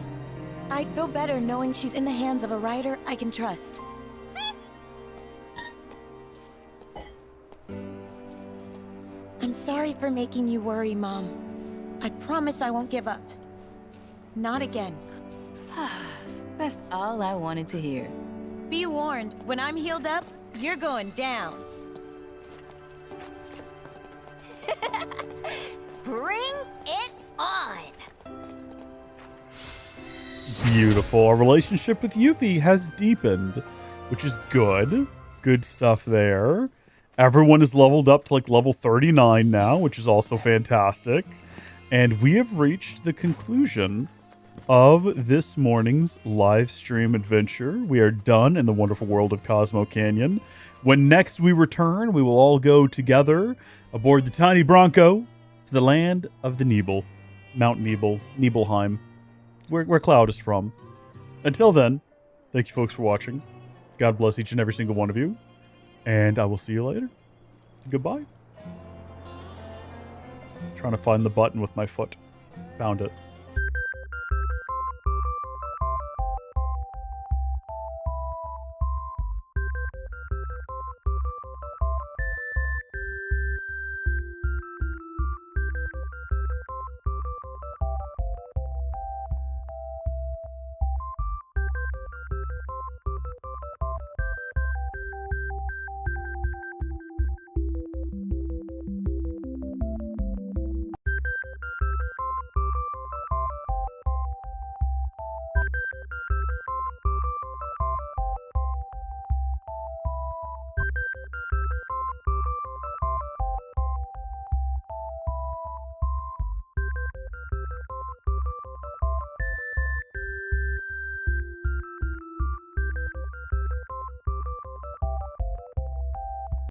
U: I'd feel better knowing she's in the hands of a rider I can trust. I'm sorry for making you worry, Mom. I promise I won't give up. Not again.
K: That's all I wanted to hear.
U: Be warned, when I'm healed up, you're going down.
O: Bring it on!
A: Beautiful. Our relationship with Yuffie has deepened, which is good. Good stuff there. Everyone is leveled up to like level 39 now, which is also fantastic. And we have reached the conclusion of this morning's live stream adventure. We are done in the wonderful world of Cosmo Canyon. When next we return, we will all go together aboard the tiny Bronco to the land of the Nebel, Mount Nebel, Nibelheim, where Cloud is from. Until then, thank you folks for watching. God bless each and every single one of you, and I will see you later. Goodbye. Trying to find the button with my foot. Found it.